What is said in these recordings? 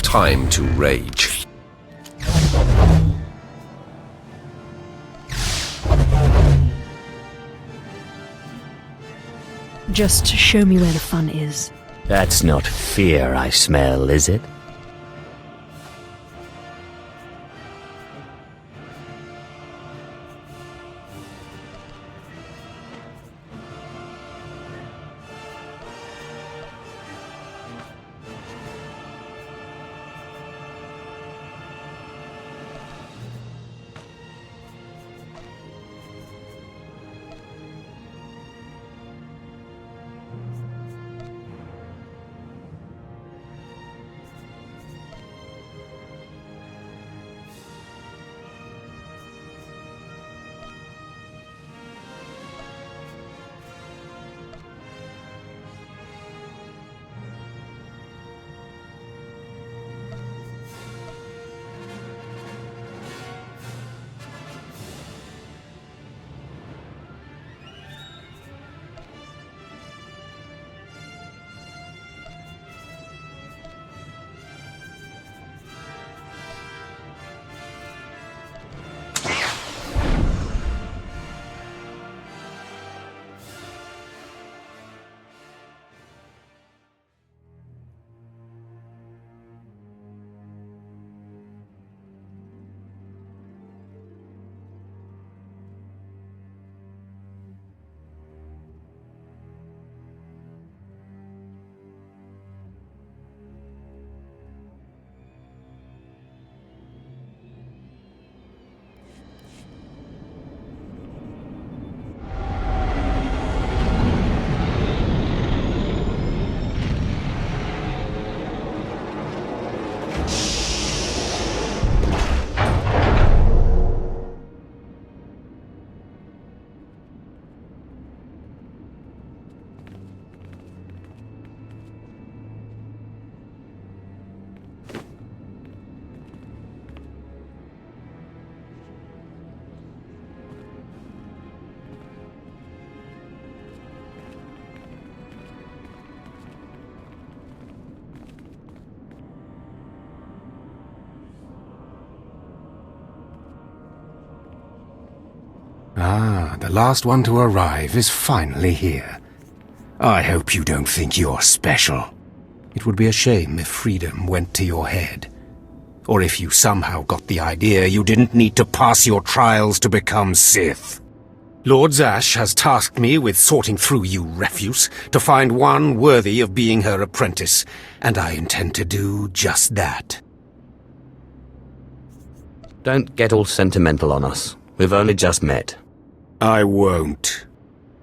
time to rage. Just show me where the fun is. That's not fear I smell, is it? Ah, the last one to arrive is finally here. I hope you don't think you're special. It would be a shame if freedom went to your head. Or if you somehow got the idea you didn't need to pass your trials to become Sith. Lord Zash has tasked me with sorting through you refuse to find one worthy of being her apprentice, and I intend to do just that. Don't get all sentimental on us. We've only just met. I won't.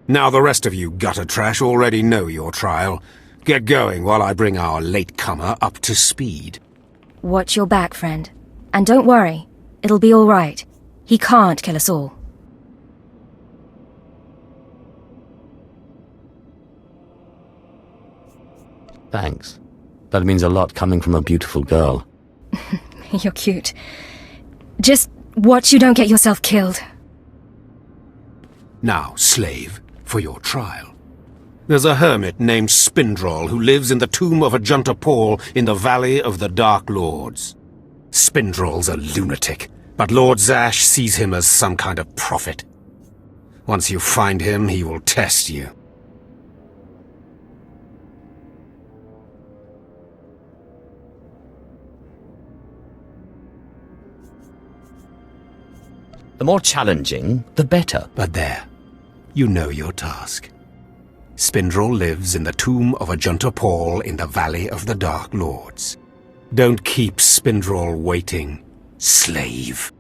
Now the rest of you gutter trash already know your trial. Get going while I bring our latecomer up to speed. Watch your back, friend. And don't worry, it'll be all right. He can't kill us all. Thanks. That means a lot coming from a beautiful girl. You're cute. Just watch you don't get yourself killed. Now, slave, for your trial. There's a hermit named Spindrol who lives in the tomb of Ajunta Paul in the Valley of the Dark Lords. Spindrol's a lunatic, but Lord Zash sees him as some kind of prophet. Once you find him, he will test you. The more challenging, the better. But there, you know your task. Spindrol lives in the tomb of Ajunta Paul in the Valley of the Dark Lords. Don't keep Spindrol waiting, slave.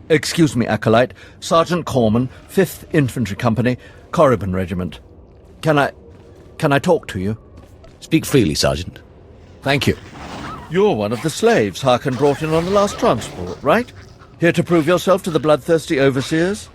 Excuse me, Acolyte. Sergeant Corman, 5th Infantry Company, Corriban Regiment. Can I talk to you? Speak freely, Sergeant. Thank you. You're one of the slaves Harkin brought in on the last transport, right? Here to prove yourself to the bloodthirsty overseers?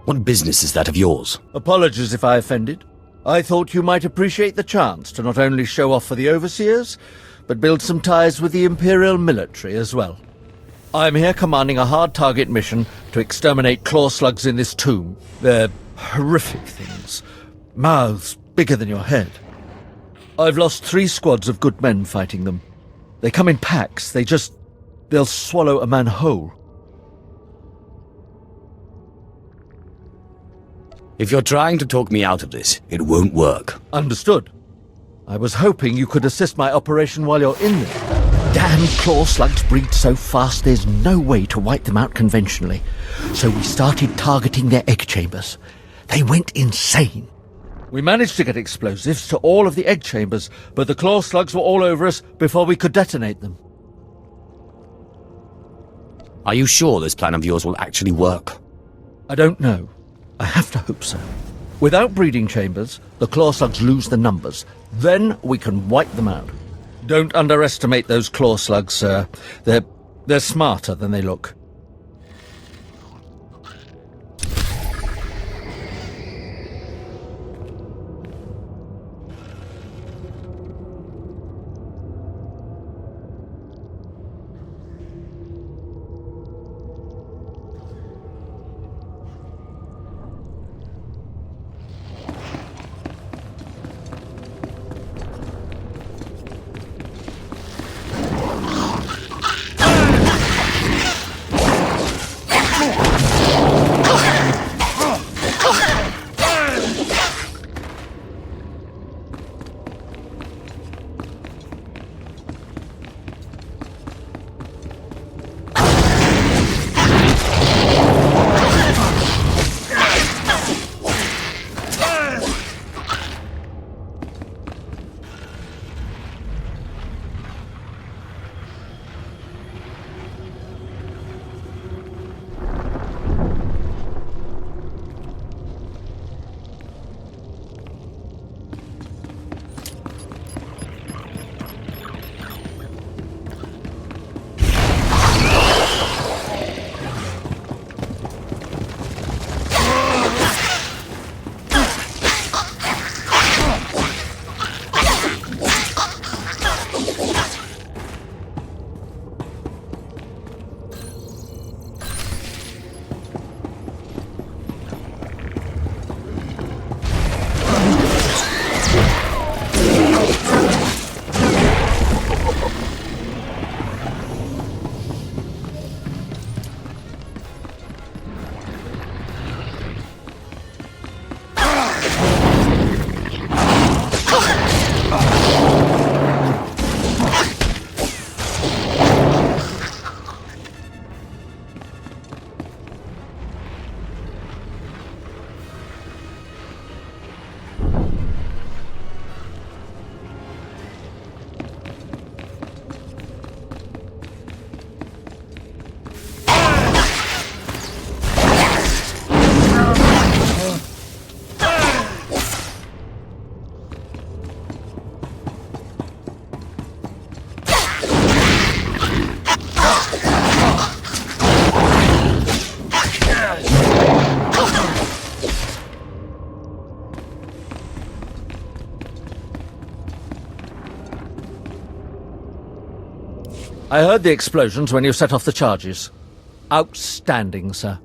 What business is that of yours? Apologies if I offended. I thought you might appreciate the chance to not only show off for the overseers, but build some ties with the Imperial military as well. I'm here commanding a hard target mission to exterminate claw slugs in this tomb. They're horrific things. Mouths bigger than your head. I've lost 3 squads of good men fighting them. They come in packs. They'll swallow a man whole. If you're trying to talk me out of this, it won't work. Understood. I was hoping you could assist my operation while you're in there. Damn claw slugs breed so fast there's no way to wipe them out conventionally. So we started targeting their egg chambers. They went insane. We managed to get explosives to all of the egg chambers, but the claw slugs were all over us before we could detonate them. Are you sure this plan of yours will actually work? I don't know. I have to hope so. Without breeding chambers, the claw slugs lose the numbers. Then we can wipe them out. Don't underestimate those claw slugs, sir. They're smarter than they look. I heard the explosions when you set off the charges. Outstanding, sir.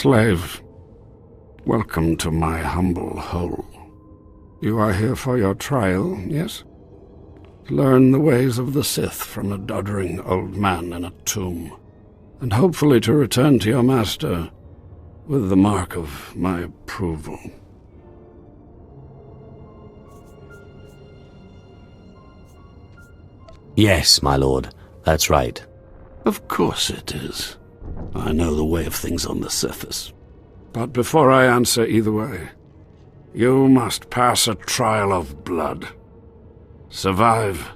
Slave, welcome to my humble hole. You are here for your trial, yes? Learn the ways of the Sith from a doddering old man in a tomb, and hopefully to return to your master with the mark of my approval. Yes, my lord. That's right. Of course it is. I know the way of things on the surface. But before I answer either way, you must pass a trial of blood. Survive,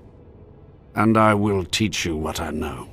and I will teach you what I know.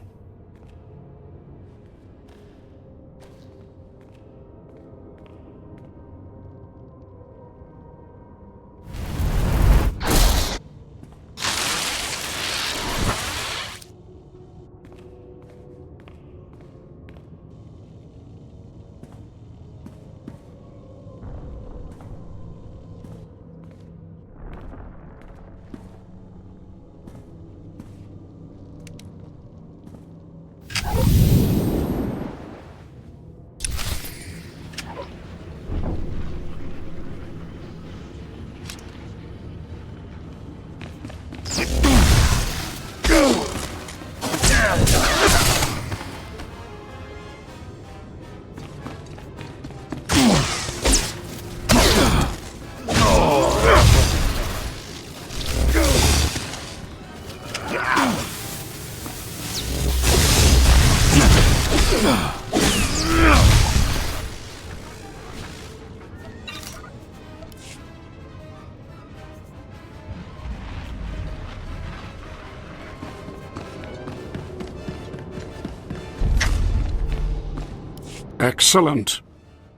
Excellent.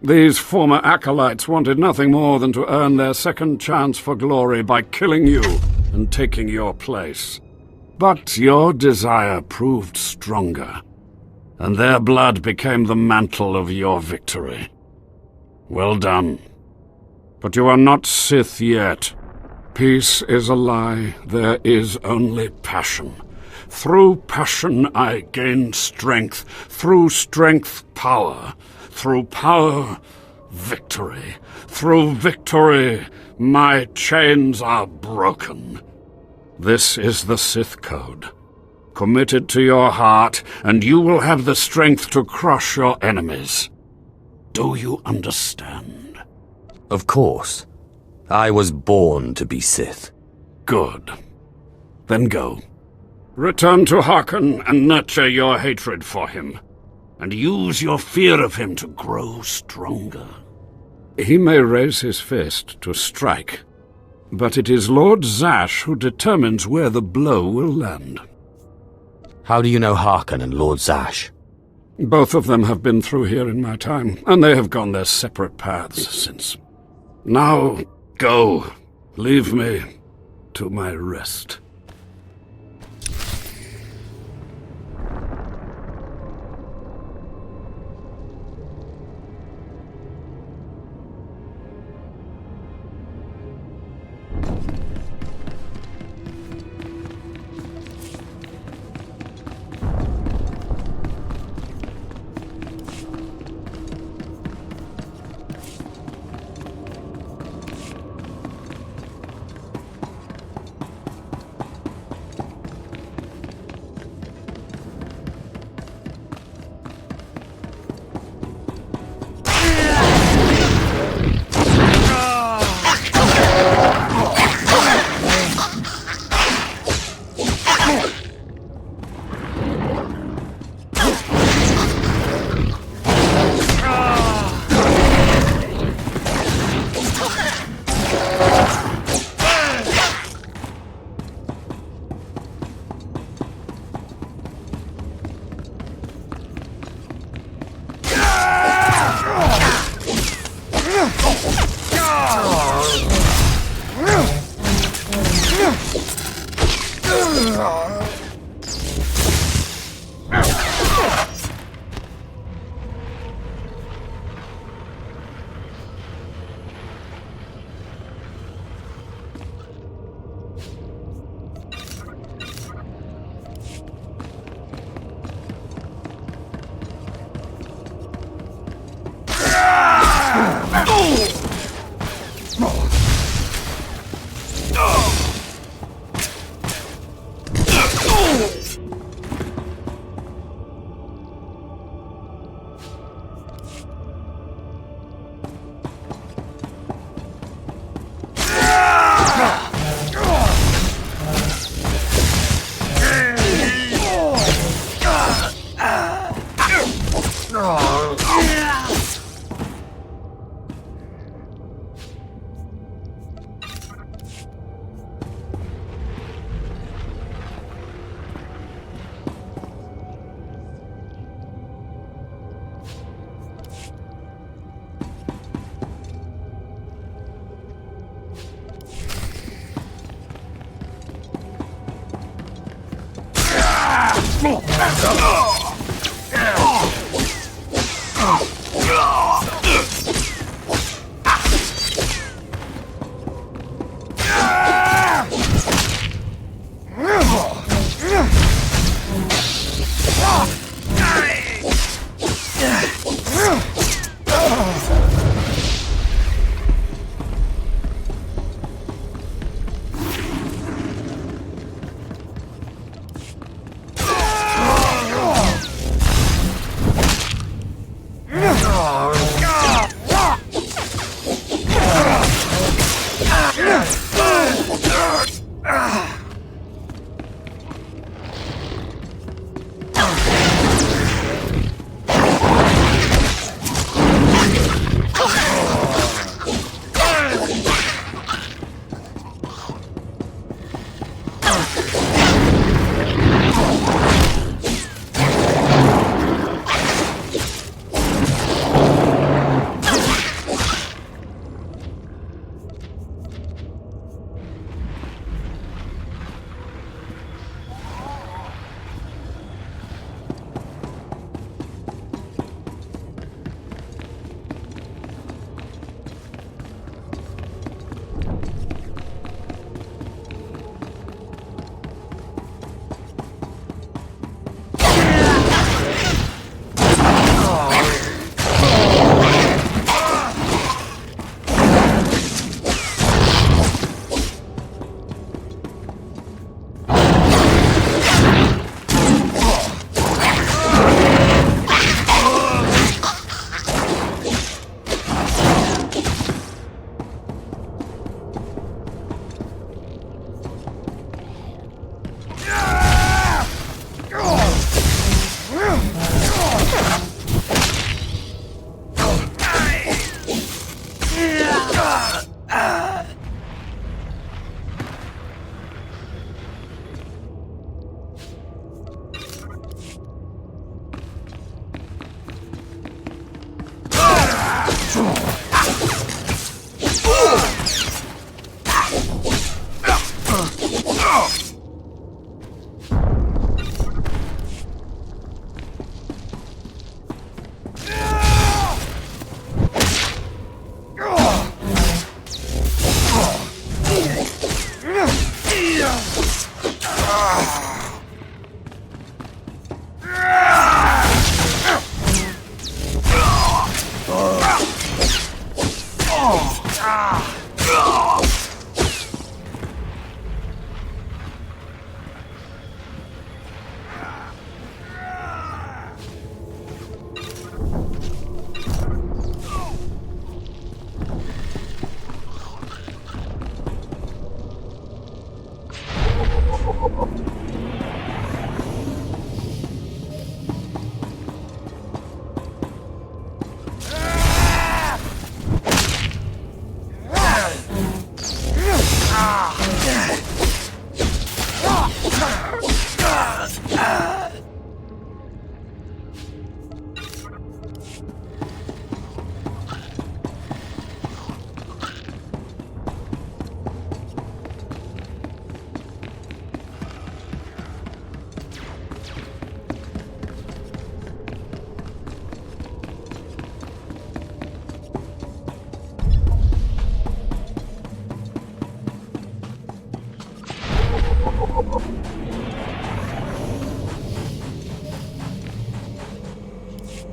These former acolytes wanted nothing more than to earn their second chance for glory by killing you and taking your place. But your desire proved stronger, and their blood became the mantle of your victory. Well done. But you are not Sith yet. Peace is a lie. There is only passion. Through passion I gain strength. Through strength, power. Through power, victory. Through victory, my chains are broken. This is the Sith Code. Commit it to your heart, and you will have the strength to crush your enemies. Do you understand? Of course. I was born to be Sith. Good. Then go. Return to Harkon and nurture your hatred for him, and use your fear of him to grow stronger. He may raise his fist to strike, but it is Lord Zash who determines where the blow will land. How do you know Harkon and Lord Zash? Both of them have been through here in my time, and they have gone their separate paths since. Now, go. Leave me to my rest.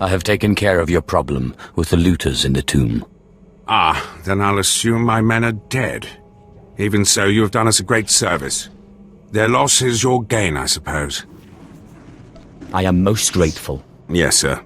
I have taken care of your problem with the looters in the tomb. Ah, then I'll assume my men are dead. Even so, you have done us a great service. Their loss is your gain, I suppose. I am most grateful. Yes, sir.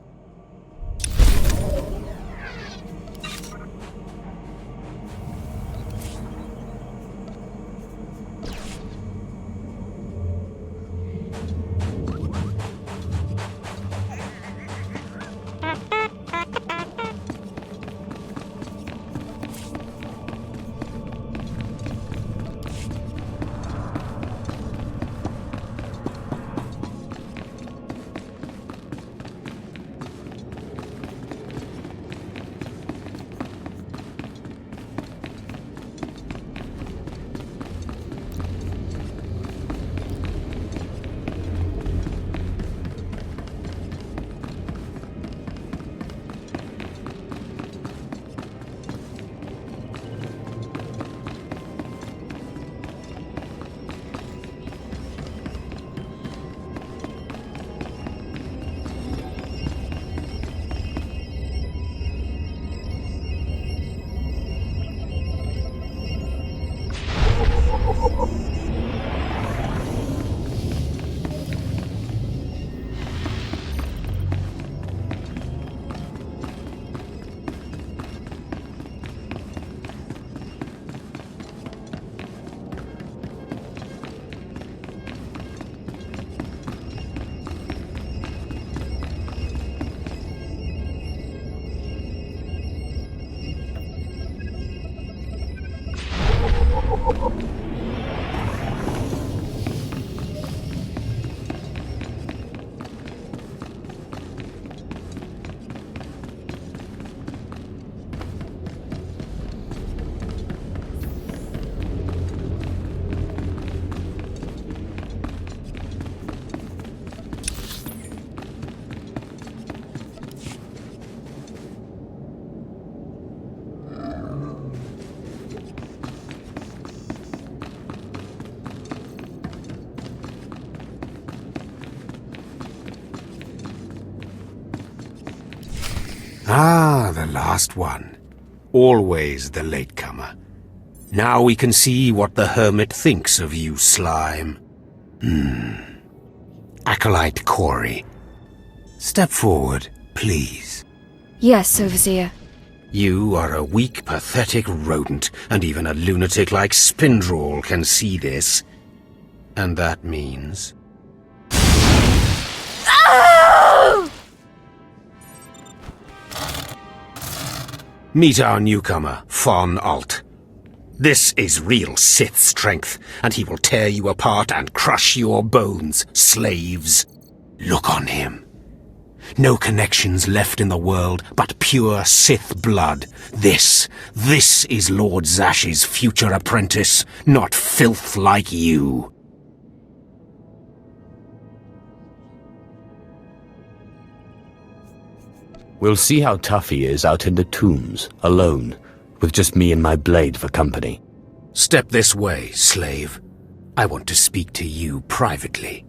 Ah, the last one. Always the latecomer. Now we can see what the hermit thinks of you, slime. Acolyte Corey. Step forward, please. Yes, Overseer. You are a weak, pathetic rodent, and even a lunatic like Spindrel can see this. And that means... Meet our newcomer, Von Alt. This is real Sith strength, and he will tear you apart and crush your bones, slaves. Look on him. No connections left in the world, but pure Sith blood. This is Lord Zash's future apprentice, not filth like you. We'll see how tough he is out in the tombs, alone, with just me and my blade for company. Step this way, slave. I want to speak to you privately.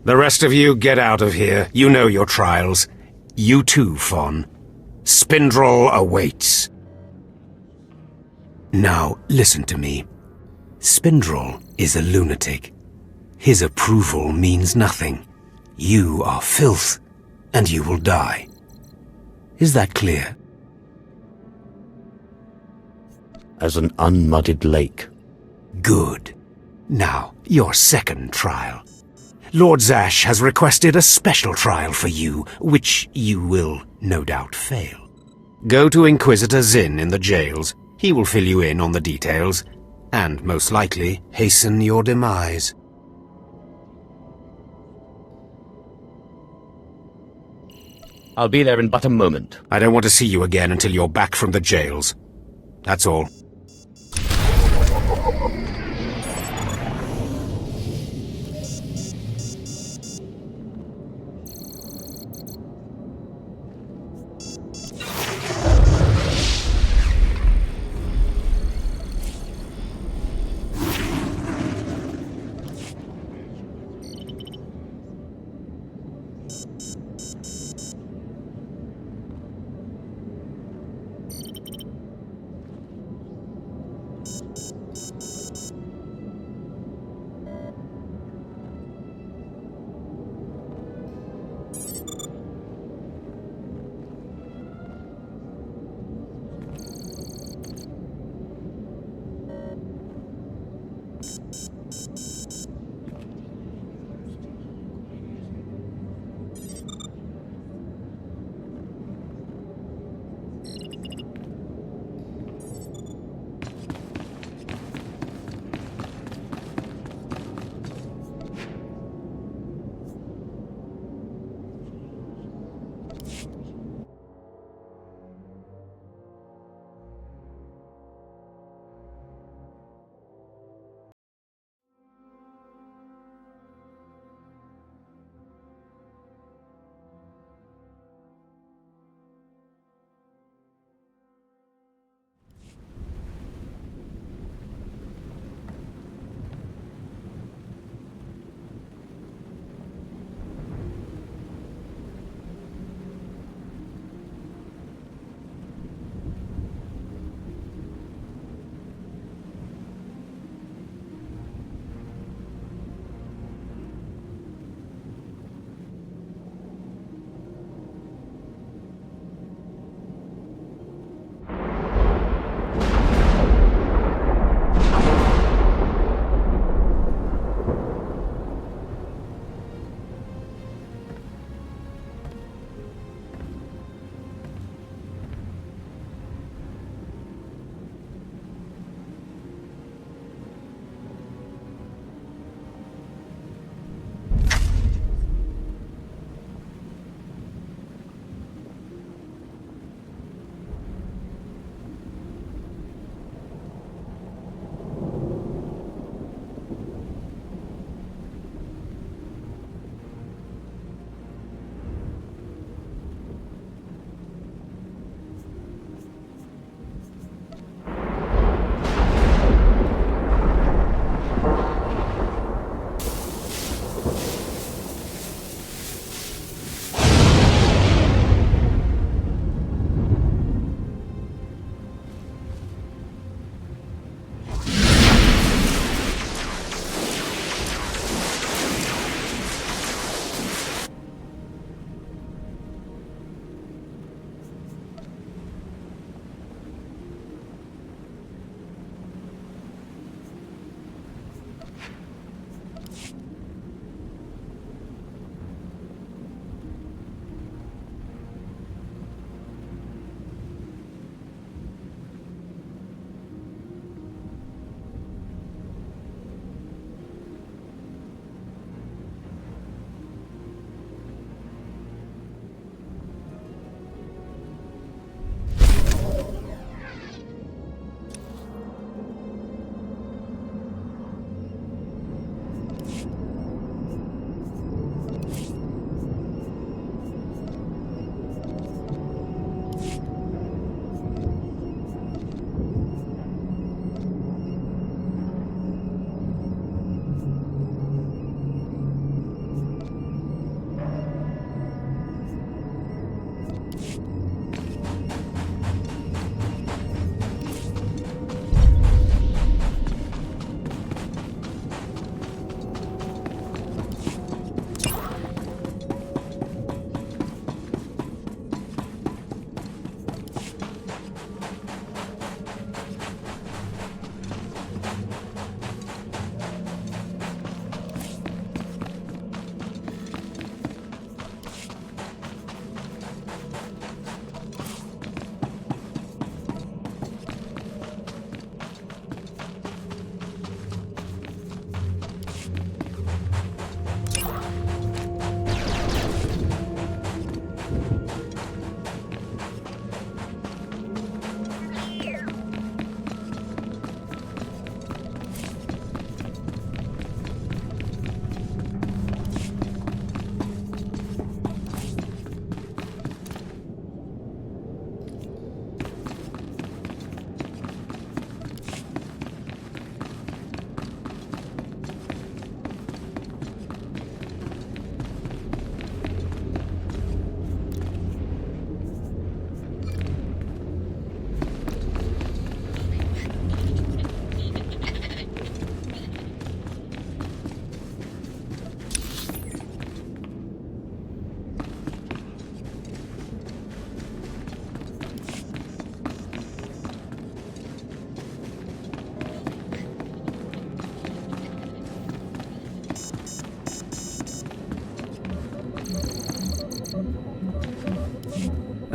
The rest of you get out of here. You know your trials. You too, Fawn. Spindrel awaits. Now, listen to me. Spindrel is a lunatic. His approval means nothing. You are filth, and you will die. Is that clear? As an unmuddied lake. Good. Now, your second trial. Lord Zash has requested a special trial for you, which you will no doubt fail. Go to Inquisitor Zin in the jails. He will fill you in on the details, and most likely hasten your demise. I'll be there in but a moment. I don't want to see you again until you're back from the jails. That's all.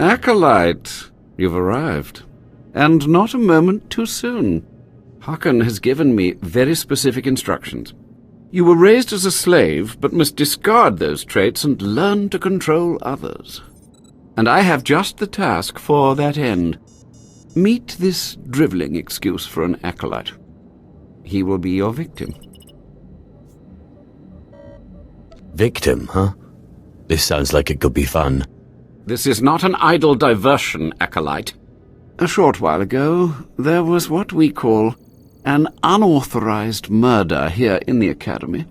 Acolyte, you've arrived. And not a moment too soon. Hakan has given me very specific instructions. You were raised as a slave, but must discard those traits and learn to control others. And I have just the task for that end. Meet this drivelling excuse for an acolyte. He will be your victim. Victim, huh? This sounds like it could be fun. This is not an idle diversion, acolyte. A short while ago, there was what we call an unauthorized murder here in the Academy.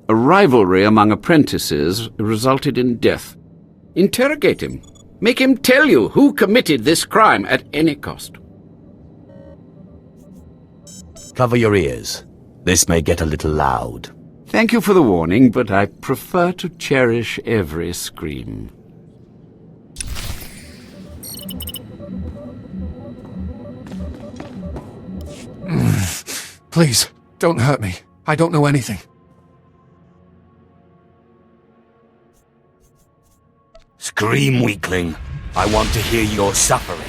A rivalry among apprentices resulted in death. Interrogate him. Make him tell you who committed this crime at any cost. Cover your ears. This may get a little loud. Thank you for the warning, but I prefer to cherish every scream. Please, don't hurt me. I don't know anything. Scream, weakling. I want to hear your suffering.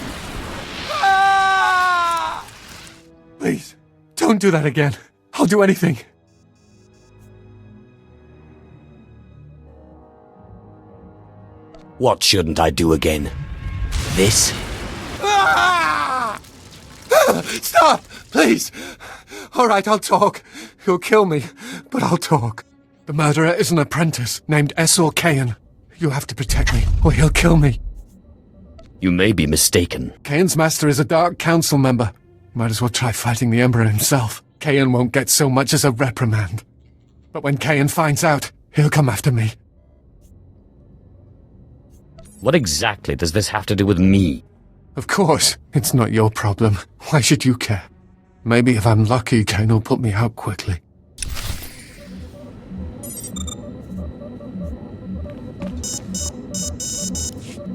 Please, don't do that again. I'll do anything. What shouldn't I do again? This? Stop! Please! Alright, I'll talk. He'll kill me, but I'll talk. The murderer is an apprentice named Esor Kayan. You have to protect me, or he'll kill me. You may be mistaken. Kayan's master is a Dark Council member. Might as well try fighting the Emperor himself. Kayan won't get so much as a reprimand. But when Kayan finds out, he'll come after me. What exactly does this have to do with me? Of course, it's not your problem. Why should you care? Maybe if I'm lucky, Kayan will put me out quickly.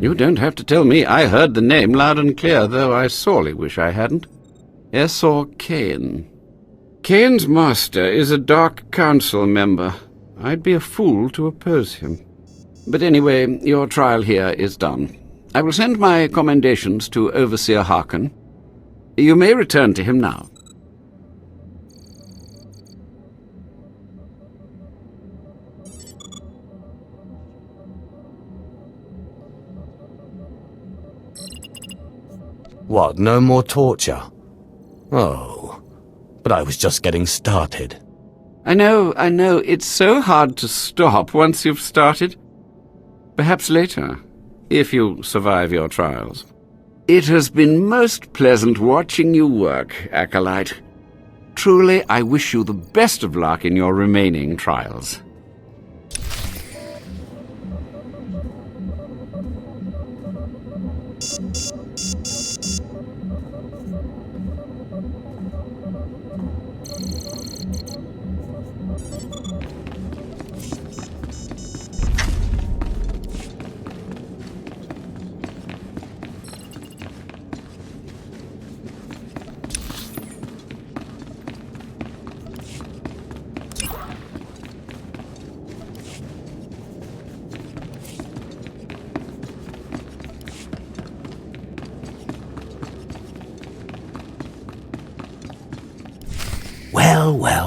You don't have to tell me. I heard the name loud and clear, though I sorely wish I hadn't. Esor Kayan. Kayan's master is a Dark Council member. I'd be a fool to oppose him. But anyway, your trial here is done. I will send my commendations to Overseer Hakan. You may return to him now. What, no more torture? Oh, but I was just getting started. I know. It's so hard to stop once you've started. Perhaps later, if you survive your trials. It has been most pleasant watching you work, Acolyte. Truly, I wish you the best of luck in your remaining trials.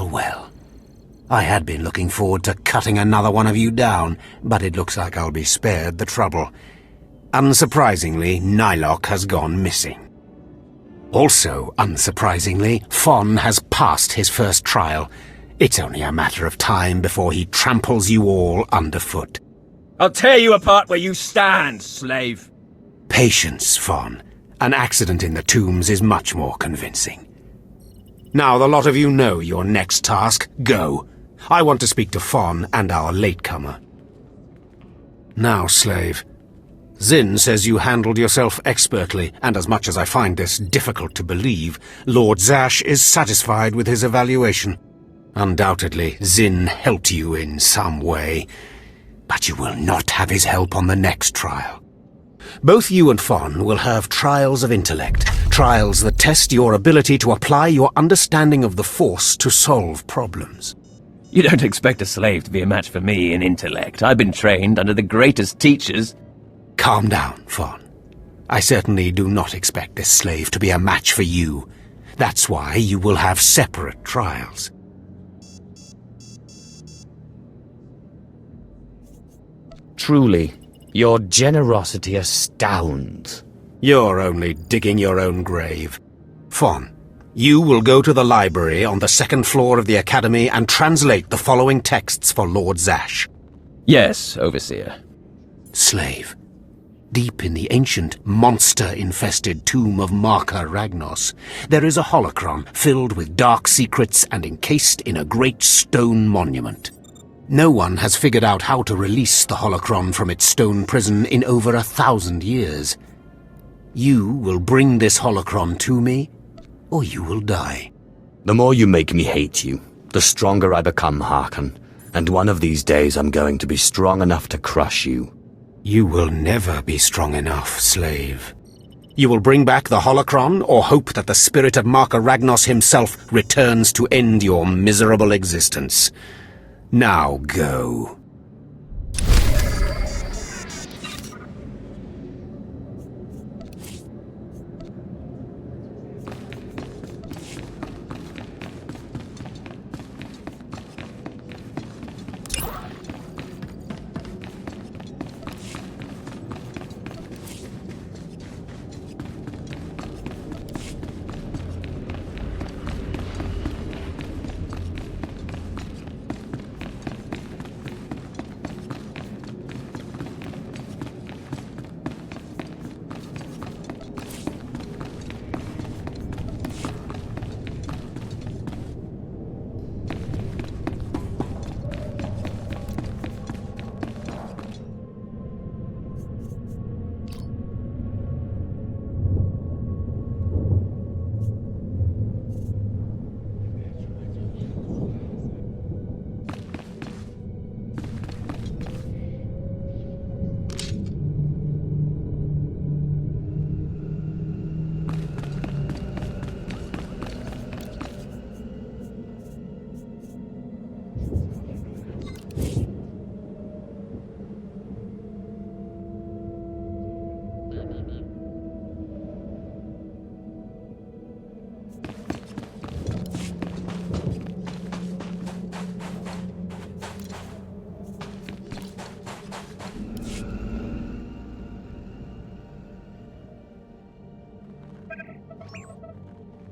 Well. I had been looking forward to cutting another one of you down, but it looks like I'll be spared the trouble. Unsurprisingly, Nylock has gone missing. Also, unsurprisingly, Fon has passed his first trial. It's only a matter of time before he tramples you all underfoot. I'll tear you apart where you stand, slave. Patience, Fon. An accident in the tombs is much more convincing. Now the lot of you know your next task. Go. I want to speak to Fon and our latecomer. Now, slave. Zin says you handled yourself expertly, and as much as I find this difficult to believe, Lord Zash is satisfied with his evaluation. Undoubtedly, Zin helped you in some way, but you will not have his help on the next trial. Both you and Fon will have trials of intellect, trials that test your ability to apply your understanding of the Force to solve problems. You don't expect a slave to be a match for me in intellect. I've been trained under the greatest teachers. Calm down, Fon. I certainly do not expect this slave to be a match for you. That's why you will have separate trials. Truly, your generosity astounds. You're only digging your own grave. Fawn, you will go to the library on the second floor of the Academy and translate the following texts for Lord Zash. Yes, Overseer. Slave, deep in the ancient, monster-infested tomb of Marka Ragnos, there is a holocron filled with dark secrets and encased in a great stone monument. No one has figured out how to release the holocron from its stone prison in over 1,000 years. You will bring this holocron to me, or you will die. The more you make me hate you, the stronger I become, Harkon. And one of these days I'm going to be strong enough to crush you. You will never be strong enough, slave. You will bring back the holocron, or hope that the spirit of Marka Ragnos himself returns to end your miserable existence. Now go.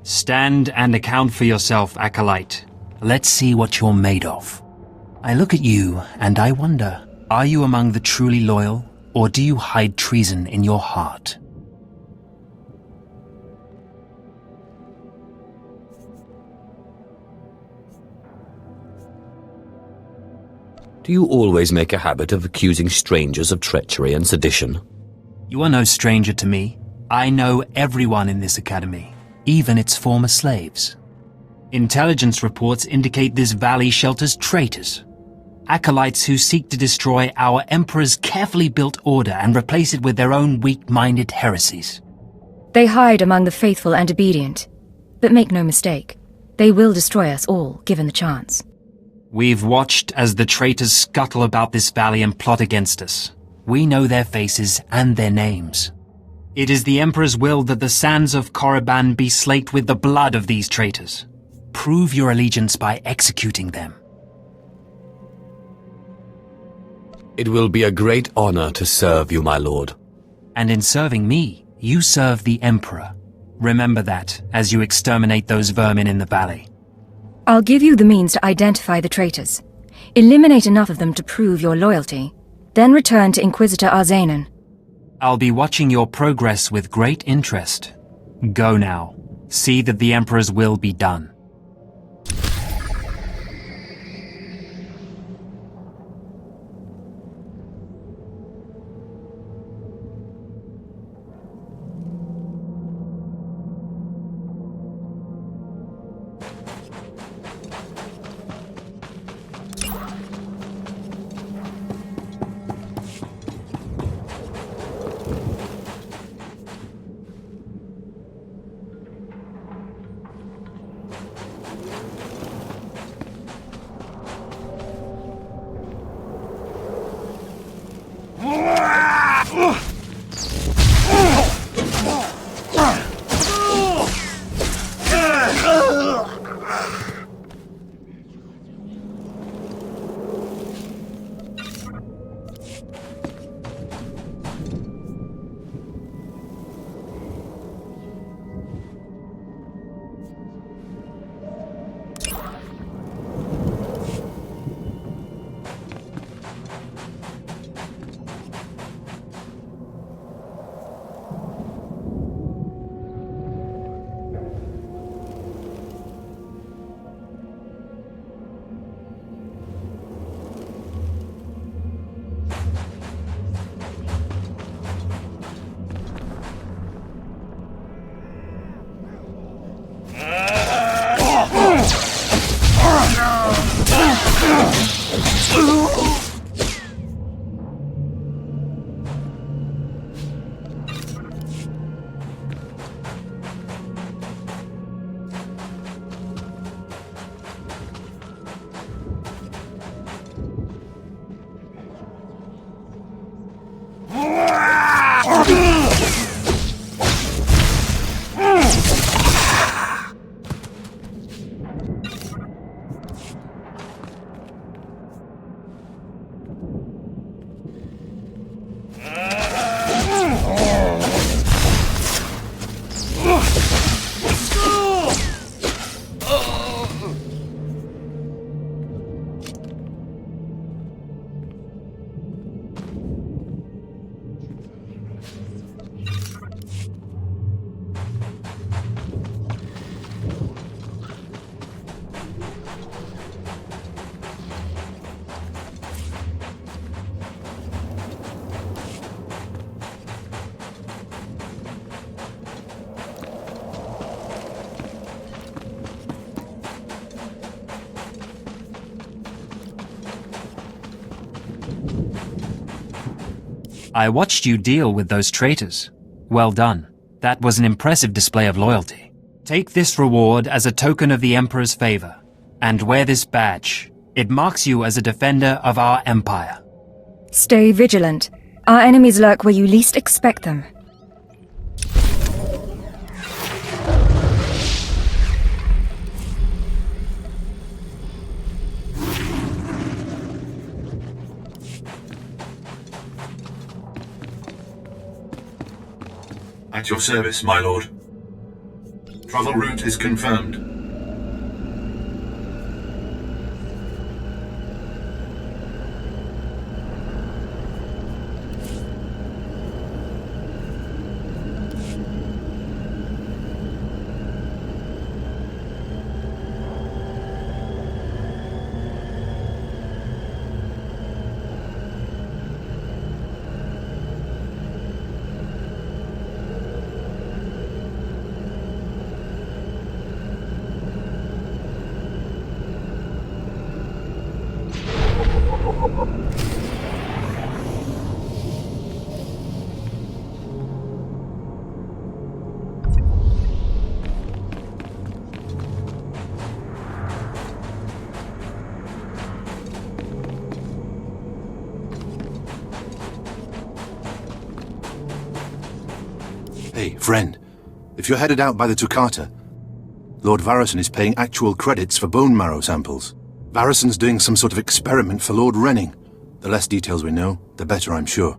Stand and account for yourself, Acolyte. Let's see what you're made of. I look at you and I wonder, are you among the truly loyal, or do you hide treason in your heart? Do you always make a habit of accusing strangers of treachery and sedition? You are no stranger to me. I know everyone in this academy, even its former slaves. Intelligence reports indicate this valley shelters traitors, acolytes who seek to destroy our Emperor's carefully built order and replace it with their own weak-minded heresies. They hide among the faithful and obedient. But make no mistake, they will destroy us all, given the chance. We've watched as the traitors scuttle about this valley and plot against us. We know their faces and their names. It is the Emperor's will that the sands of Korriban be slaked with the blood of these traitors. Prove your allegiance by executing them. It will be a great honor to serve you, my lord. And in serving me, you serve the Emperor. Remember that as you exterminate those vermin in the valley. I'll give you the means to identify the traitors. Eliminate enough of them to prove your loyalty. Then return to Inquisitor Arzanan. I'll be watching your progress with great interest. Go now. See that the Emperor's will be done. I watched you deal with those traitors. Well done. That was an impressive display of loyalty. Take this reward as a token of the Emperor's favor, and wear this badge. It marks you as a defender of our empire. Stay vigilant. Our enemies lurk where you least expect them. At your service, my lord. Travel route is confirmed. Hey, friend. If you're headed out by the Toccata, Lord Varison is paying actual credits for bone marrow samples. Varison's doing some sort of experiment for Lord Renning. The less details we know, the better, I'm sure.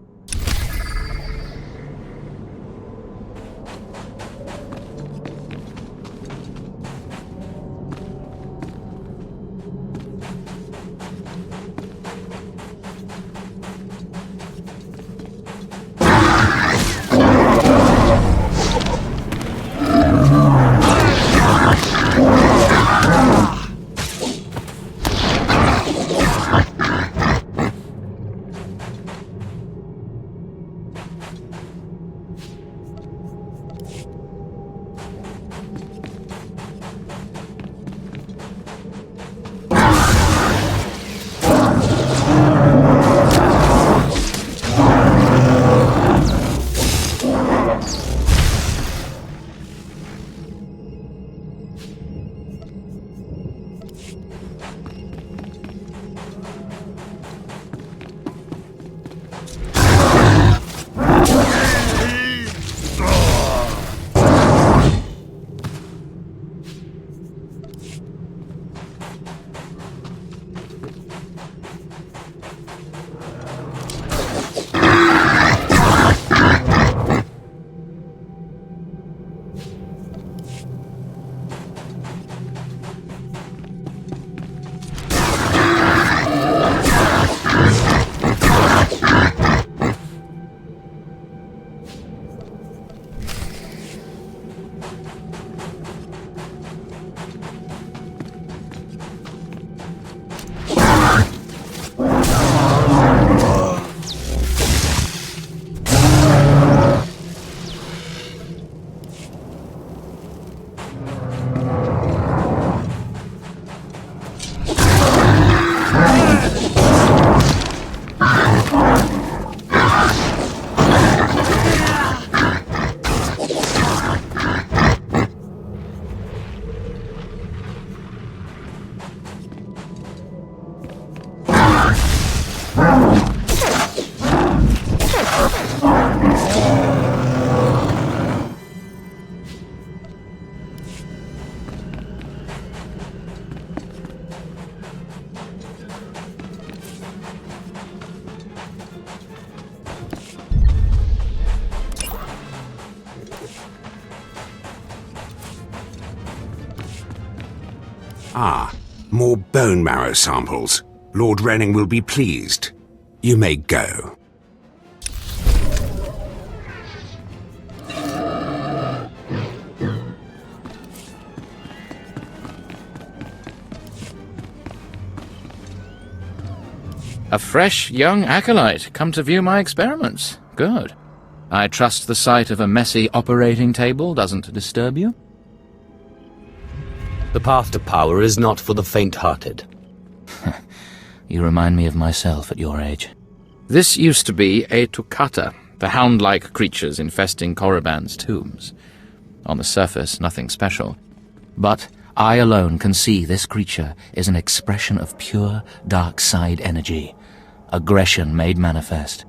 Ah, more bone marrow samples. Lord Renning will be pleased. You may go. A fresh young acolyte, come to view my experiments. Good. I trust the sight of a messy operating table doesn't disturb you? The path to power is not for the faint-hearted. You remind me of myself at your age. This used to be a Toccata, the hound-like creatures infesting Korriban's tombs. On the surface, nothing special. But I alone can see this creature is an expression of pure dark side energy. Aggression made manifest.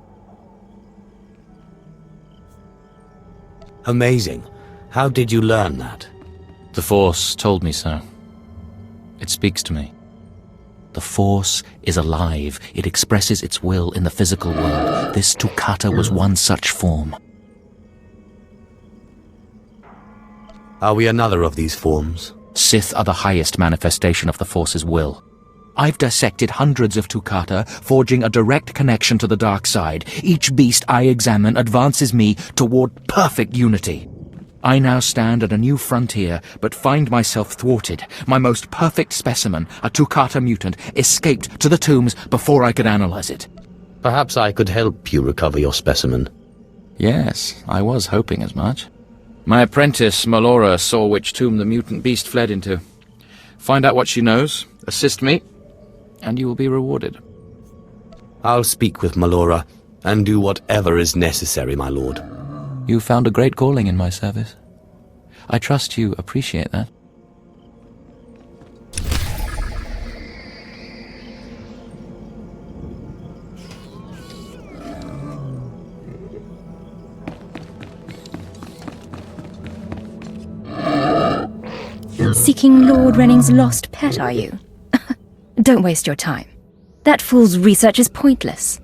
Amazing. How did you learn that? The Force told me so. It speaks to me. The Force is alive. It expresses its will in the physical world. This Toccata was one such form. Are we another of these forms? Sith are the highest manifestation of the Force's will. I've dissected hundreds of Toccata, forging a direct connection to the dark side. Each beast I examine advances me toward perfect unity. I now stand at a new frontier, but find myself thwarted. My most perfect specimen, a Toccata mutant, escaped to the tombs before I could analyze it. Perhaps I could help you recover your specimen. Yes, I was hoping as much. My apprentice, Melora, saw which tomb the mutant beast fled into. Find out what she knows, assist me, and you will be rewarded. I'll speak with Melora, and do whatever is necessary, my lord. You found a great calling in my service. I trust you appreciate that. Seeking Lord Renning's lost pet, are you? Don't waste your time. That fool's research is pointless.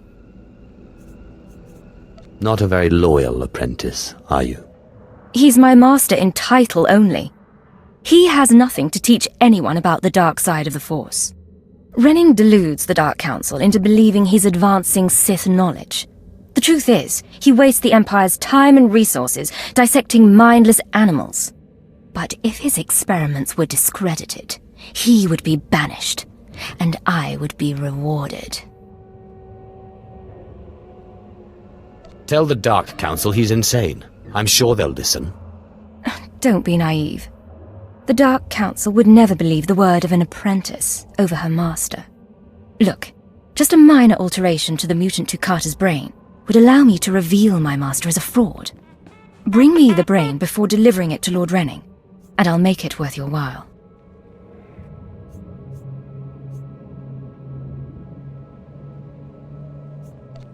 Not a very loyal apprentice, are you? He's my master in title only. He has nothing to teach anyone about the dark side of the Force. Renning deludes the Dark Council into believing he's advancing Sith knowledge. The truth is, he wastes the Empire's time and resources dissecting mindless animals. But if his experiments were discredited, he would be banished, and I would be rewarded. Tell the Dark Council he's insane. I'm sure they'll listen. Don't be naive. The Dark Council would never believe the word of an apprentice over her master. Look, just a minor alteration to the mutant Toccata's brain would allow me to reveal my master as a fraud. Bring me the brain before delivering it to Lord Renning, and I'll make it worth your while.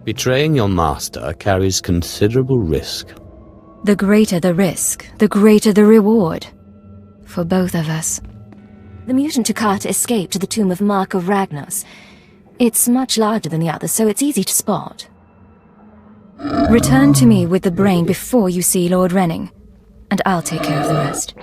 Betraying your master carries considerable risk. The greater the risk, the greater the reward. For both of us. The mutant Toccata escaped to the tomb of Mark of Ragnos. It's much larger than the others, so it's easy to spot. Return to me with the brain before you see Lord Renning, and I'll take care of the rest.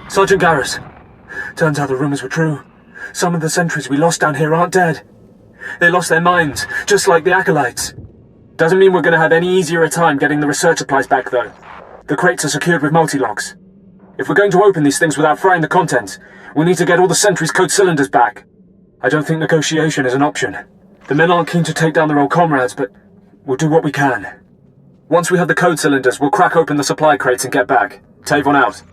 Sergeant Garrus. Turns out the rumors were true. Some of the sentries we lost down here aren't dead. They lost their minds, just like the Acolytes. Doesn't mean we're going to have any easier a time getting the research supplies back, though. The crates are secured with multi-locks. If we're going to open these things without frying the contents, we'll need to get all the sentries' code cylinders back. I don't think negotiation is an option. The men aren't keen to take down their old comrades, but we'll do what we can. Once we have the code cylinders, we'll crack open the supply crates and get back. Tavon out.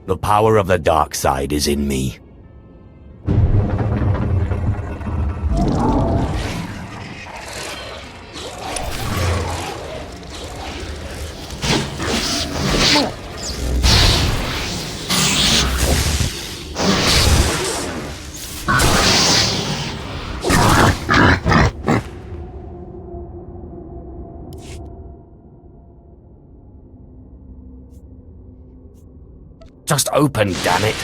The power of the dark side is in me. Just open, damn it.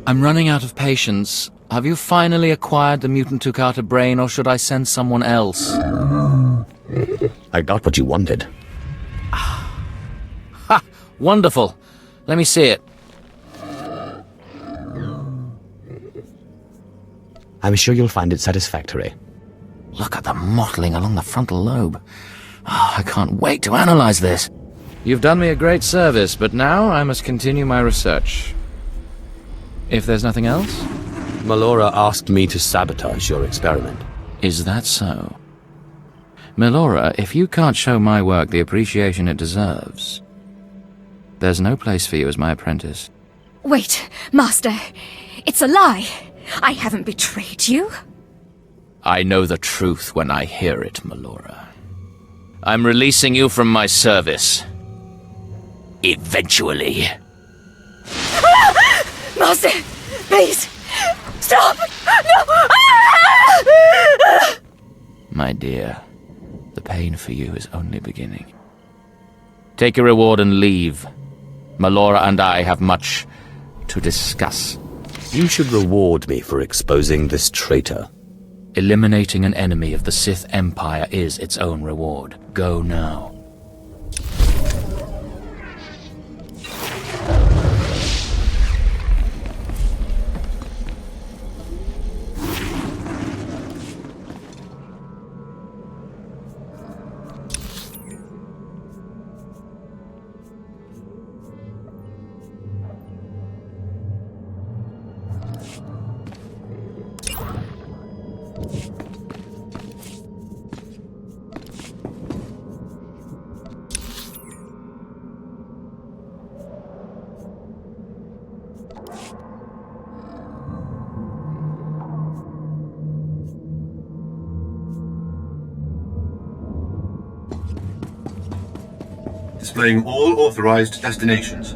I'm running out of patience. Have you finally acquired the mutant Tukata brain, or should I send someone else? I got what you wanted. Ha! Wonderful. Let me see it. I'm sure you'll find it satisfactory. Look at the mottling along the frontal lobe. Oh, I can't wait to analyze this. You've done me a great service, but now I must continue my research. If there's nothing else? Melora asked me to sabotage your experiment. Is that so? Melora, if you can't show my work the appreciation it deserves, there's no place for you as my apprentice. Wait, Master. It's a lie. I haven't betrayed you. I know the truth when I hear it, Melora. I'm releasing you from my service. Eventually. Master, please, stop! No! My dear, the pain for you is only beginning. Take your reward and leave. Melora and I have much to discuss. You should reward me for exposing this traitor. Eliminating an enemy of the Sith Empire is its own reward. Go now. Displaying all authorized destinations.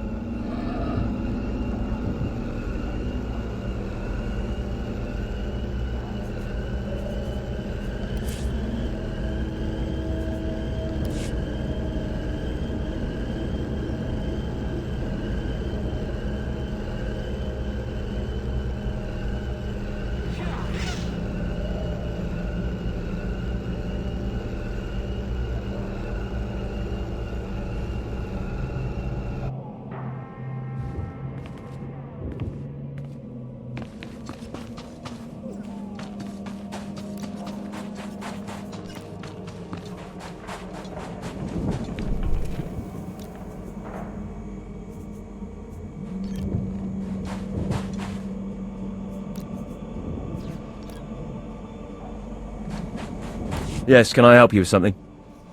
Yes, can I help you with something?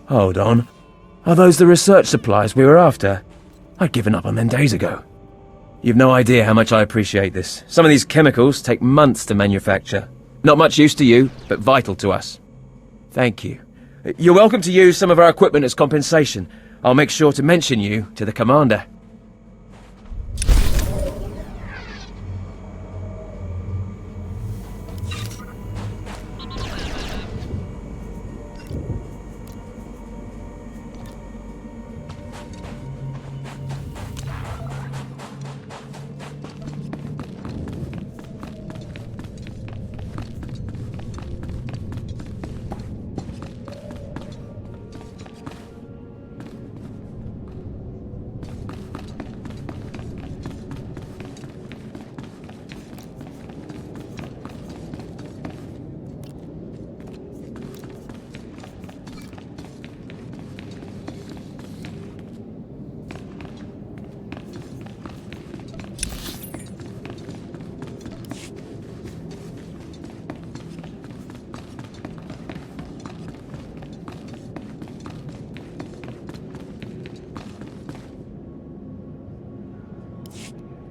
Hold on. Are those the research supplies we were after? I'd given up on them days ago. You've no idea how much I appreciate this. Some of these chemicals take months to manufacture. Not much use to you, but vital to us. Thank you. You're welcome to use some of our equipment as compensation. I'll make sure to mention you to the commander.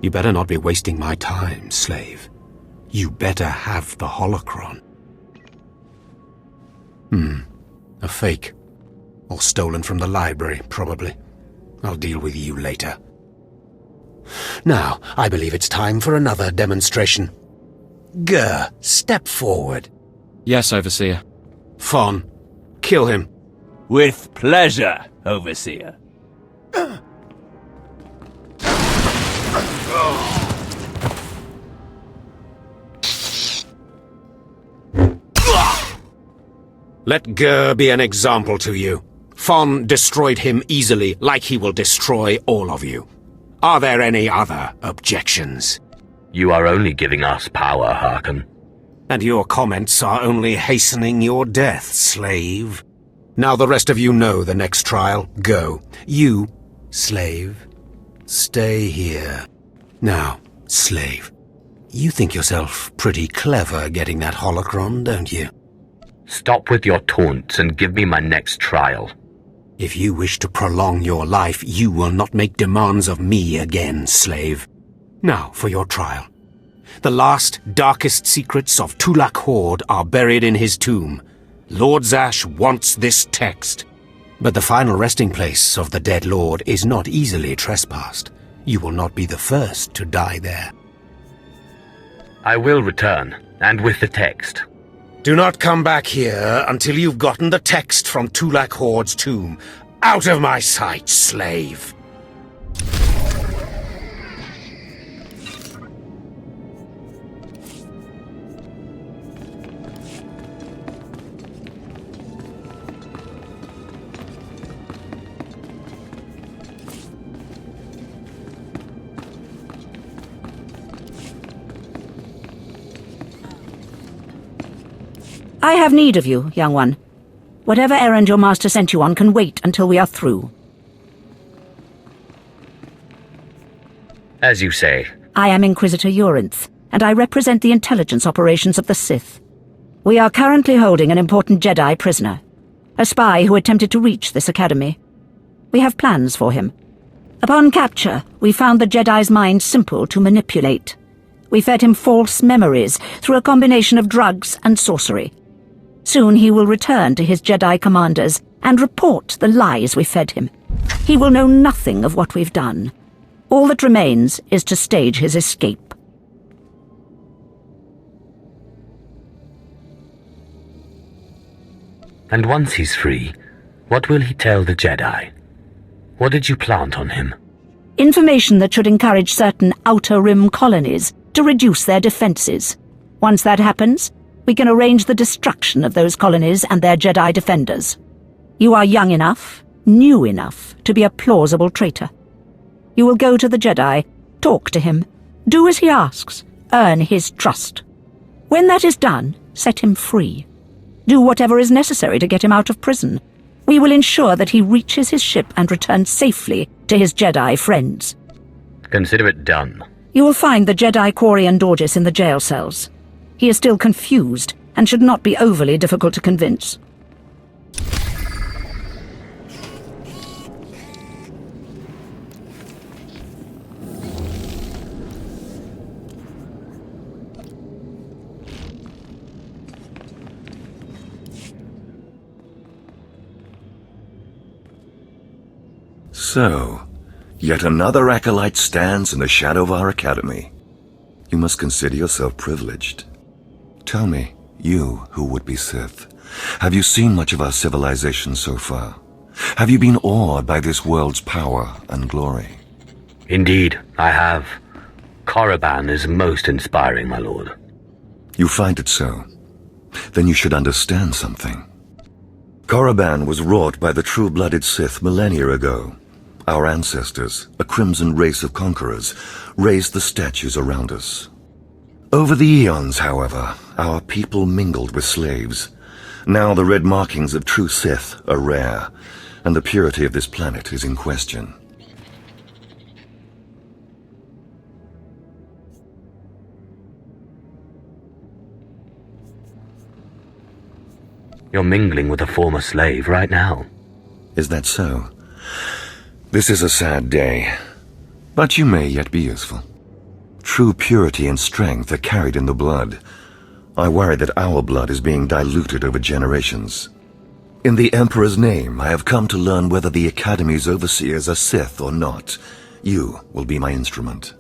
You better not be wasting my time, slave. You better have the holocron. A fake. Or stolen from the library, probably. I'll deal with you later. Now, I believe it's time for another demonstration. Gur, step forward. Yes, Overseer. Fon, kill him. With pleasure, Overseer. Let Gur be an example to you. Fon destroyed him easily, like he will destroy all of you. Are there any other objections? You are only giving us power, Harkon. And your comments are only hastening your death, slave. Now the rest of you know the next trial. Go. You, slave, stay here. Now, slave, you think yourself pretty clever getting that holocron, don't you? Stop with your taunts and give me my next trial. If you wish to prolong your life, you will not make demands of me again, slave. Now for your trial. The last, darkest secrets of Tulak Horde are buried in his tomb. Lord Zash wants this text. But the final resting place of the dead lord is not easily trespassed. You will not be the first to die there. I will return, and with the text. Do not come back here until you've gotten the text from Tulak Horde's tomb. Out of my sight, slave! I have need of you, young one. Whatever errand your master sent you on can wait until we are through. As you say. I am Inquisitor Urinth, and I represent the intelligence operations of the Sith. We are currently holding an important Jedi prisoner, a spy who attempted to reach this academy. We have plans for him. Upon capture, we found the Jedi's mind simple to manipulate. We fed him false memories through a combination of drugs and sorcery. Soon he will return to his Jedi commanders and report the lies we fed him. He will know nothing of what we've done. All that remains is to stage his escape. And once he's free, what will he tell the Jedi? What did you plant on him? Information that should encourage certain Outer Rim colonies to reduce their defenses. Once that happens, we can arrange the destruction of those colonies and their Jedi defenders. You are young enough, new enough, to be a plausible traitor. You will go to the Jedi, talk to him, do as he asks, earn his trust. When that is done, set him free. Do whatever is necessary to get him out of prison. We will ensure that he reaches his ship and returns safely to his Jedi friends. Consider it done. You will find the Jedi Quarian Dorgis in the jail cells. He is still confused and should not be overly difficult to convince. So, yet another acolyte stands in the shadow of our academy. You must consider yourself privileged. Tell me, you who would be Sith, have you seen much of our civilization so far? Have you been awed by this world's power and glory? Indeed, I have. Korriban is most inspiring, my lord. You find it so? Then you should understand something. Korriban was wrought by the true-blooded Sith millennia ago. Our ancestors, a crimson race of conquerors, raised the statues around us. Over the eons, however, our people mingled with slaves. Now the red markings of true Sith are rare, and the purity of this planet is in question. You're mingling with a former slave right now. Is that so? This is a sad day, but you may yet be useful. True purity and strength are carried in the blood. I worry that our blood is being diluted over generations. In the Emperor's name, I have come to learn whether the Academy's overseers are Sith or not. You will be my instrument.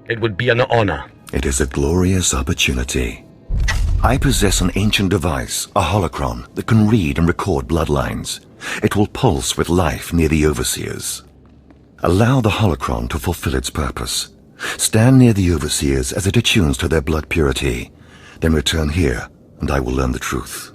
It would be an honor. It is a glorious opportunity. I possess an ancient device, a holocron, that can read and record bloodlines. It will pulse with life near the overseers. Allow the holocron to fulfill its purpose. Stand near the overseers as it attunes to their blood purity. Then return here, and I will learn the truth.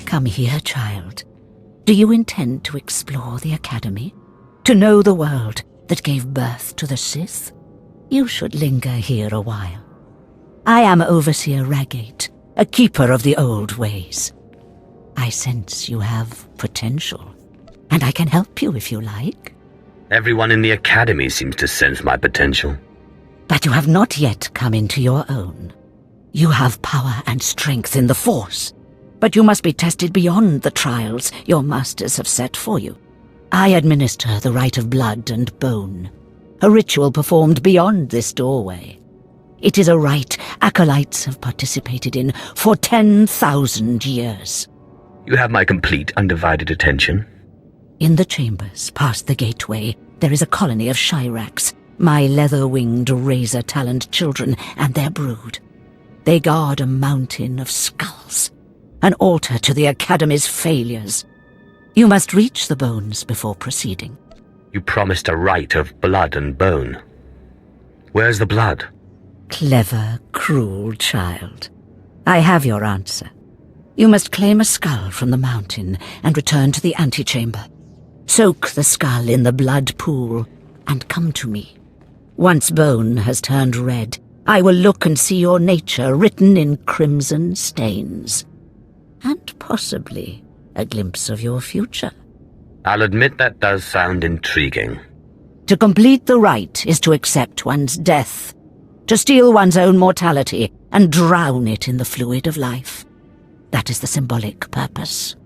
Come here, child. Do you intend to explore the Academy? To know the world that gave birth to the Sith? You should linger here a while. I am Overseer Ragate, a keeper of the old ways. I sense you have potential, and I can help you if you like. Everyone in the Academy seems to sense my potential. But you have not yet come into your own. You have power and strength in the Force, but you must be tested beyond the trials your masters have set for you. I administer the rite of blood and bone, a ritual performed beyond this doorway. It is a rite acolytes have participated in for 10,000 years. You have my complete, undivided attention. In the chambers, past the gateway, there is a colony of Shyraks, my leather-winged, razor-taloned children and their brood. They guard a mountain of skulls, an altar to the Academy's failures. You must reach the bones before proceeding. You promised a rite of blood and bone. Where's the blood? Clever, cruel child. I have your answer. You must claim a skull from the mountain and return to the antechamber. Soak the skull in the blood pool and come to me. Once bone has turned red, I will look and see your nature written in crimson stains. And possibly a glimpse of your future. I'll admit that does sound intriguing. To complete the rite is to accept one's death, to steal one's own mortality and drown it in the fluid of life. That is the symbolic purpose.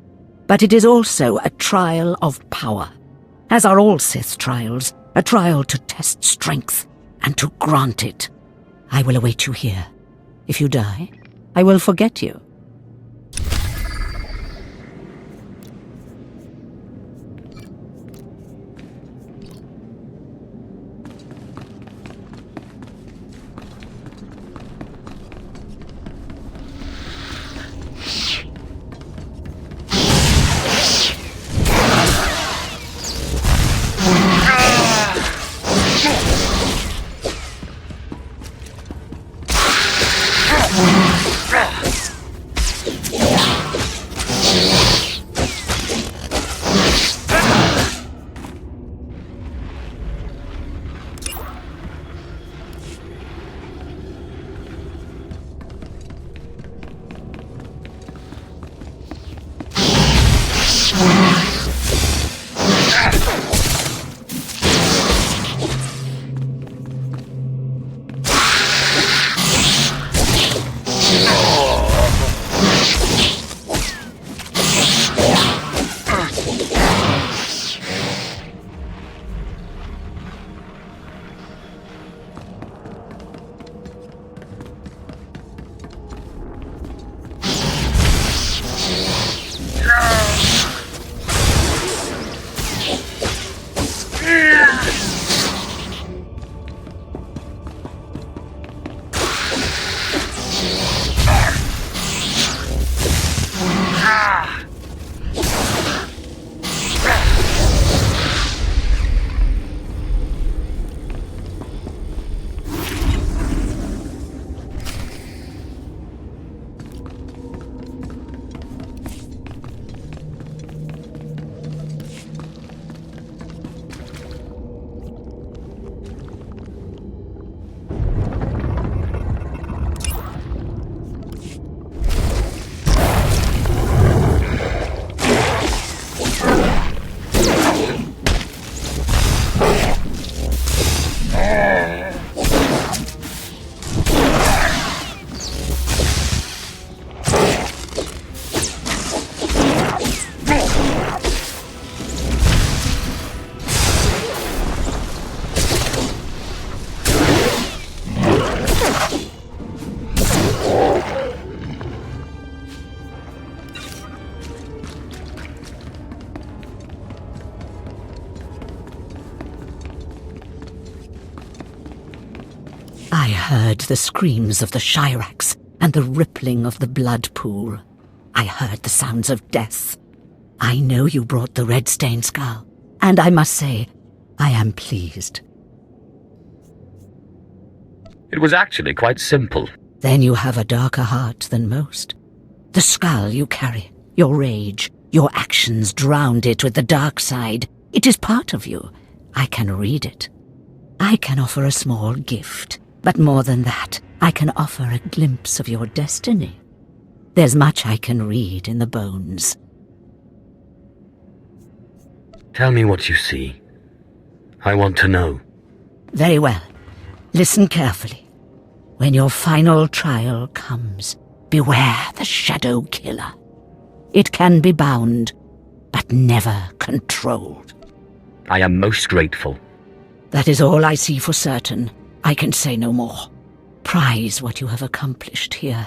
But it is also a trial of power, as are all Sith trials, a trial to test strength and to grant it. I will await you here. If you die, I will forget you. I heard the screams of the Shirax and the rippling of the blood pool. I heard the sounds of death. I know you brought the red-stained skull, and I must say, I am pleased. It was actually quite simple. Then you have a darker heart than most. The skull you carry, your rage, your actions drowned it with the dark side. It is part of you. I can read it. I can offer a small gift, but more than that, I can offer a glimpse of your destiny. There's much I can read in the bones. Tell me what you see. I want to know. Very well. Listen carefully. When your final trial comes, beware the Shadow Killer. It can be bound, but never controlled. I am most grateful. That is all I see for certain. I can say no more. Prize what you have accomplished here.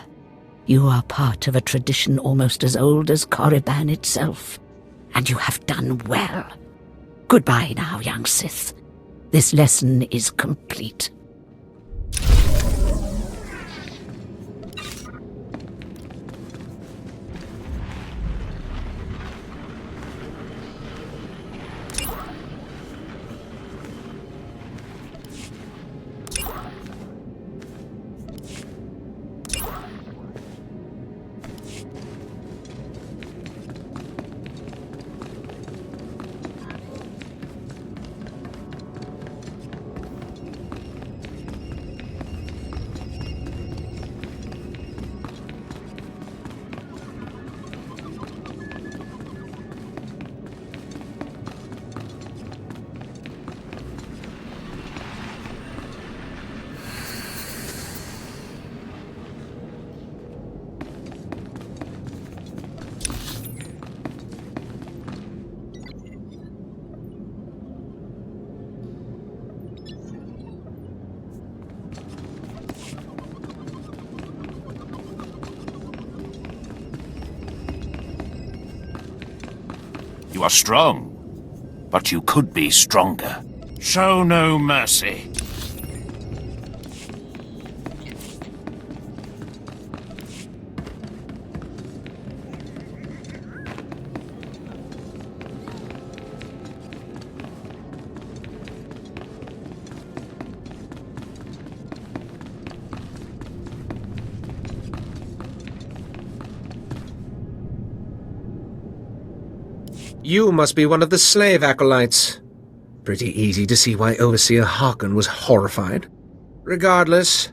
You are part of a tradition almost as old as Korriban itself, and you have done well. Goodbye now, young Sith. This lesson is complete. You are strong, but you could be stronger. Show no mercy. You must be one of the slave acolytes. Pretty easy to see why Overseer Harkon was horrified. Regardless,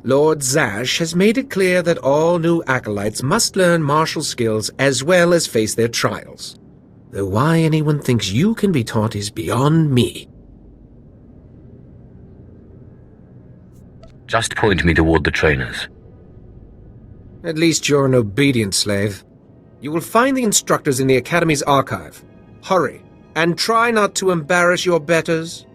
Lord Zash has made it clear that all new acolytes must learn martial skills as well as face their trials. Though why anyone thinks you can be taught is beyond me. Just point me toward the trainers. At least you're an obedient slave. You will find the instructors in the Academy's archive. Hurry, and try not to embarrass your betters.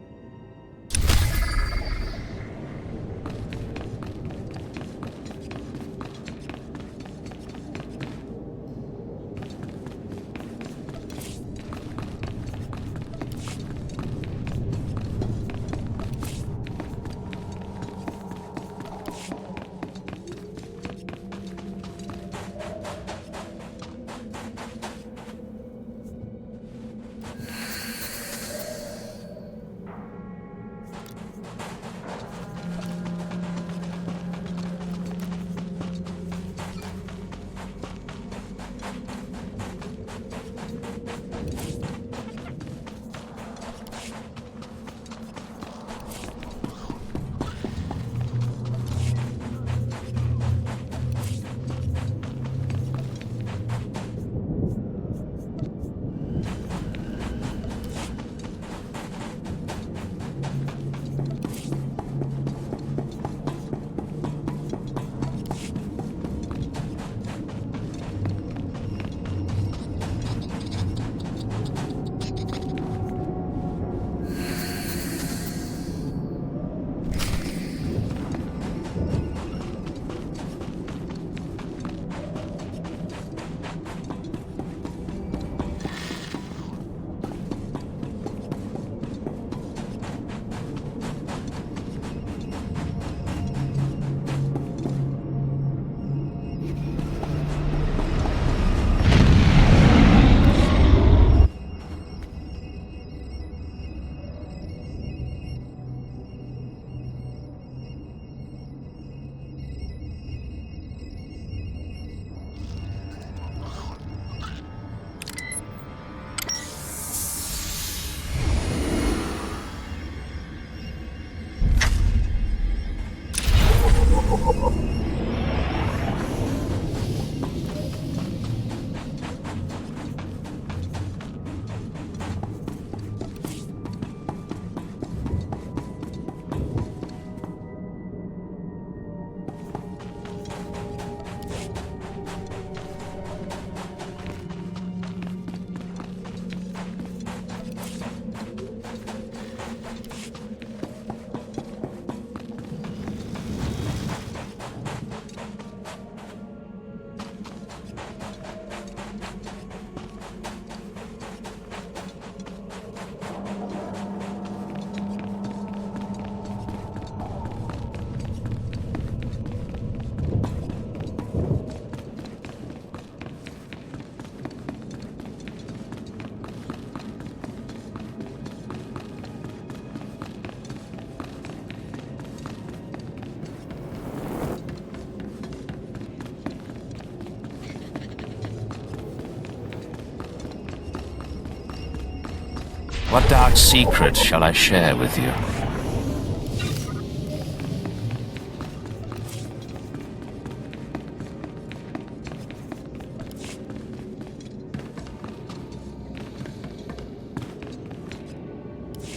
What dark secret shall I share with you?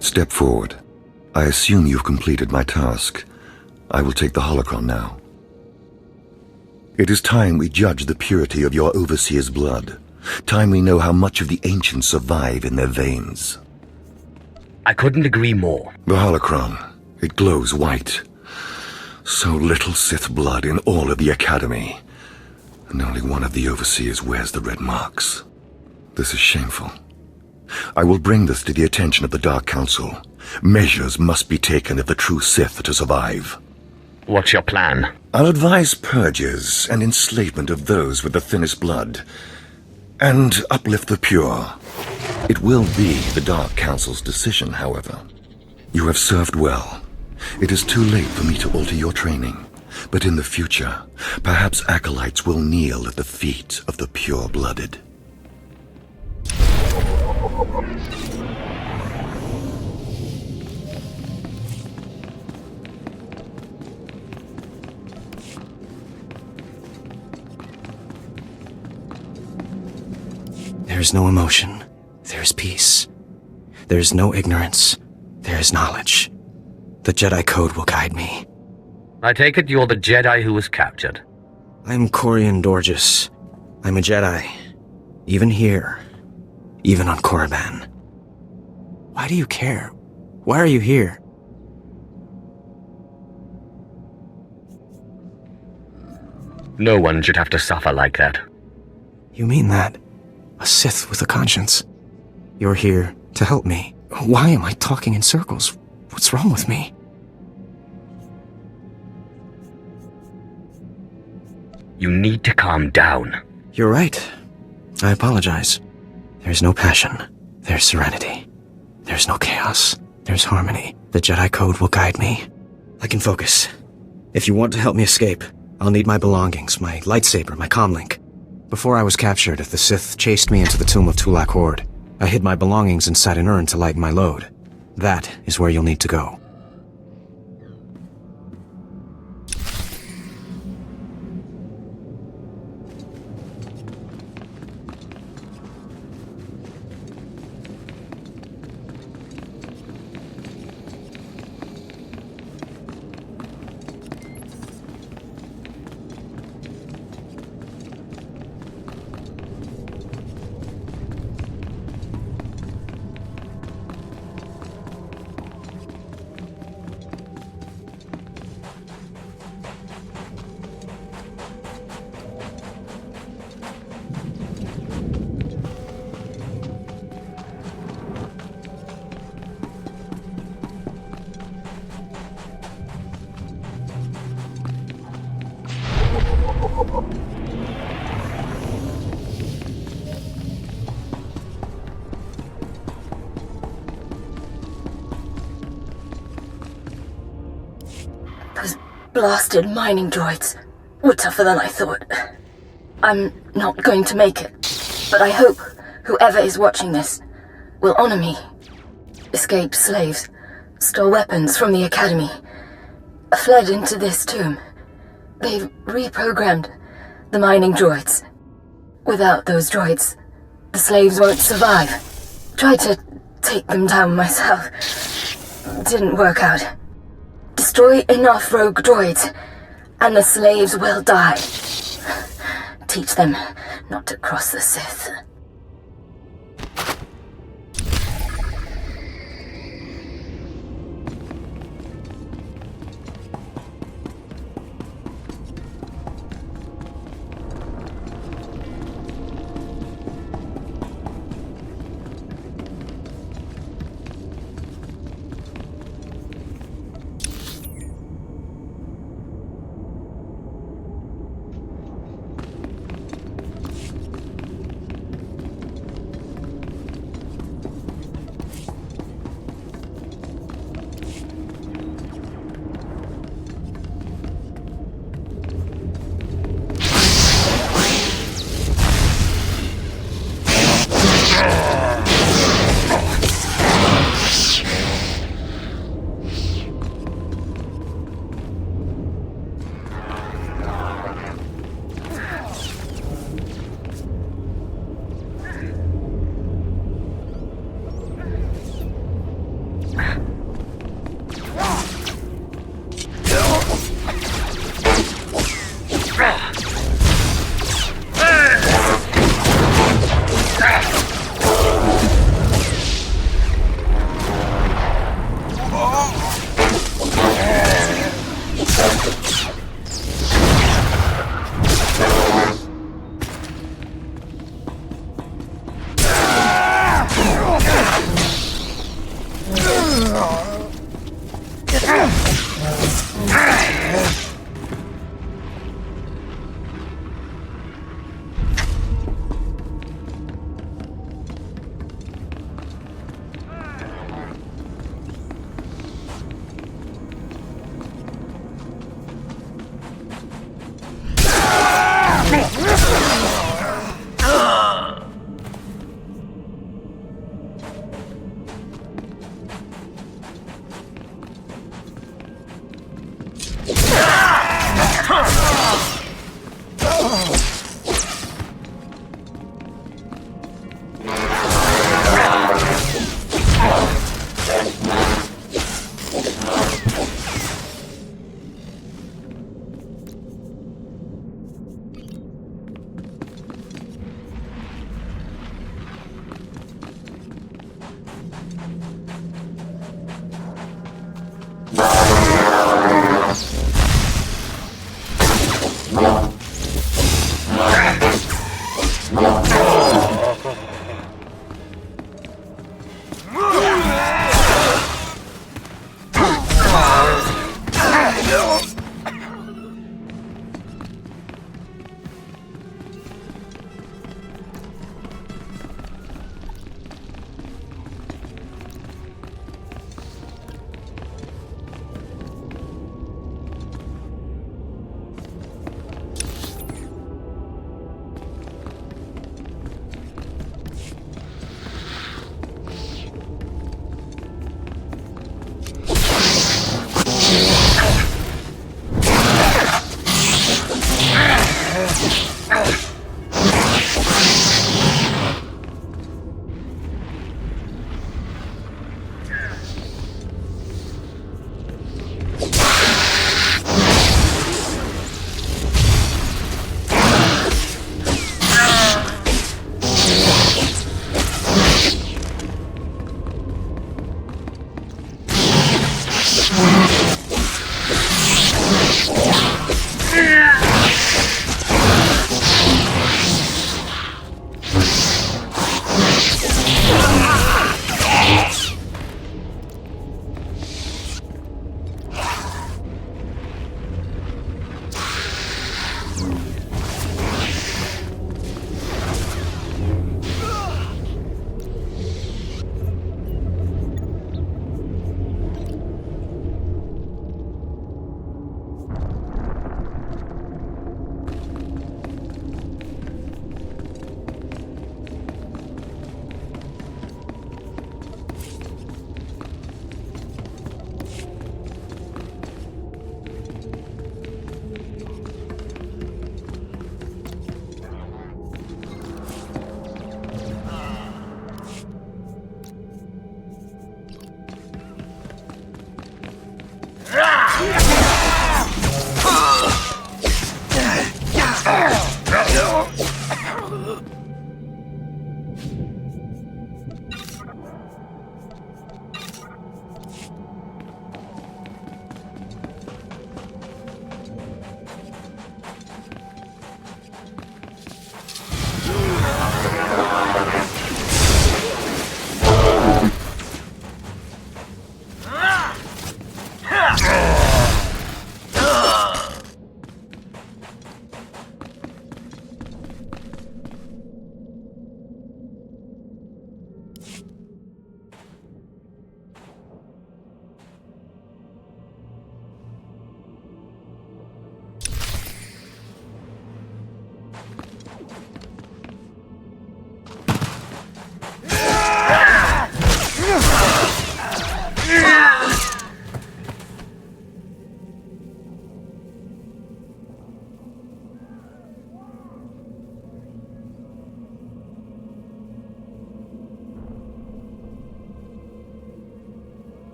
Step forward. I assume you've completed my task. I will take the holocron now. It is time we judge the purity of your overseer's blood. Time we know how much of the ancients survive in their veins. I couldn't agree more. The holocron. It glows white. So little Sith blood in all of the Academy. And only one of the overseers wears the red marks. This is shameful. I will bring this to the attention of the Dark Council. Measures must be taken if the true Sith are to survive. What's your plan? I'll advise purges and enslavement of those with the thinnest blood. And uplift the pure. It will be the Dark Council's decision, however. You have served well. It is too late for me to alter your training. But in the future, perhaps acolytes will kneel at the feet of the pure-blooded. There is no emotion. There is peace. There is no ignorance. There is knowledge. The Jedi Code will guide me. I take it you're the Jedi who was captured. I'm Corian Dorgis. I'm a Jedi. Even here. Even on Korriban. Why do you care? Why are you here? No one should have to suffer like that. You mean that? A Sith with a conscience. You're here to help me. Why am I talking in circles? What's wrong with me? You need to calm down. You're right. I apologize. There's no passion. There's serenity. There's no chaos. There's harmony. The Jedi Code will guide me. I can focus. If you want to help me escape, I'll need my belongings, my lightsaber, my comlink. Before I was captured, the Sith chased me into the tomb of Tulak Horde. I hid my belongings inside an urn to lighten my load. That is where you'll need to go. Those blasted mining droids were tougher than I thought. I'm not going to make it, but I hope whoever is watching this will honor me. Escaped slaves, stole weapons from the Academy, fled into this tomb. They've reprogrammed the mining droids. Without those droids, the slaves won't survive. Tried to take them down myself. Didn't work out. Destroy enough rogue droids, and the slaves will die. Teach them not to cross the Sith.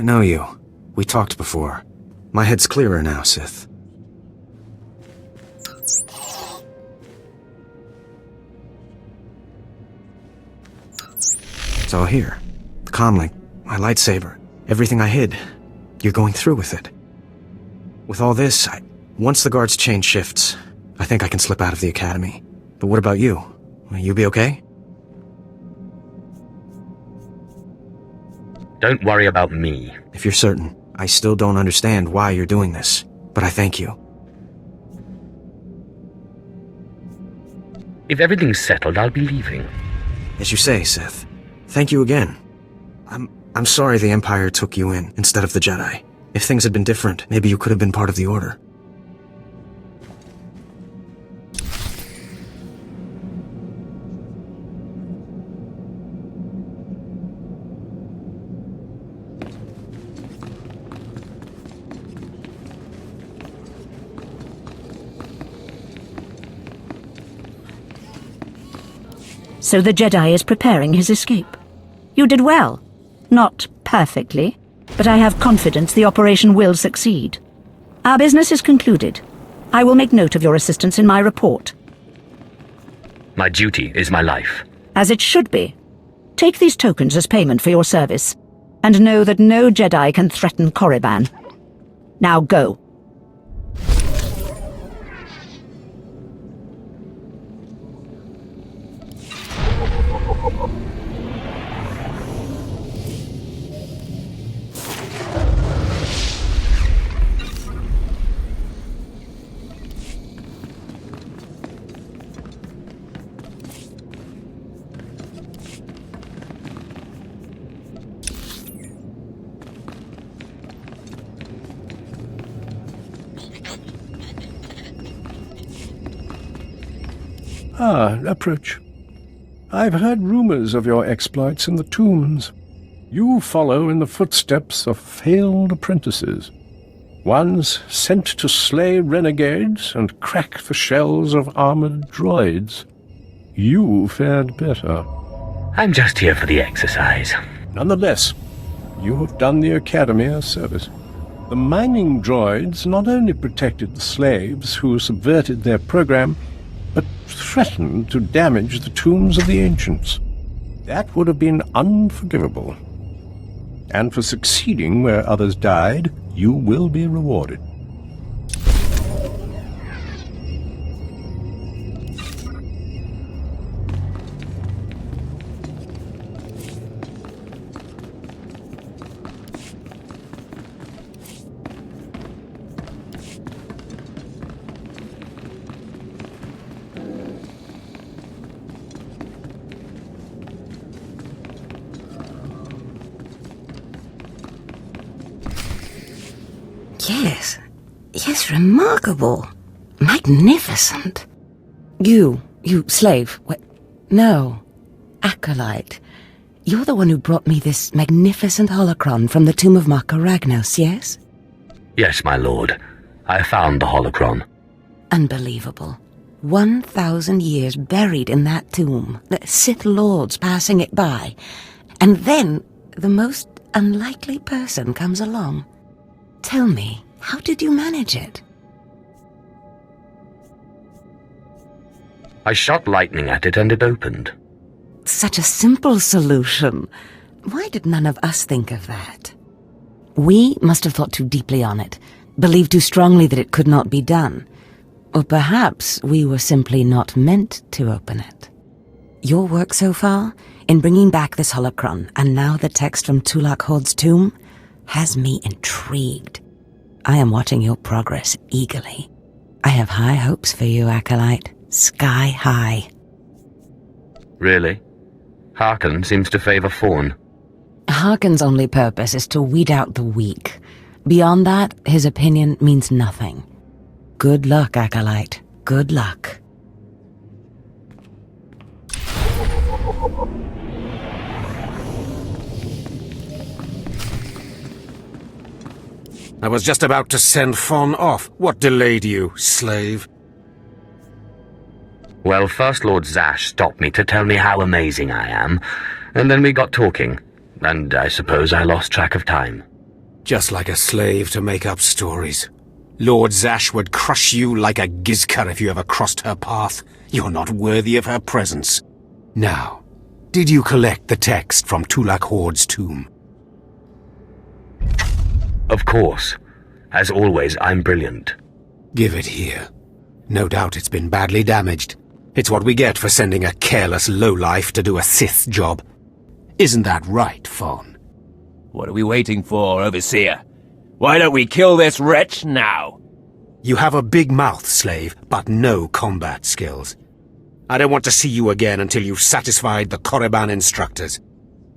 I know you. We talked before. My head's clearer now, Sith. It's all here. The comlink, my lightsaber, everything I hid. You're going through with it. With all this, once the guard's change shifts, I think I can slip out of the academy. But what about you? Will you be okay? Don't worry about me. If you're certain, I still don't understand why you're doing this, but I thank you. If everything's settled, I'll be leaving. As you say, Sith. Thank you again. I'm sorry the Empire took you in instead of the Jedi. If things had been different, maybe you could have been part of the Order. So the Jedi is preparing his escape. You did well. Not perfectly, but I have confidence the operation will succeed. Our business is concluded. I will make note of your assistance in my report. My duty is my life. As it should be. Take these tokens as payment for your service, and know that no Jedi can threaten Korriban. Now go. Approach. I've heard rumors of your exploits in the tombs. You follow in the footsteps of failed apprentices. Ones sent to slay renegades and crack the shells of armored droids. You fared better. I'm just here for the exercise. Nonetheless, you have done the Academy a service. The mining droids not only protected the slaves who subverted their program, but threatened to damage the tombs of the ancients. That would have been unforgivable. And for succeeding where others died, you will be rewarded. Yes, remarkable. Magnificent. You slave. No. Acolyte. You're the one who brought me this magnificent holocron from the tomb of Marka Ragnos, yes? Yes, my lord. I found the holocron. Unbelievable. 1,000 years buried in that tomb. The Sith Lords passing it by. And then the most unlikely person comes along. Tell me, how did you manage it? I shot lightning at it and it opened. Such a simple solution. Why did none of us think of that? We must have thought too deeply on it, believed too strongly that it could not be done. Or perhaps we were simply not meant to open it. Your work so far, in bringing back this holocron, and now the text from Tulak Horde's tomb, has me intrigued. I am watching your progress eagerly. I have high hopes for you, Acolyte. Sky high. Really? Harkon seems to favor Fawn. Harkon's only purpose is to weed out the weak. Beyond that, his opinion means nothing. Good luck, Acolyte. Good luck. I was just about to send Fawn off. What delayed you, slave? Well, First Lord Zash stopped me to tell me how amazing I am, and then we got talking, and I suppose I lost track of time. Just like a slave to make up stories. Lord Zash would crush you like a gizkar if you ever crossed her path. You're not worthy of her presence. Now, did you collect the text from Tulak Horde's tomb? Of course. As always, I'm brilliant. Give it here. No doubt it's been badly damaged. It's what we get for sending a careless lowlife to do a Sith job. Isn't that right, Fawn? What are we waiting for, Overseer? Why don't we kill this wretch now? You have a big mouth, slave, but no combat skills. I don't want to see you again until you've satisfied the Korriban instructors.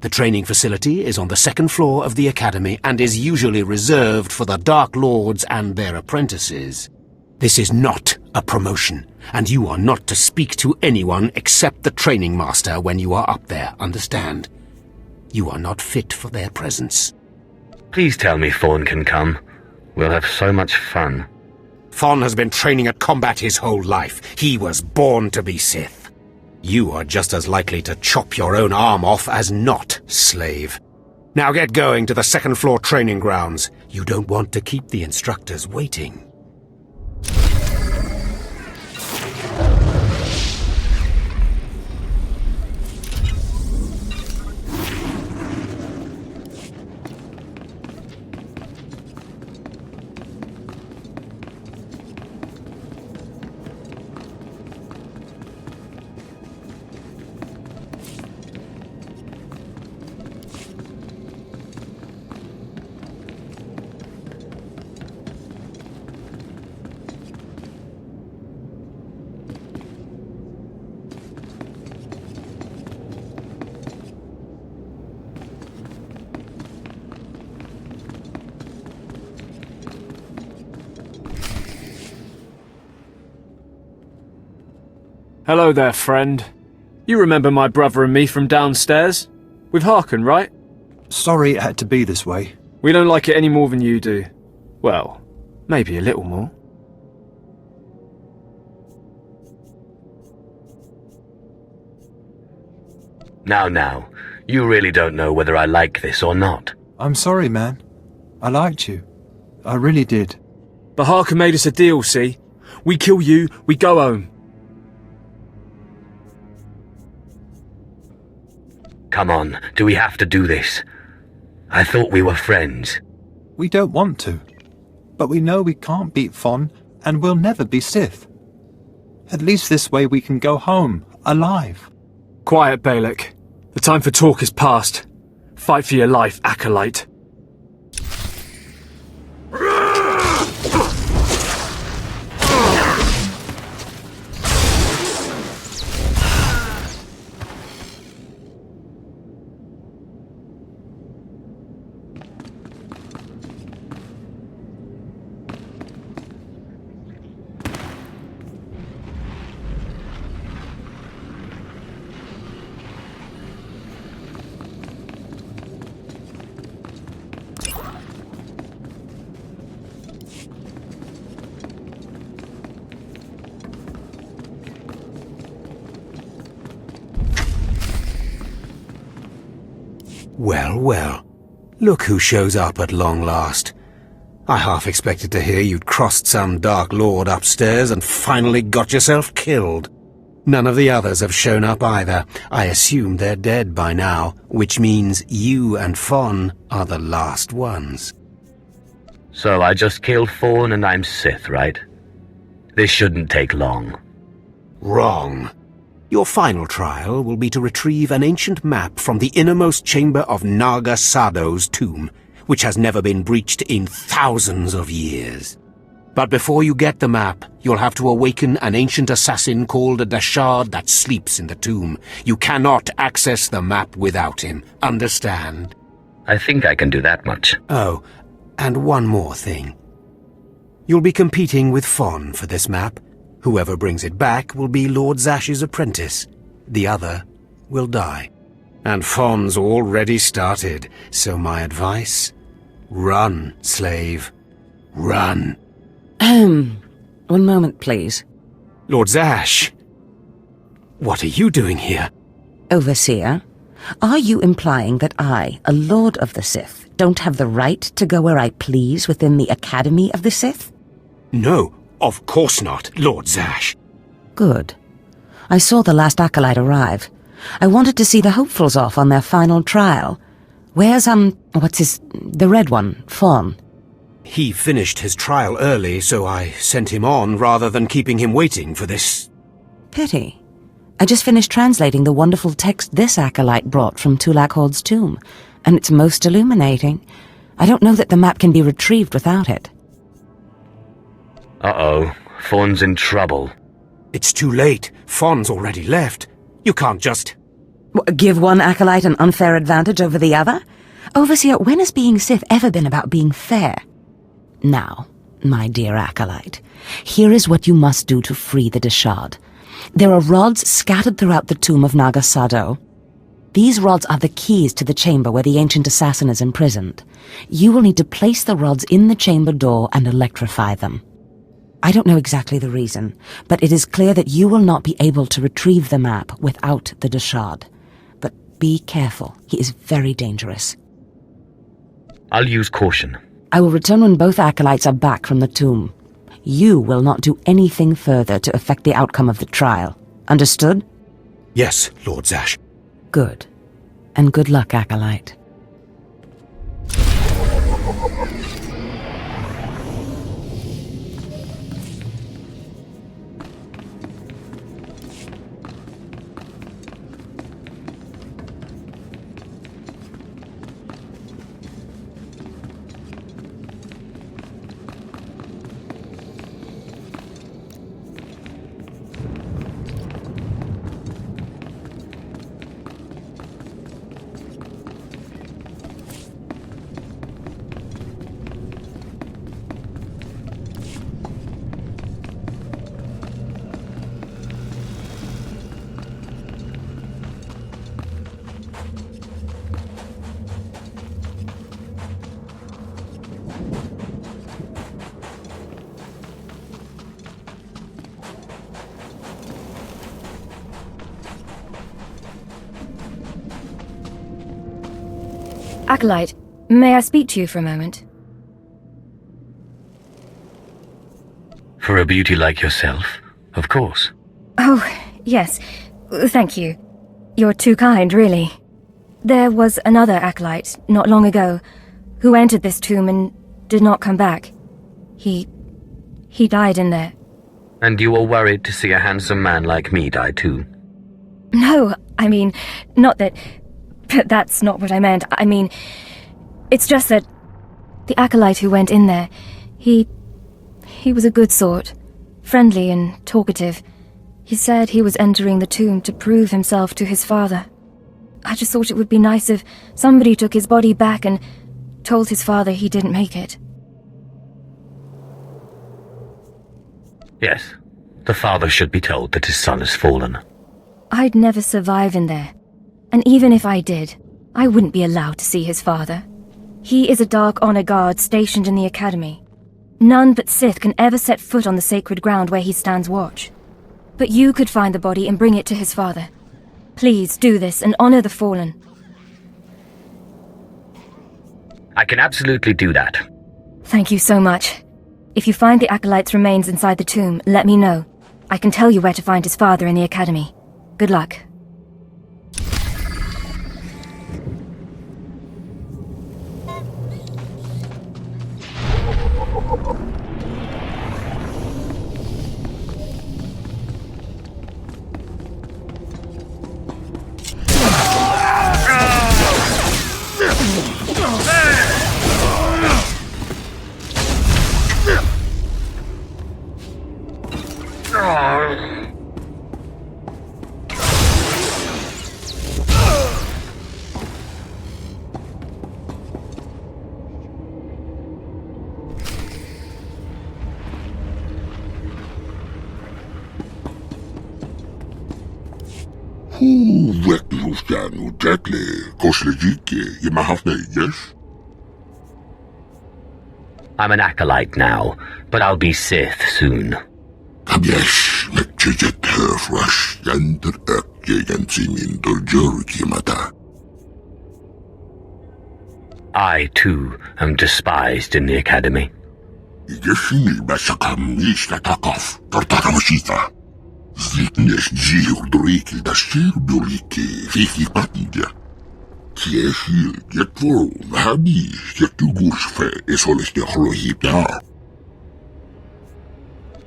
The training facility is on the second floor of the academy and is usually reserved for the Dark Lords and their apprentices. This is not a promotion, and you are not to speak to anyone except the training master when you are up there, understand? You are not fit for their presence. Please tell me Fawn can come. We'll have so much fun. Fawn has been training at combat his whole life. He was born to be Sith. You are just as likely to chop your own arm off as not, slave. Now get going to the second floor training grounds. You don't want to keep the instructors waiting. Hello there, friend. You remember my brother and me from downstairs? With Harkon, right? Sorry it had to be this way. We don't like it any more than you do. Well, maybe a little more. Now, you really don't know whether I like this or not. I'm sorry, man. I liked you. I really did. But Harkon made us a deal, see? We kill you, we go home. Come on, do we have to do this? I thought we were friends. We don't want to. But we know we can't beat Fon, and we'll never be Sith. At least this way we can go home, alive. Quiet, Balak. The time for talk is past. Fight for your life, Acolyte. Well, well. Look who shows up at long last. I half expected to hear you'd crossed some Dark Lord upstairs and finally got yourself killed. None of the others have shown up either. I assume they're dead by now, which means you and Fon are the last ones. So I just killed Fawn and I'm Sith, right? This shouldn't take long. Wrong. Your final trial will be to retrieve an ancient map from the innermost chamber of Naga Sado's tomb, which has never been breached in thousands of years. But before you get the map, you'll have to awaken an ancient assassin called a Dashard that sleeps in the tomb. You cannot access the map without him, understand? I think I can do that much. Oh, and one more thing. You'll be competing with Fon for this map. Whoever brings it back will be Lord Zash's apprentice. The other will die. And Fon's already started, so my advice? Run, slave. Run. One moment, please. Lord Zash! What are you doing here? Overseer, are you implying that I, a Lord of the Sith, don't have the right to go where I please within the Academy of the Sith? No, of course not, Lord Zash. Good. I saw the last acolyte arrive. I wanted to see the hopefuls off on their final trial. Where's, the red one, Fon? He finished his trial early, so I sent him on rather than keeping him waiting for this. Pity. I just finished translating the wonderful text this acolyte brought from Tulak Hord's tomb. and it's most illuminating. I don't know that the map can be retrieved without it. Uh-oh. Fawn's in trouble. It's too late. Fawn's already left. You can't just... Give one acolyte an unfair advantage over the other? Overseer, when has being Sith ever been about being fair? Now, my dear acolyte, here is what you must do to free the Deshard. There are rods scattered throughout the tomb of Naga Sado. These rods are the keys to the chamber where the ancient assassin is imprisoned. You will need to place the rods in the chamber door and electrify them. I don't know exactly the reason, but it is clear that you will not be able to retrieve the map without the Deshard. But be careful, he is very dangerous. I'll use caution. I will return when both acolytes are back from the tomb. You will not do anything further to affect the outcome of the trial. Understood? Yes, Lord Zash. Good. And good luck, acolyte. Acolyte, may I speak to you for a moment? For a beauty like yourself, of course. Oh, yes. Thank you. You're too kind, really. There was another acolyte, not long ago, who entered this tomb and did not come back. He died in there. And you were worried to see a handsome man like me die too? No, I mean, not that... That's not what I meant. I mean, it's just that the acolyte who went in there, he was a good sort, friendly and talkative. He said he was entering the tomb to prove himself to his father. I just thought it would be nice if somebody took his body back and told his father he didn't make it. Yes, the father should be told that his son has fallen. I'd never survive in there. And even if I did, I wouldn't be allowed to see his father. He is a Dark Honor Guard stationed in the Academy. None but Sith can ever set foot on the sacred ground where he stands watch. But you could find the body and bring it to his father. Please do this and honor the fallen. I can absolutely do that. Thank you so much. If you find the Acolyte's remains inside the tomb, let me know. I can tell you where to find his father in the Academy. Good luck. I'm an acolyte now, but I'll be Sith soon. I, too, am despised in the Academy.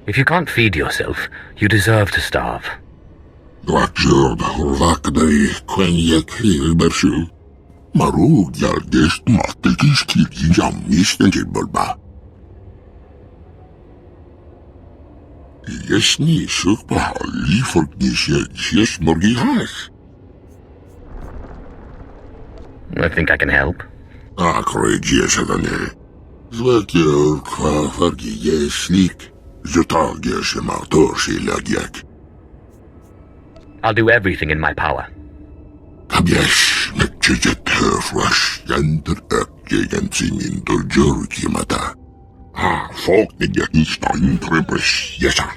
If you can't feed yourself, you deserve to starve. Marug gelgest mattekis kirgin jammisken til bolba. Yesni suk bahali forgis yes morgi has. I think I can help. Akroidziesz adane. Zwakiel kwa fargi yesnik. Zotagiesz ma torsi lagiak. I'll do everything in my power. Kabiesh mekczyjet herfrash jenter ökjegen simin dolgjörki mata. Folk ni jak instan trebres yesa.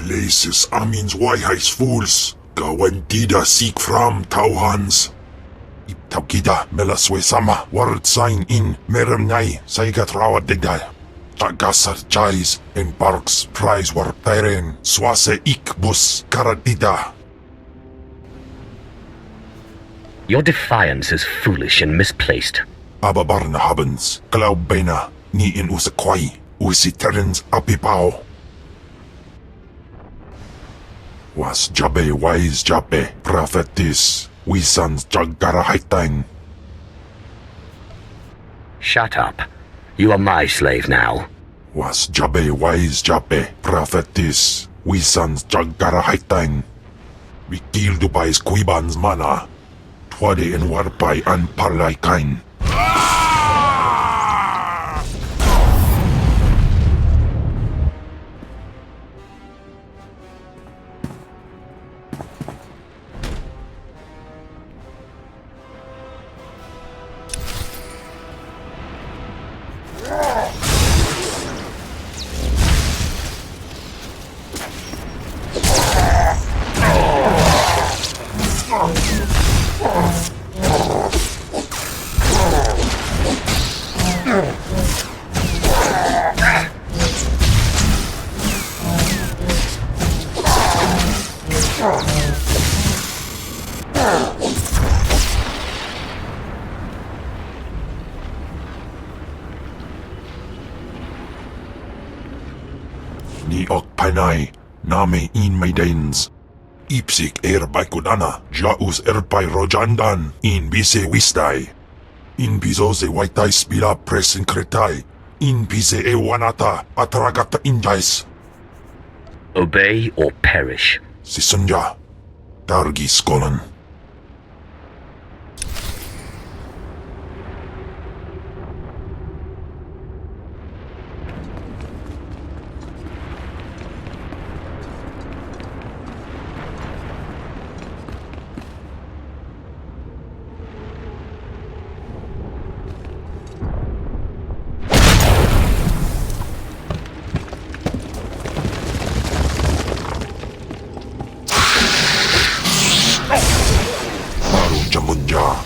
Places amins wayhais fools. Gawantida seek from Tauhans. Iptaukida melaswe sama word sign in meremnai saigat rawat digdal. Tagasar charis in parks prize war tairen swase ikbus karatida. Your defiance is foolish and misplaced. Ababarna habens, glaubena, ni in usakwai, usiterens apipao. Was jabe wise jabe, prophetis, wisans jagara haitang. Shut up. You are my slave now. Was jabe wise jabe, prophetis, wisans jagara haitang. We killed Dubai's kuibans mana. Twade en warpai an parlay kain. Ni ok panay, name in maidens. Ipsik by kudana, jaus by rojandan, in bise wistai. In bizoze waitai spila presen kretai, in bise wanata atragata injais. Obey or perish. Sisunja, Dargi Skolan. Jamunja.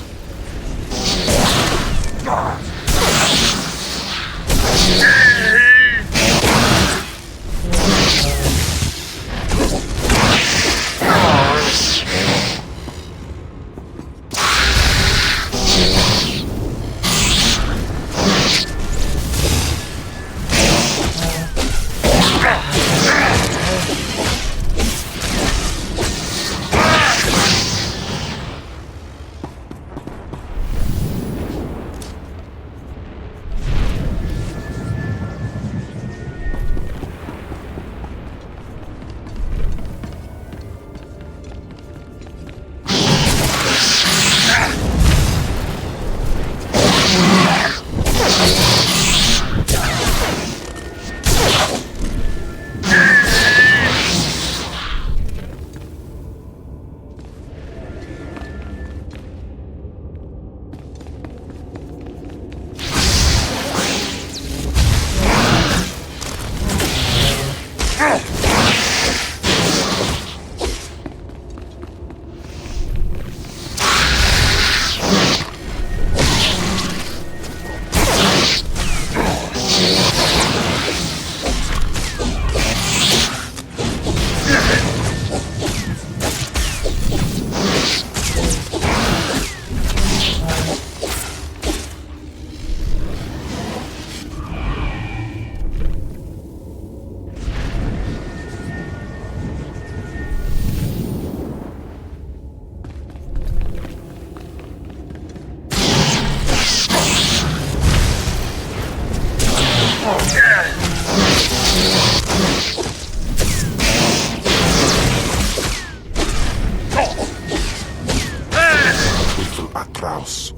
Atraus.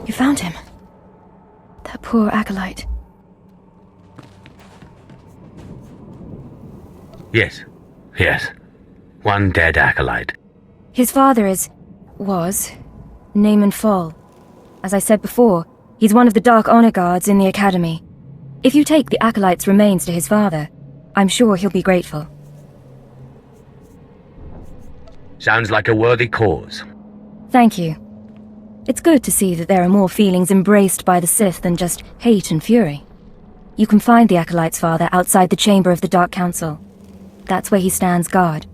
You found him. That poor acolyte. Yes. Yes. One dead acolyte. His father was Naaman Fall. As I said before, he's one of the Dark Honor Guards in the Academy. If you take the acolyte's remains to his father, I'm sure he'll be grateful. Sounds like a worthy cause. Thank you. It's good to see that there are more feelings embraced by the Sith than just hate and fury. You can find the acolyte's father outside the chamber of the Dark Council. That's where he stands guard.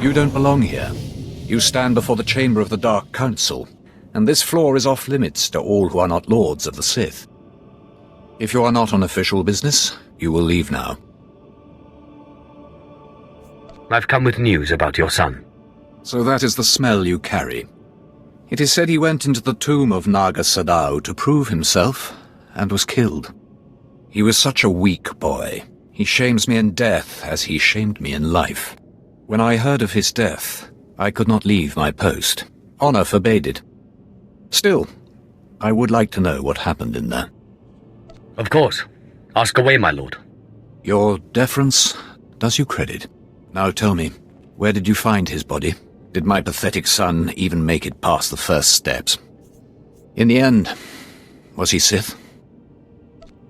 You don't belong here. You stand before the chamber of the Dark Council, and this floor is off-limits to all who are not lords of the Sith. If you are not on official business, you will leave now. I've come with news about your son. So that is the smell you carry. It is said he went into the tomb of Naga Sadao to prove himself, and was killed. He was such a weak boy. He shames me in death as he shamed me in life. When I heard of his death, I could not leave my post. Honor forbade it. Still, I would like to know what happened in there. Of course. Ask away, my lord. Your deference does you credit. Now tell me, where did you find his body? Did my pathetic son even make it past the first steps? In the end, was he Sith?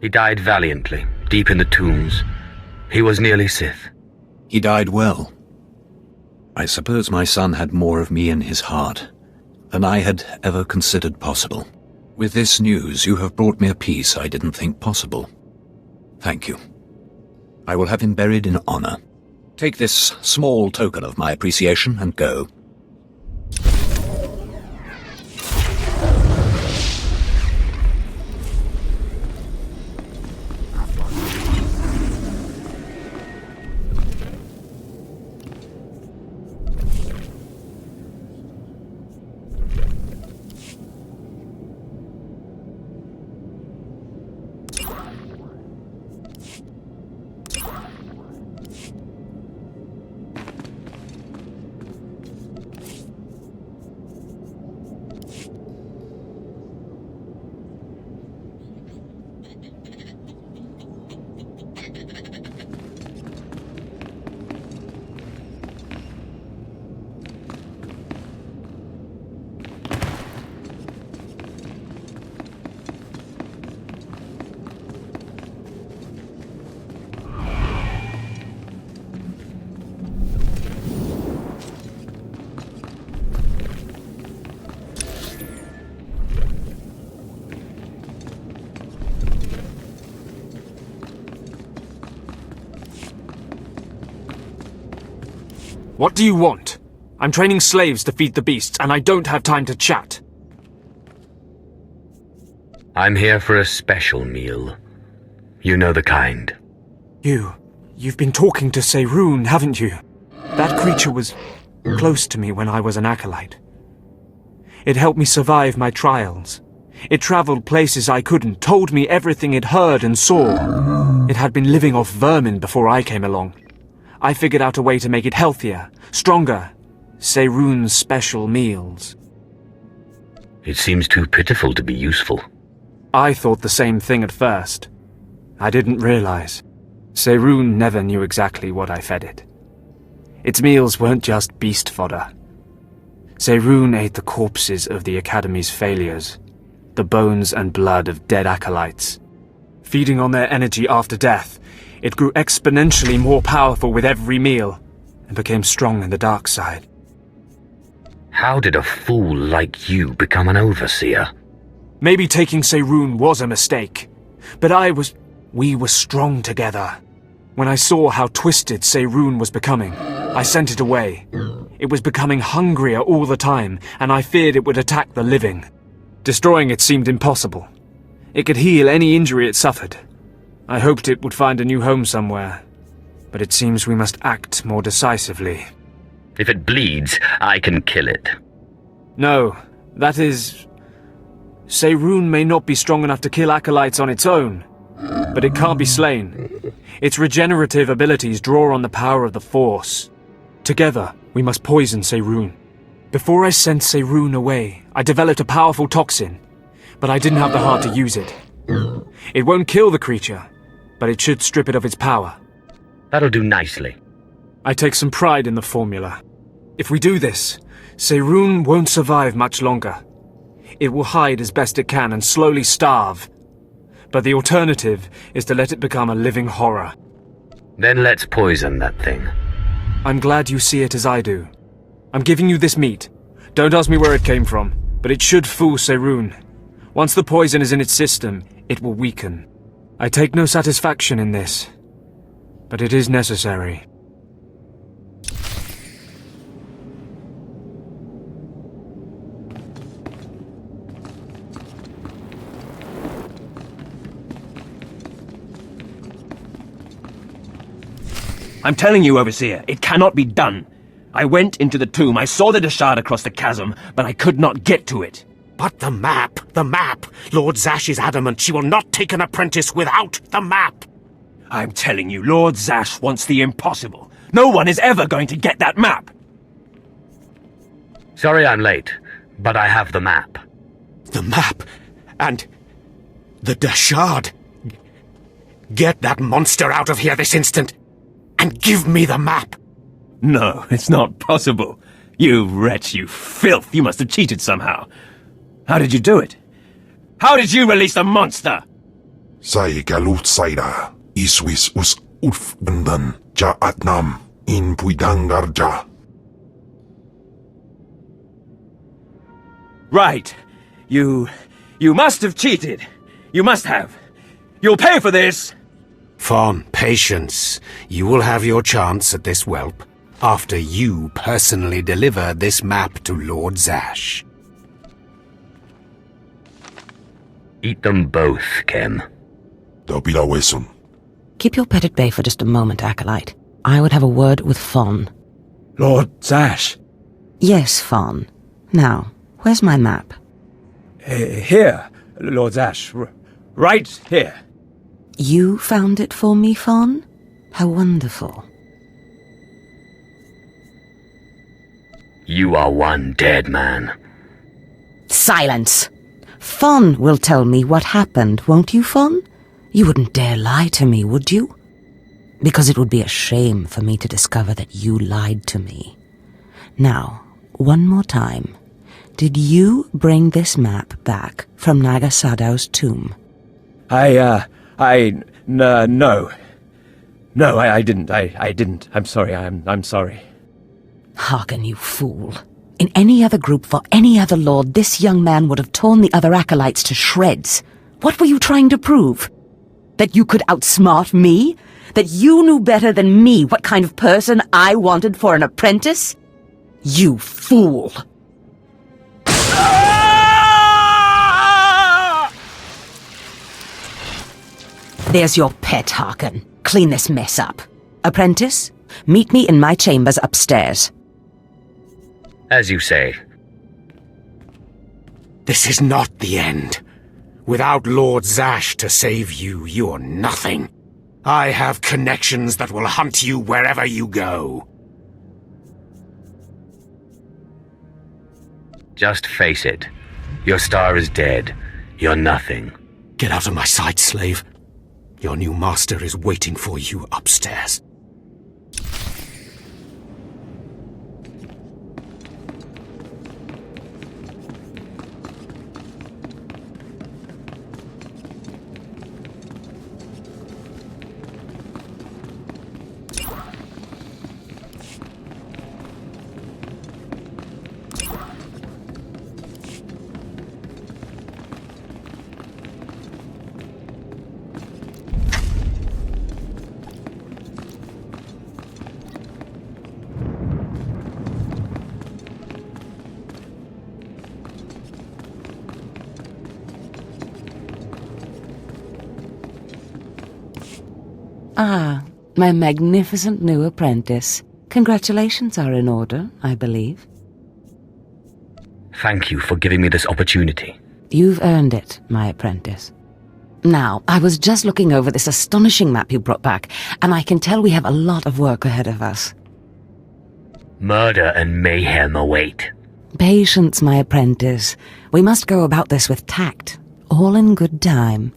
He died valiantly, deep in the tombs. He was nearly Sith. He died well. I suppose my son had more of me in his heart than I had ever considered possible. With this news, you have brought me a peace I didn't think possible. Thank you. I will have him buried in honor. Take this small token of my appreciation and go. What do you want? I'm training slaves to feed the beasts, and I don't have time to chat. I'm here for a special meal. You know the kind. You've been talking to Seyrun, haven't you? That creature was close to me when I was an acolyte. It helped me survive my trials. It traveled places I couldn't, told me everything it heard and saw. It had been living off vermin before I came along. I figured out a way to make it healthier, stronger. Seyrun's special meals. It seems too pitiful to be useful. I thought the same thing at first. I didn't realize. Seyrun never knew exactly what I fed it. Its meals weren't just beast fodder. Seyrun ate the corpses of the Academy's failures, the bones and blood of dead acolytes. Feeding on their energy after death, it grew exponentially more powerful with every meal, and became strong in the dark side. How did a fool like you become an overseer? Maybe taking Seyrun was a mistake, but we were strong together. When I saw how twisted Seyrun was becoming, I sent it away. It was becoming hungrier all the time, and I feared it would attack the living. Destroying it seemed impossible. It could heal any injury it suffered. I hoped it would find a new home somewhere, but it seems we must act more decisively. If it bleeds, I can kill it. No, that is... Seyrun may not be strong enough to kill acolytes on its own, but it can't be slain. Its regenerative abilities draw on the power of the Force. Together, we must poison Seyrun. Before I sent Seyrun away, I developed a powerful toxin, but I didn't have the heart to use it. It won't kill the creature, but it should strip it of its power. That'll do nicely. I take some pride in the formula. If we do this, Seyrun won't survive much longer. It will hide as best it can and slowly starve. But the alternative is to let it become a living horror. Then let's poison that thing. I'm glad you see it as I do. I'm giving you this meat. Don't ask me where it came from, but it should fool Seyrun. Once the poison is in its system, it will weaken. I take no satisfaction in this, but it is necessary. I'm telling you, Overseer, it cannot be done. I went into the tomb, I saw the Deshard across the chasm, but I could not get to it. But the map! Lord Zash is adamant she will not take an apprentice without the map! I'm telling you, Lord Zash wants the impossible. No one is ever going to get that map! Sorry I'm late, but I have the map. The map? And... the Deshard? Get that monster out of here this instant! And give me the map! No, it's not possible. You wretch, you filth, you must have cheated somehow. How did you do it? How did you release the monster? Sai galut saira, iswis us urfgandan, ja atnam, in puidangarja. Right. You must have cheated. You must have. You'll pay for this! Fawn, patience. You will have your chance at this whelp, after you personally deliver this map to Lord Zash. Eat them both, Ken. Keep your pet at bay for just a moment, Acolyte. I would have a word with Fawn. Lord Zash? Yes, Fawn. Now, where's my map? Here, Lord Zash. Right here. You found it for me, Fawn? How wonderful. You are one dead man. Silence! Fawn will tell me what happened, won't you, Fawn? You wouldn't dare lie to me, would you? Because it would be a shame for me to discover that you lied to me. Now, one more time. Did you bring this map back from Naga Sadow's tomb? No. No, I didn't. I didn't. I'm sorry. I'm sorry. Hearken, you fool. In any other group for any other lord, this young man would have torn the other acolytes to shreds. What were you trying to prove? That you could outsmart me? That you knew better than me what kind of person I wanted for an apprentice? You fool! There's your pet, Harkon. Clean this mess up. Apprentice, meet me in my chambers upstairs. As you say. This is not the end. Without Lord Zash to save you, you're nothing. I have connections that will hunt you wherever you go. Just face it. Your star is dead. You're nothing. Get out of my sight, slave. Your new master is waiting for you upstairs. Ah, my magnificent new apprentice. Congratulations are in order, I believe. Thank you for giving me this opportunity. You've earned it, my apprentice. Now, I was just looking over this astonishing map you brought back, and I can tell we have a lot of work ahead of us. Murder and mayhem await. Patience, my apprentice. We must go about this with tact, all in good time.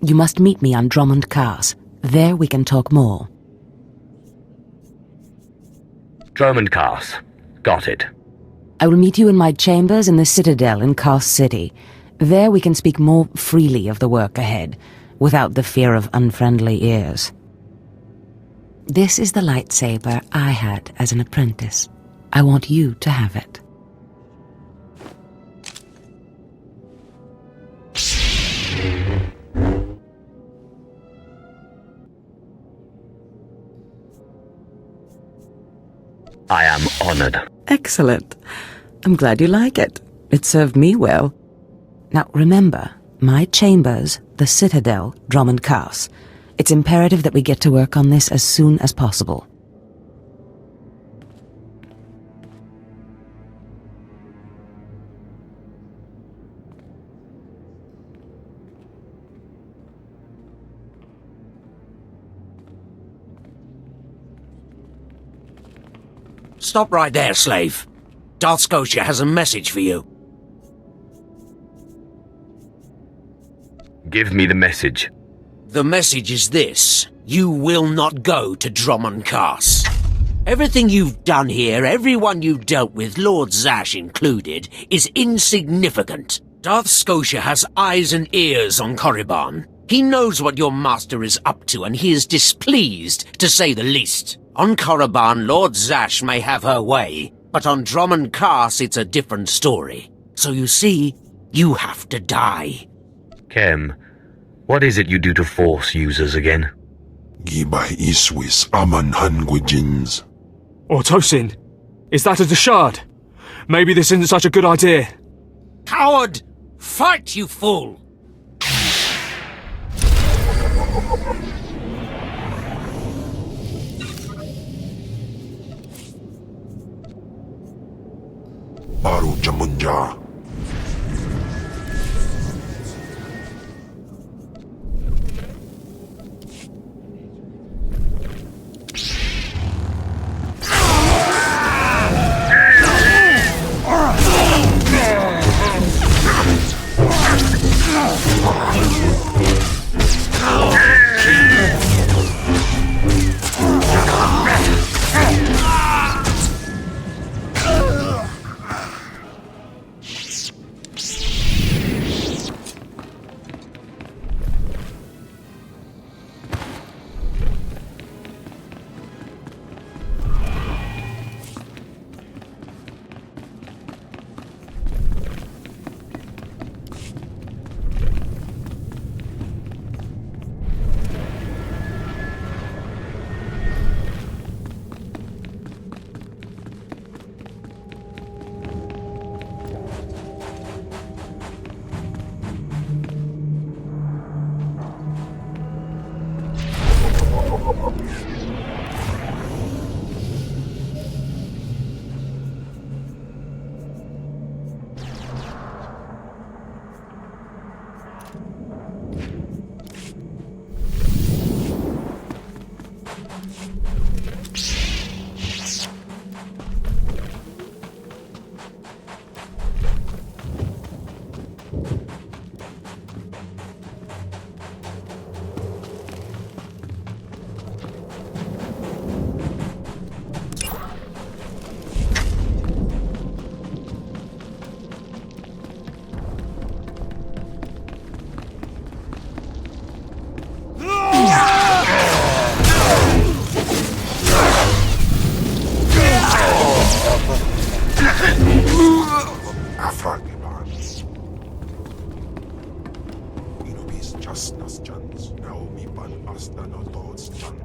You must meet me on Drummond Cars. There we can talk more. Drummond Cars. Got it. I will meet you in my chambers in the Citadel in Cars City. There we can speak more freely of the work ahead, without the fear of unfriendly ears. This is the lightsaber I had as an apprentice. I want you to have it. I am honored. Excellent. I'm glad you like it. It served me well. Now remember, my chambers, the Citadel, Drummond Cars. It's imperative that we get to work on this as soon as possible. Stop right there, slave. Darth Scotia has a message for you. Give me the message. The message is this. You will not go to Drummond Cars. Everything you've done here, everyone you've dealt with, Lord Zash included, is insignificant. Darth Scotia has eyes and ears on Korriban. He knows what your master is up to, and he is displeased, to say the least. On Korriban, Lord Zash may have her way, but on Drummond Cars it's a different story. So you see, you have to die. Kem, what is it you do to Force users again? Gibay iswis aman hangwijins. Tosin, is that a Deshard? Maybe this isn't such a good idea. Coward! Fight, you fool! Baru Jamunja.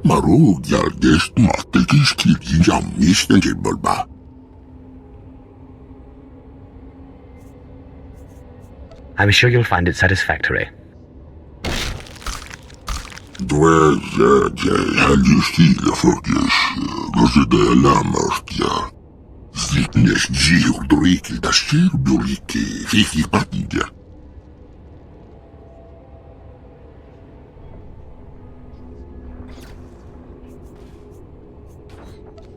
Marug järgest mahtekis kirji jammisten silbolba. I'm sure you'll find it satisfactory. Dweze halustile furtjes, rozede lamert ja. Zitnes ziel dorikil da stirbulike, fifi patidja.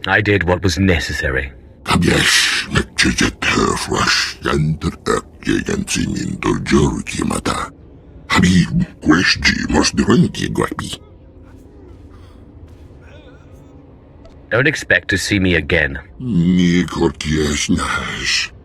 I did what was necessary. Kabiesh, mekçecet hırflaş, yandır ökyeyen simin durcur kimata. Habib, kweşci, mosdirinti gwabi. Don't expect to see me again. Ni korkies nash.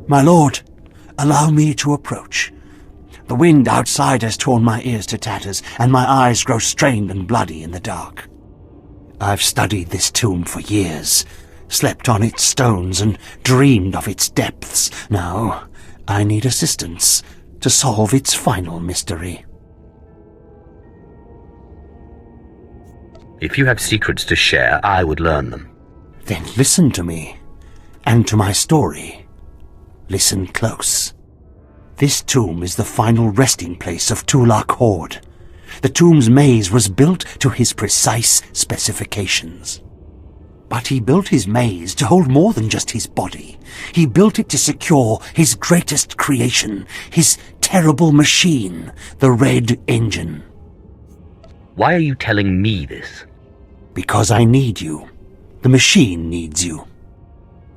My lord, allow me to approach. The wind outside has torn my ears to tatters, and my eyes grow strained and bloody in the dark. I've studied this tomb for years, slept on its stones and dreamed of its depths. Now, I need assistance to solve its final mystery. If you have secrets to share, I would learn them. Then listen to me, and to my story. Listen close. This tomb is the final resting place of Tulak Horde. The tomb's maze was built to his precise specifications. But he built his maze to hold more than just his body. He built it to secure his greatest creation, his terrible machine, the Red Engine. Why are you telling me this? Because I need you. The machine needs you.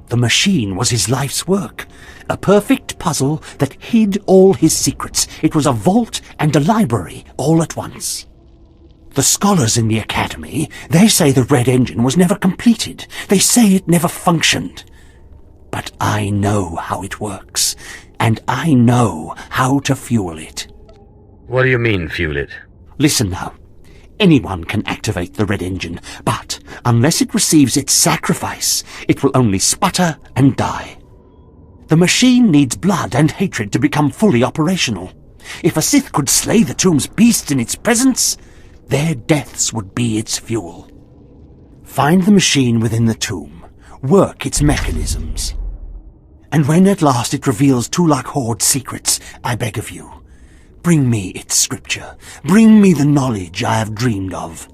The machine was his life's work, a perfect puzzle that hid all his secrets. It was a vault and a library all at once. The scholars in the Academy, they say the Red Engine was never completed. They say it never functioned. But I know how it works, and I know how to fuel it. What do you mean, fuel it? Listen now. Anyone can activate the Red Engine, but unless it receives its sacrifice, it will only sputter and die. The machine needs blood and hatred to become fully operational. If a Sith could slay the tomb's beasts in its presence, their deaths would be its fuel. Find the machine within the tomb, work its mechanisms. And when at last it reveals Tulak Horde's secrets, I beg of you, bring me its scripture. Bring me the knowledge I have dreamed of.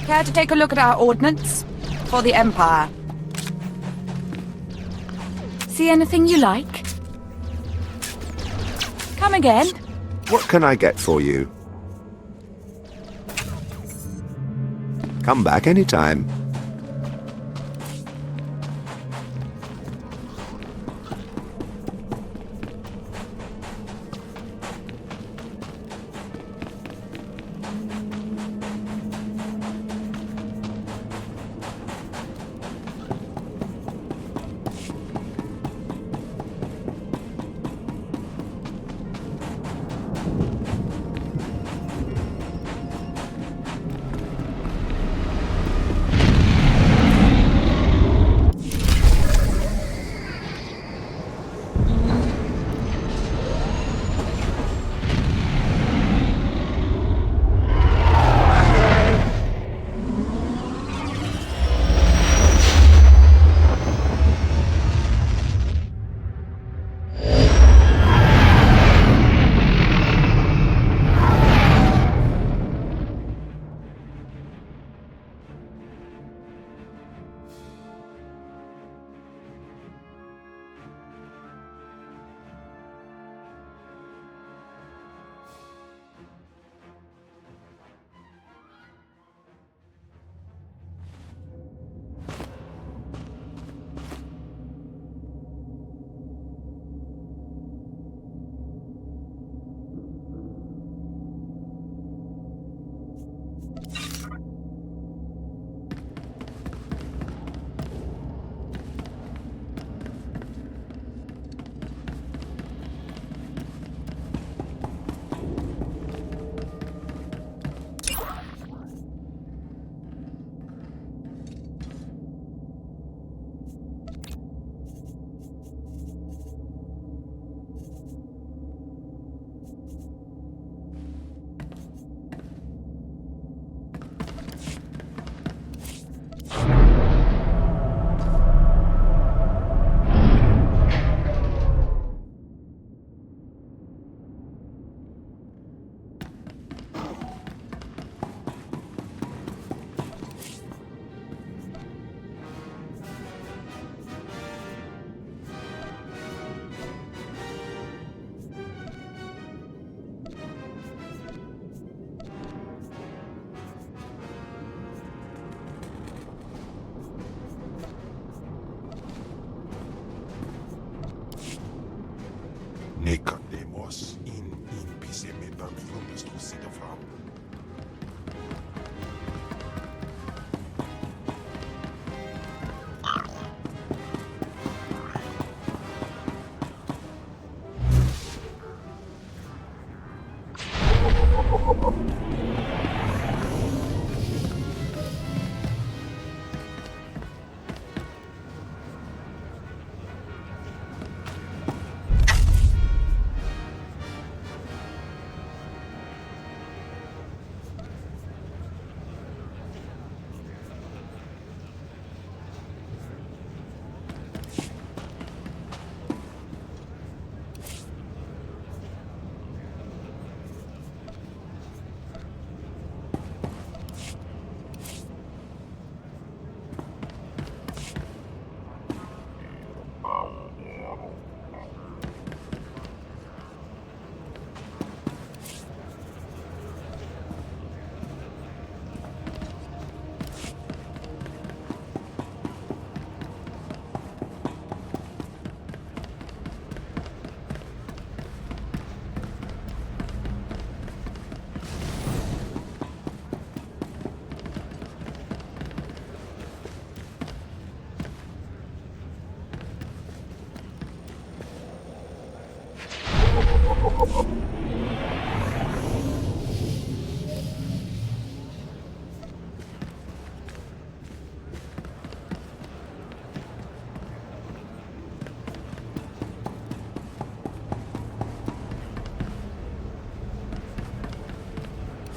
Care to take a look at our ordnance? For the Empire. See anything you like? Come again? What can I get for you? Come back anytime. Nicodemus in Pisemetan Fundus to see the Frau.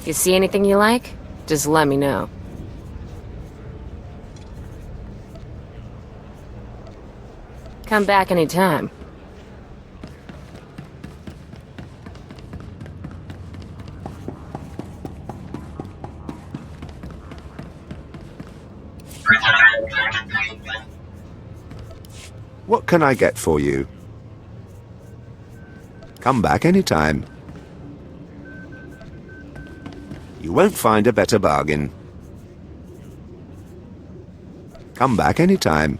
If you see anything you like, just let me know. Come back anytime. What can I get for you? Come back anytime. You won't find a better bargain. Come back anytime.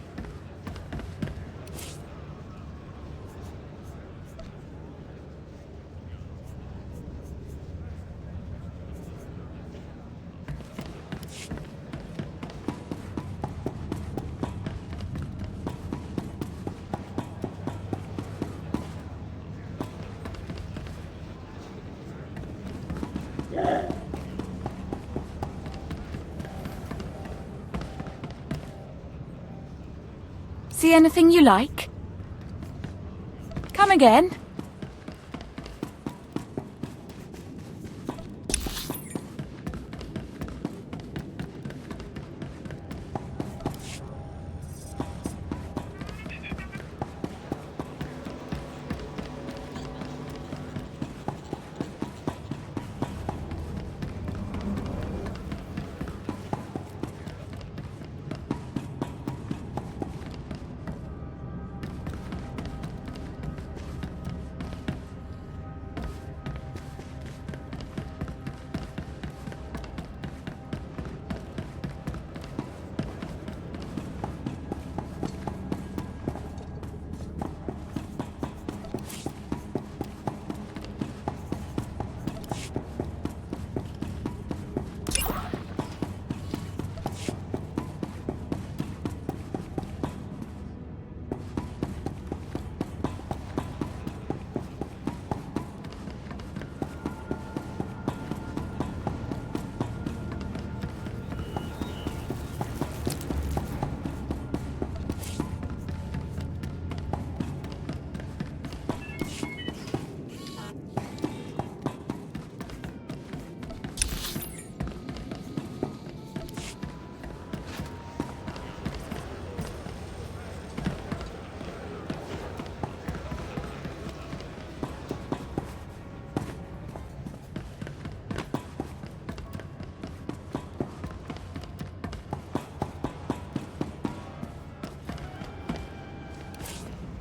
See anything you like? Come again.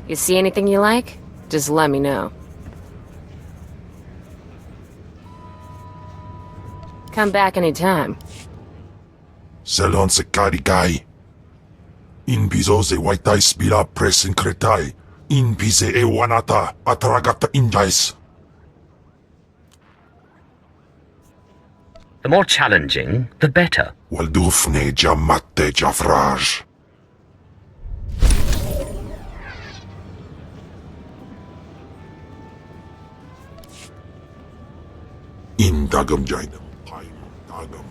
You see anything you like? Just let me know. Come back anytime. Selon se carigai. In piso se waitai spila presin cretai. In pise e wanata atragata injais. The more challenging, the better. Waldufne jamatte jafraj. In dagam jainam. Dagam.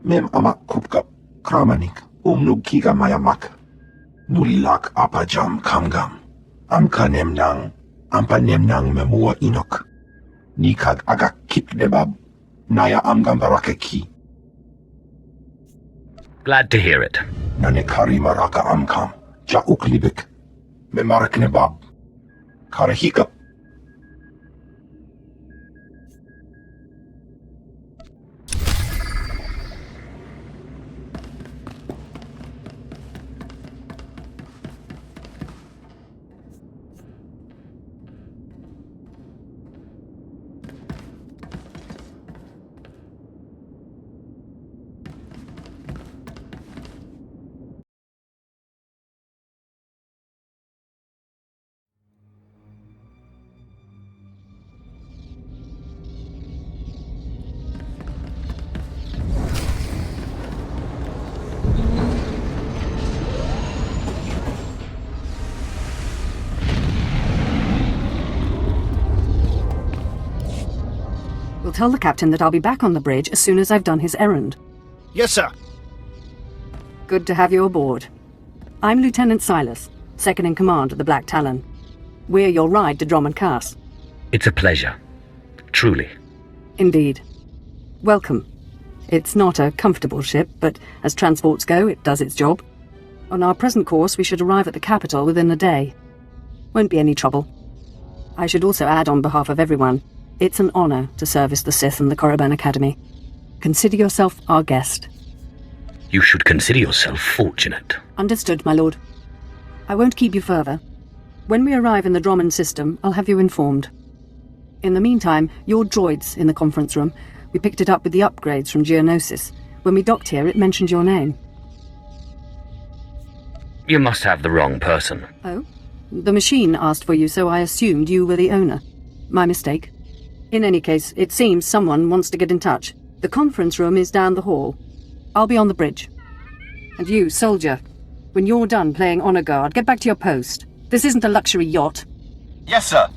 Mem amak kupkap kramanik umnug kiga mayamak. Nulilak apajam kamgam. Amka nemnang, ampa nemnang memua inok. Nikag agak kip debab. Naya amgam barakeki. Glad to hear it. Nanekari maraka amkam. Ja uklibik. Memarak nebab. Karahikap. Tell the captain that I'll be back on the bridge as soon as I've done his errand. Yes, sir. Good to have you aboard. I'm Lieutenant Silas, second in command of the Black Talon. We're your ride to Drummond Cass. It's a pleasure. Truly. Indeed. Welcome. It's not a comfortable ship, but as transports go, it does its job. On our present course, we should arrive at the capital within a day. Won't be any trouble. I should also add on behalf of everyone, it's an honor to service the Sith and the Korriban Academy. Consider yourself our guest. You should consider yourself fortunate. Understood, my lord. I won't keep you further. When we arrive in the Drummond system, I'll have you informed. In the meantime, your droid's in the conference room. We picked it up with the upgrades from Geonosis. When we docked here, it mentioned your name. You must have the wrong person. Oh? The machine asked for you, so I assumed you were the owner. My mistake. In any case, it seems someone wants to get in touch. The conference room is down the hall. I'll be on the bridge. And you, soldier, when you're done playing honor guard, get back to your post. This isn't a luxury yacht. Yes, sir.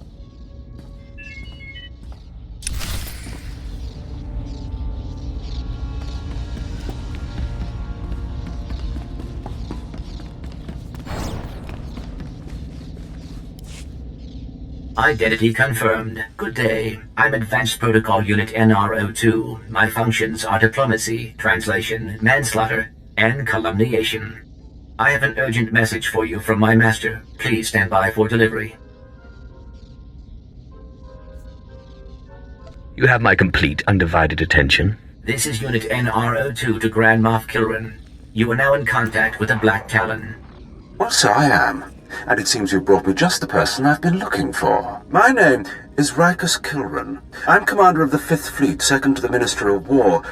Identity confirmed. Good day. I'm Advanced Protocol Unit NR02. My functions are diplomacy, translation, manslaughter, and calumniation. I have an urgent message for you from my master. Please stand by for delivery. You have my complete, undivided attention. This is Unit NR02 to Grand Moff Kilran. You are now in contact with the Black Talon. Well, so I am. And it seems you've brought me just the person I've been looking for. My name is Rikus Kilran. I'm commander of the 5th Fleet, second to the Minister of War,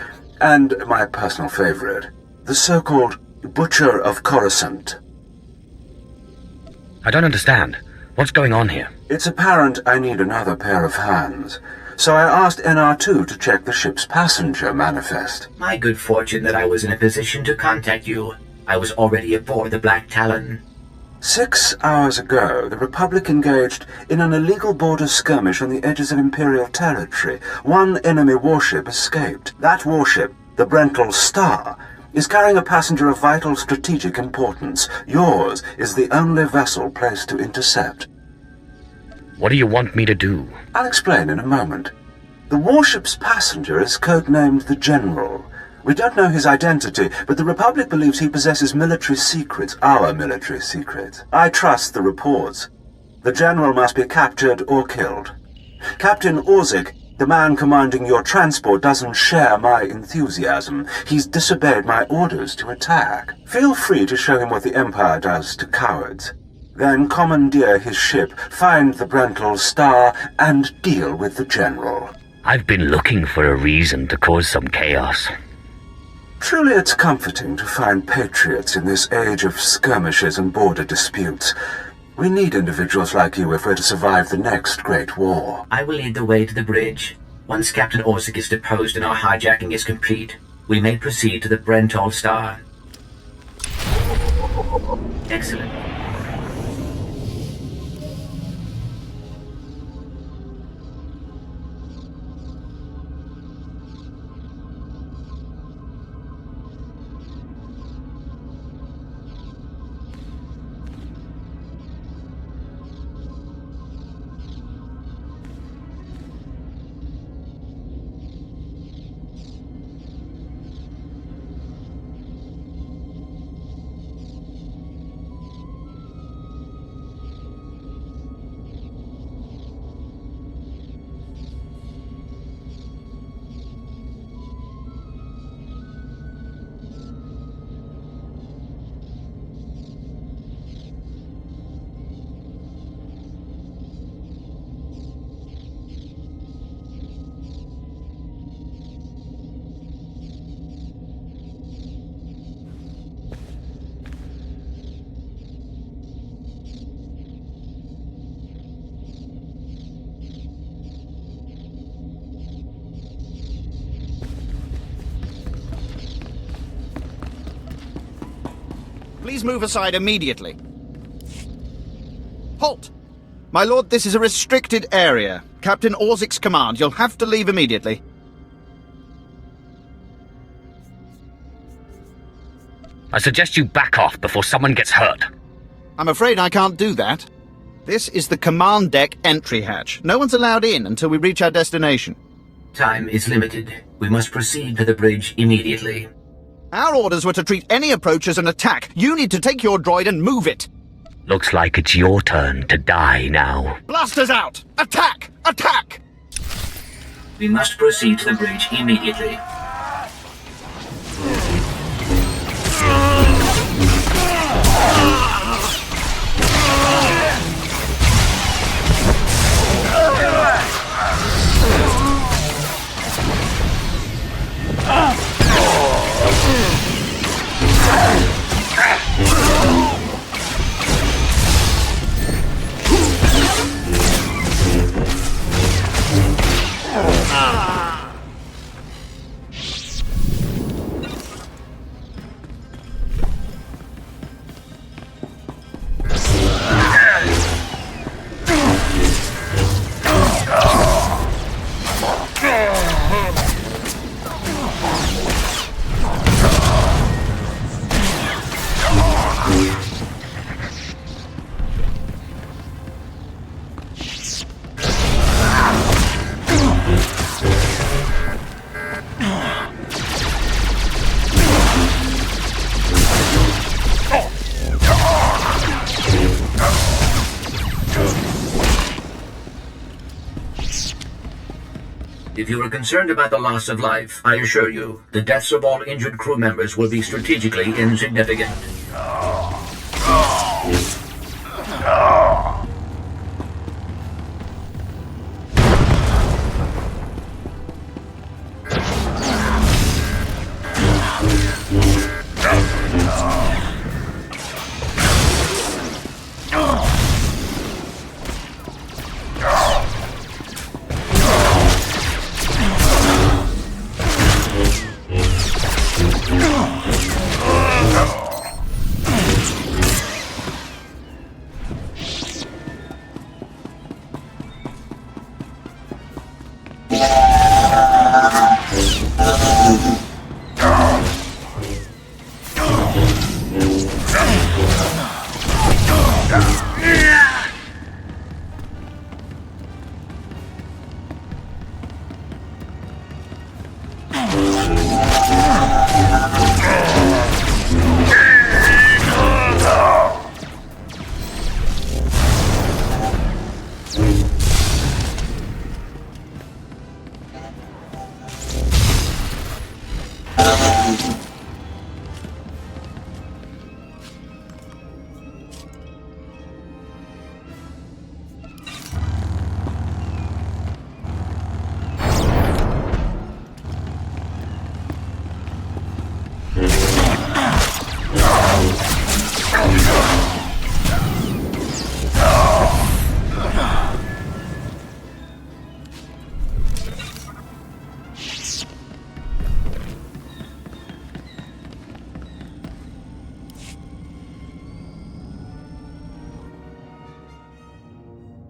and my personal favorite, the so-called Butcher of Coruscant. I don't understand. What's going on here? It's apparent I need another pair of hands, so I asked NR2 to check the ship's passenger manifest. My good fortune that I was in a position to contact you. I was already aboard the Black Talon. 6 hours ago, the Republic engaged in an illegal border skirmish on the edges of Imperial territory. One enemy warship escaped. That warship, the Brental Star, is carrying a passenger of vital strategic importance. Yours is the only vessel placed to intercept. What do you want me to do? I'll explain in a moment. The warship's passenger is codenamed the General. We don't know his identity, but the Republic believes he possesses military secrets, our military secrets. I trust the reports. The General must be captured or killed. Captain Orzik, the man commanding your transport, doesn't share my enthusiasm. He's disobeyed my orders to attack. Feel free to show him what the Empire does to cowards. Then commandeer his ship, find the Brental Star, and deal with the General. I've been looking for a reason to cause some chaos. Truly it's comforting to find patriots in this age of skirmishes and border disputes. We need individuals like you if we're to survive the next great war. I will lead the way to the bridge. Once Captain Orzik is deposed and our hijacking is complete, we may proceed to the Brental Star. Excellent. Please move aside immediately. Halt! My lord, this is a restricted area. Captain Orzik's command. You'll have to leave immediately. I suggest you back off before someone gets hurt. I'm afraid I can't do that. This is the command deck entry hatch. No one's allowed in until we reach our destination. Time is limited. We must proceed to the bridge immediately. Our orders were to treat any approach as an attack. You need to take your droid and move it. Looks like it's your turn to die now. Blasters out! Attack! Attack! We must proceed to the bridge immediately. If you are concerned about the loss of life, I assure you, the deaths of all injured crew members will be strategically insignificant.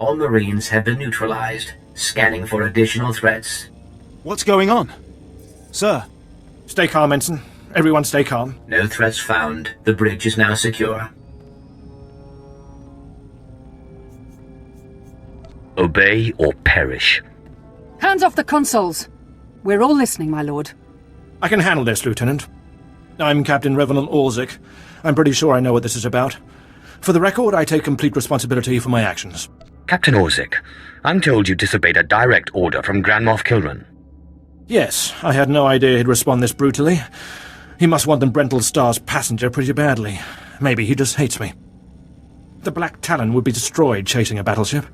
All Marines have been neutralized. Scanning for additional threats. What's going on? Sir, stay calm, Ensign. Everyone stay calm. No threats found. The bridge is now secure. Obey or perish. Hands off the consoles. We're all listening, my lord. I can handle this, Lieutenant. I'm Captain Revenant Orzik. I'm pretty sure I know what this is about. For the record, I take complete responsibility for my actions. Captain Orzik, I'm told you disobeyed a direct order from Grand Moff Kilran. Yes, I had no idea he'd respond this brutally. He must want the Brental Star's passenger pretty badly. Maybe he just hates me. The Black Talon would be destroyed chasing a battleship.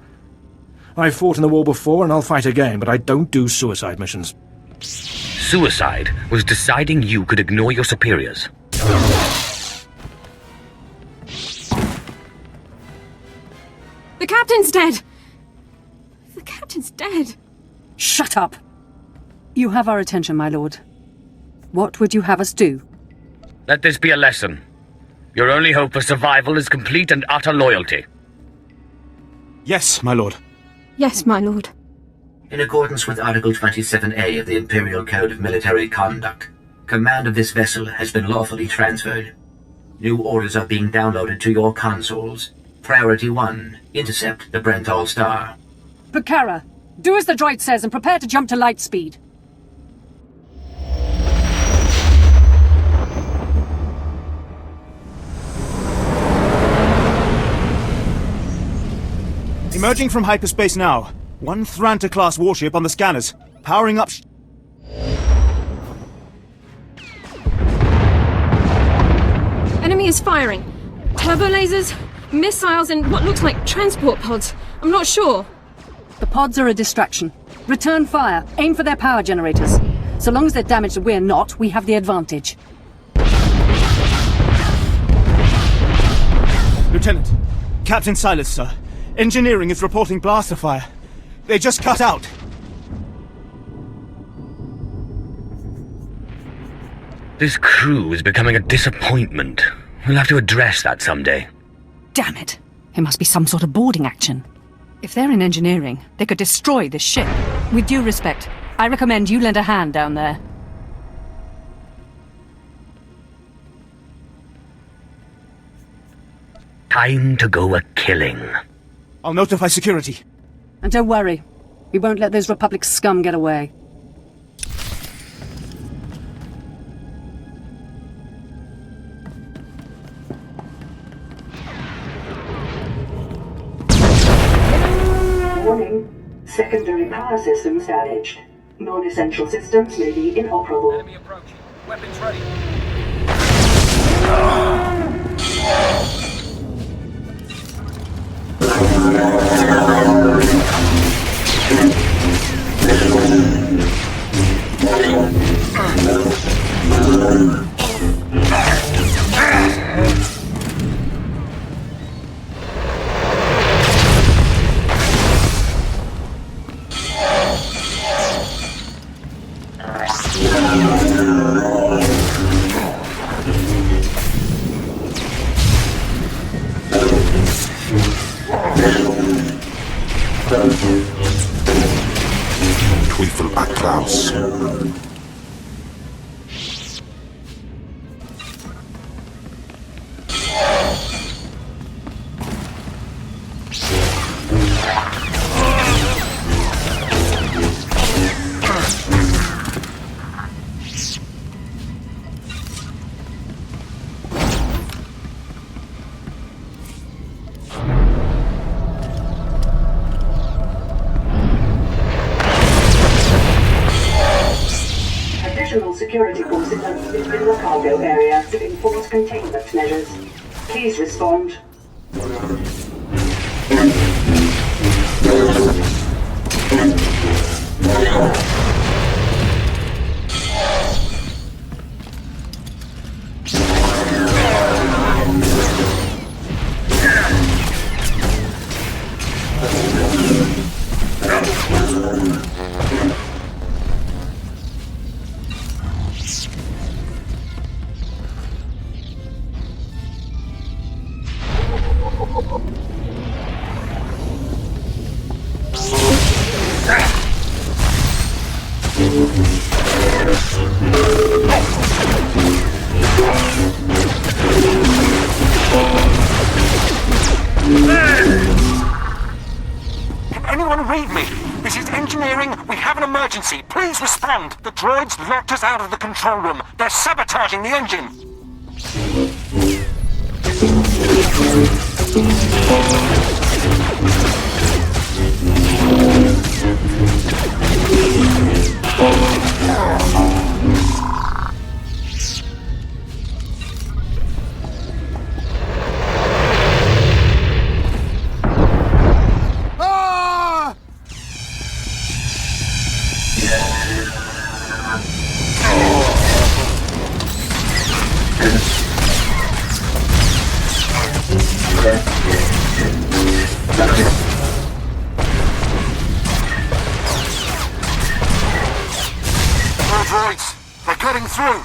I've fought in the war before and I'll fight again, but I don't do suicide missions. Suicide was deciding you could ignore your superiors. The captain's dead! The captain's dead! Shut up! You have our attention, my lord. What would you have us do? Let this be a lesson. Your only hope for survival is complete and utter loyalty. Yes, my lord. Yes, my lord. In accordance with Article 27A of the Imperial Code of Military Conduct, command of this vessel has been lawfully transferred. New orders are being downloaded to your consoles. Priority 1. Intercept the Brentol star. Bakara, do as the droid says and prepare to jump to light speed. Emerging from hyperspace now. One Thranta-class warship on the scanners. Powering up... Enemy is firing. Turbo lasers, missiles, and what looks like transport pods. I'm not sure. The pods are a distraction. Return fire. Aim for their power generators. So long as they're damaged and we're not, we have the advantage. Lieutenant. Captain Silas, sir. Engineering is reporting blaster fire. They just cut out. This crew is becoming a disappointment. We'll have to address that someday. Damn it. It must be some sort of boarding action. If they're in engineering, they could destroy this ship. With due respect, I recommend you lend a hand down there. Time to go a-killing. I'll notify security. And don't worry. We won't let those Republic scum get away. Warning. Secondary power systems damaged. Non-essential systems may be inoperable. Enemy approaching. Weapons ready. Teufel Atraus. Additional security forces have moved in the cargo area to enforce containment measures. Please respond. Can anyone read me? This is engineering. We have an emergency. Please respond. The droids locked us out of the control room. They're sabotaging the engine. More droids! They're cutting through!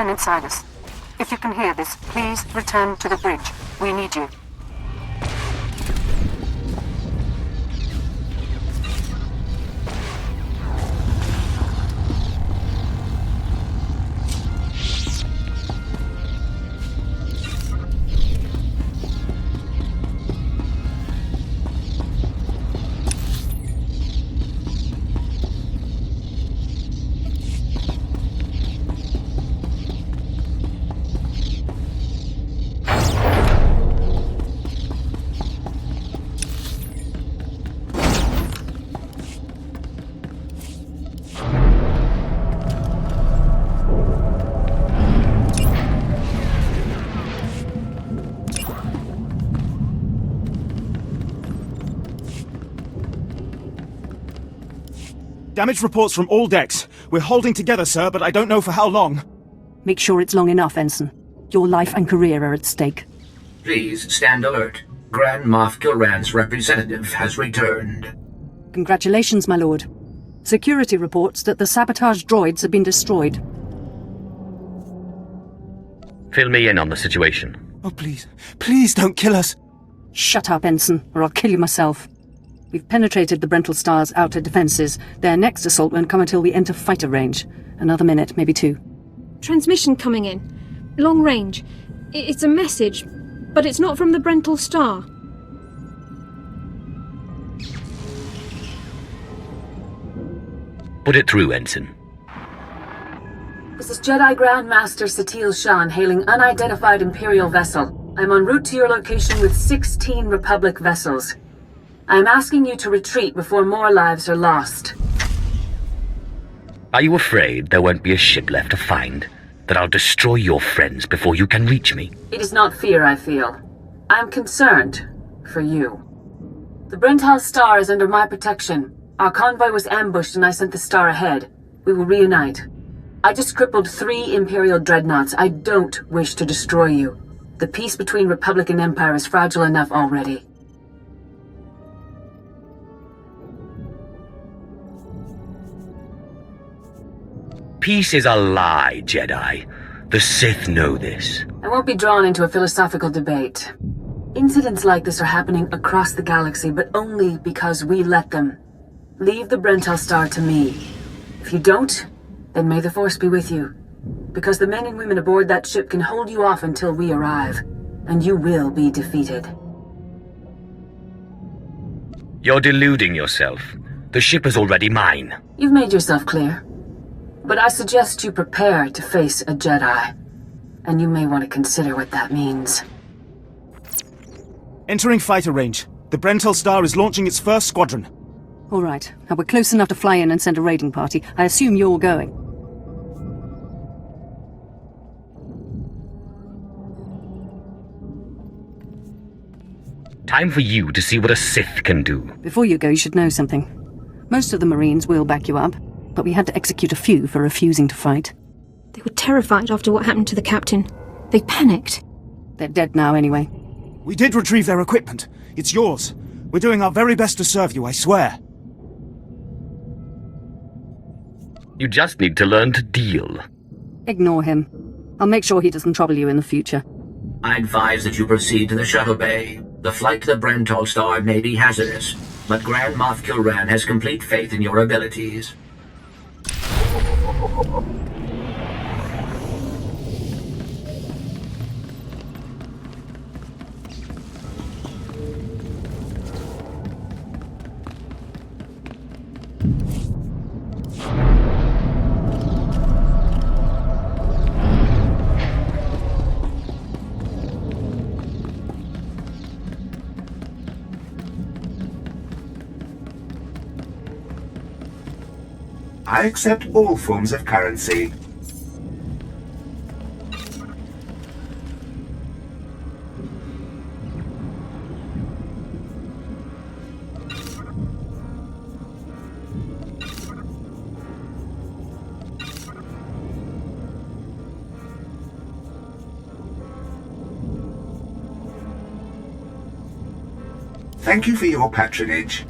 Lieutenant Silas. If you can hear this, please return to the bridge. We need you. Damage reports from all decks. We're holding together, sir, but I don't know for how long. Make sure it's long enough, Ensign. Your life and career are at stake. Please stand alert. Grand Moff Kilran's representative has returned. Congratulations, my lord. Security reports that the sabotage droids have been destroyed. Fill me in on the situation. Oh, please. Please don't kill us. Shut up, Ensign, or I'll kill you myself. We've penetrated the Brental Star's outer defenses. Their next assault won't come until we enter fighter range. Another minute, maybe 2. Transmission coming in. Long range. It's a message, but it's not from the Brental Star. Put it through, Ensign. This is Jedi Grand Master Satil Shan hailing unidentified Imperial vessel. I'm en route to your location with 16 Republic vessels. I'm asking you to retreat before more lives are lost. Are you afraid there won't be a ship left to find? That I'll destroy your friends before you can reach me? It is not fear I feel. I'm concerned for you. The Brental Star is under my protection. Our convoy was ambushed and I sent the Star ahead. We will reunite. I just crippled 3 Imperial dreadnoughts. I don't wish to destroy you. The peace between Republic and Empire is fragile enough already. Peace is a lie, Jedi. The Sith know this. I won't be drawn into a philosophical debate. Incidents like this are happening across the galaxy, but only because we let them. Leave the Brental Star to me. If you don't, then may the Force be with you. Because the men and women aboard that ship can hold you off until we arrive, and you will be defeated. You're deluding yourself. The ship is already mine. You've made yourself clear. But I suggest you prepare to face a Jedi. And you may want to consider what that means. Entering fighter range. The Brental Star is launching its first squadron. All right. Now we're close enough to fly in and send a raiding party. I assume you're going. Time for you to see what a Sith can do. Before you go, you should know something. Most of the Marines will back you up, but we had to execute a few for refusing to fight. They were terrified after what happened to the captain. They panicked. They're dead now anyway. We did retrieve their equipment. It's yours. We're doing our very best to serve you, I swear. You just need to learn to deal. Ignore him. I'll make sure he doesn't trouble you in the future. I advise that you proceed to the shuttle bay. The flight to the Brental Star may be hazardous, but Grand Moff Kilran has complete faith in your abilities. I accept all forms of currency. Thank you for your patronage.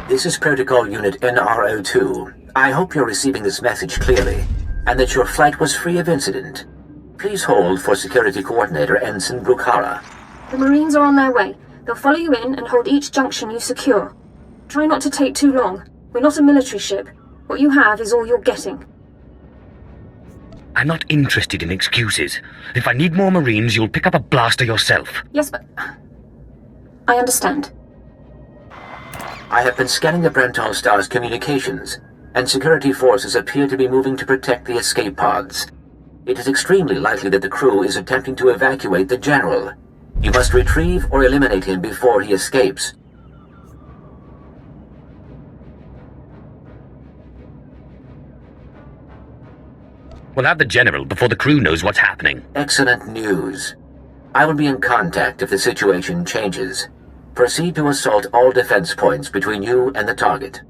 This is Protocol Unit NRO2. I hope you're receiving this message clearly, and that your flight was free of incident. Please hold for Security Coordinator Ensign Bukhara. The Marines are on their way. They'll follow you in and hold each junction you secure. Try not to take too long. We're not a military ship. What you have is all you're getting. I'm not interested in excuses. If I need more Marines, you'll pick up a blaster yourself. Yes, but... I understand. I have been scanning the Brental Star's communications, and security forces appear to be moving to protect the escape pods. It is extremely likely that the crew is attempting to evacuate the General. You must retrieve or eliminate him before he escapes. We'll have the General before the crew knows what's happening. Excellent news. I will be in contact if the situation changes. Proceed to assault all defense points between you and the target.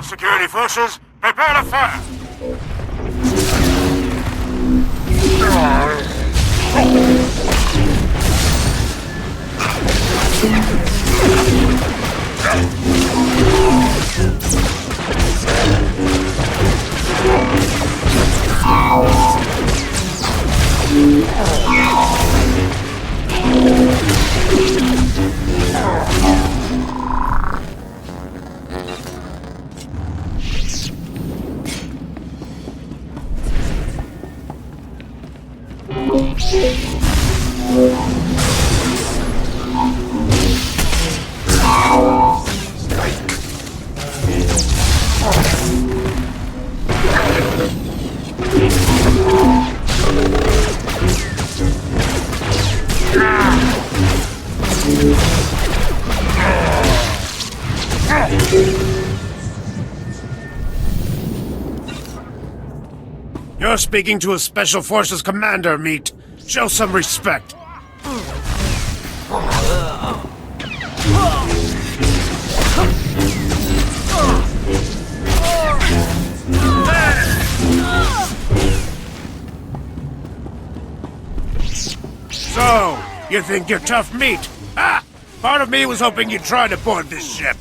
Security forces, prepare to fire! You're speaking to a Special Forces commander, Meat. Show some respect. So, you think you're tough meat? Ah! Part of me was hoping you'd try to board this ship.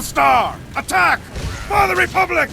Star! Attack! For the Republic!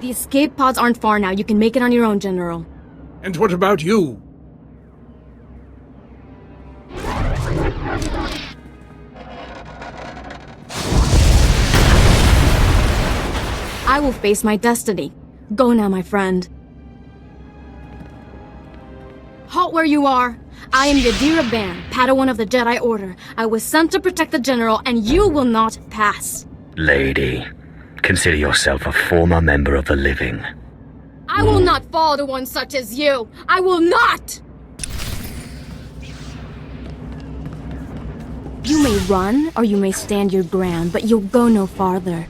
The escape pods aren't far now. You can make it on your own, General. And what about you? I will face my destiny. Go now, my friend. Halt where you are! I am Yadira Ban, Padawan of the Jedi Order. I was sent to protect the General, and you will not pass. Lady, consider yourself a former member of the living. I will not fall to one such as you! I will not! You may run, or you may stand your ground, but you'll go no farther.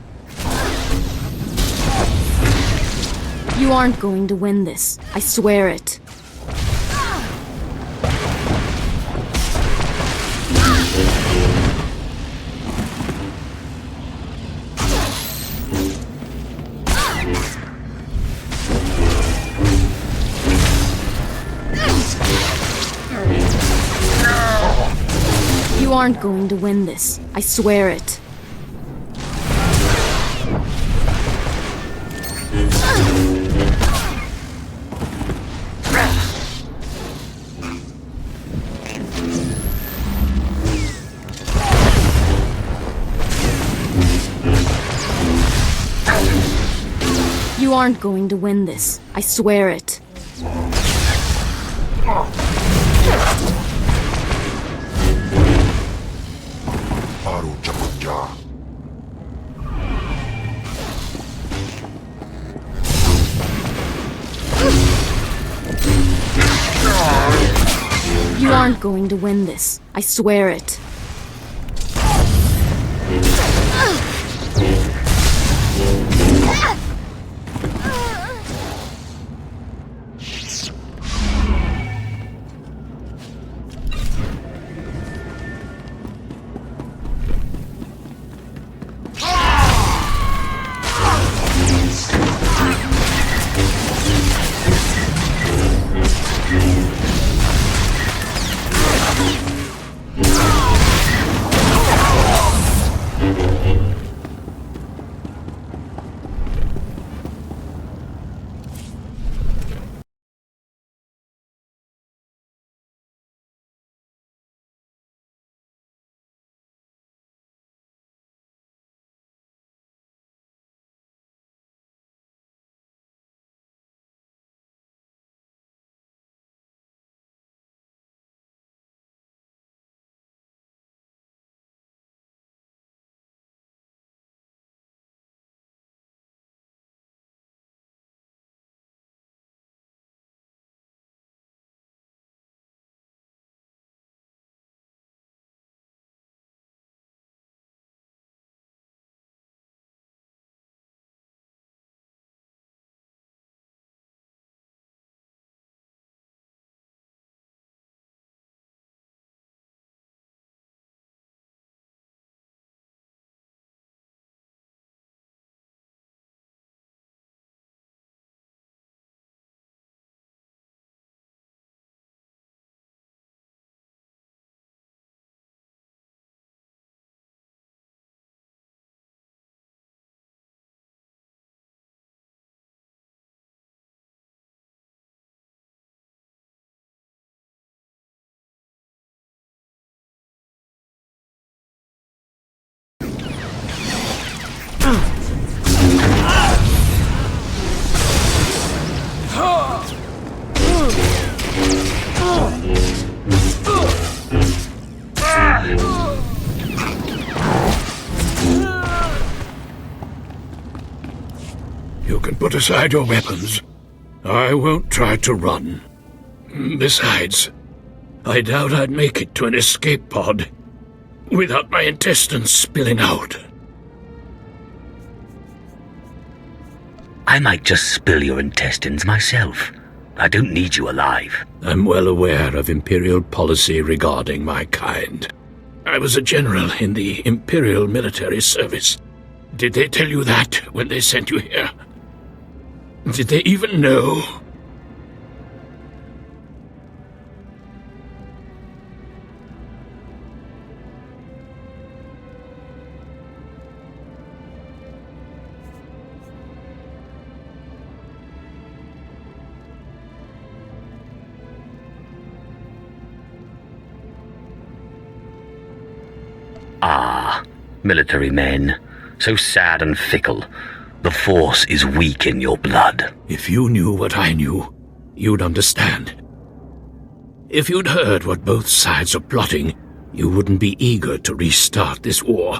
You aren't going to win this. I swear it. You aren't going to win this. I swear it. You aren't going to win this. I swear it. You aren't going to win this. I swear it. You can put aside your weapons. I won't try to run. Besides, I doubt I'd make it to an escape pod without my intestines spilling out. I might just spill your intestines myself. I don't need you alive. I'm well aware of Imperial policy regarding my kind. I was a general in the Imperial military service. Did they tell you that when they sent you here? Did they even know? Ah, military men. So sad and fickle. The Force is weak in your blood. If you knew what I knew, you'd understand. If you'd heard what both sides are plotting, you wouldn't be eager to restart this war.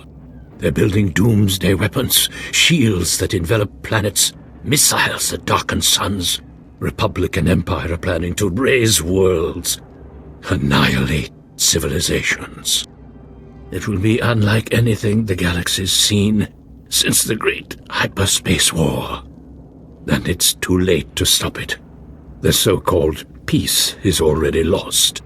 They're building doomsday weapons, shields that envelop planets, missiles that darken suns. Republic and Empire are planning to raise worlds, annihilate civilizations. It will be unlike anything the galaxy's seen since the Great Hyperspace War. And it's too late to stop it. The so-called peace is already lost.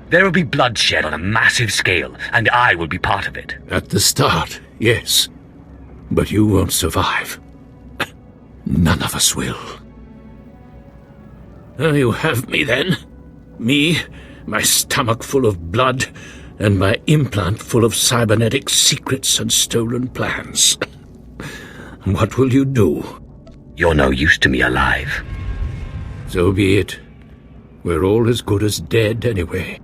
There will be bloodshed on a massive scale, and I will be part of it. At the start, yes. But you won't survive. None of us will. You have me then. Me, my stomach full of blood, and my implant full of cybernetic secrets and stolen plans. What will you do? You're no use to me alive. So be it. We're all as good as dead anyway.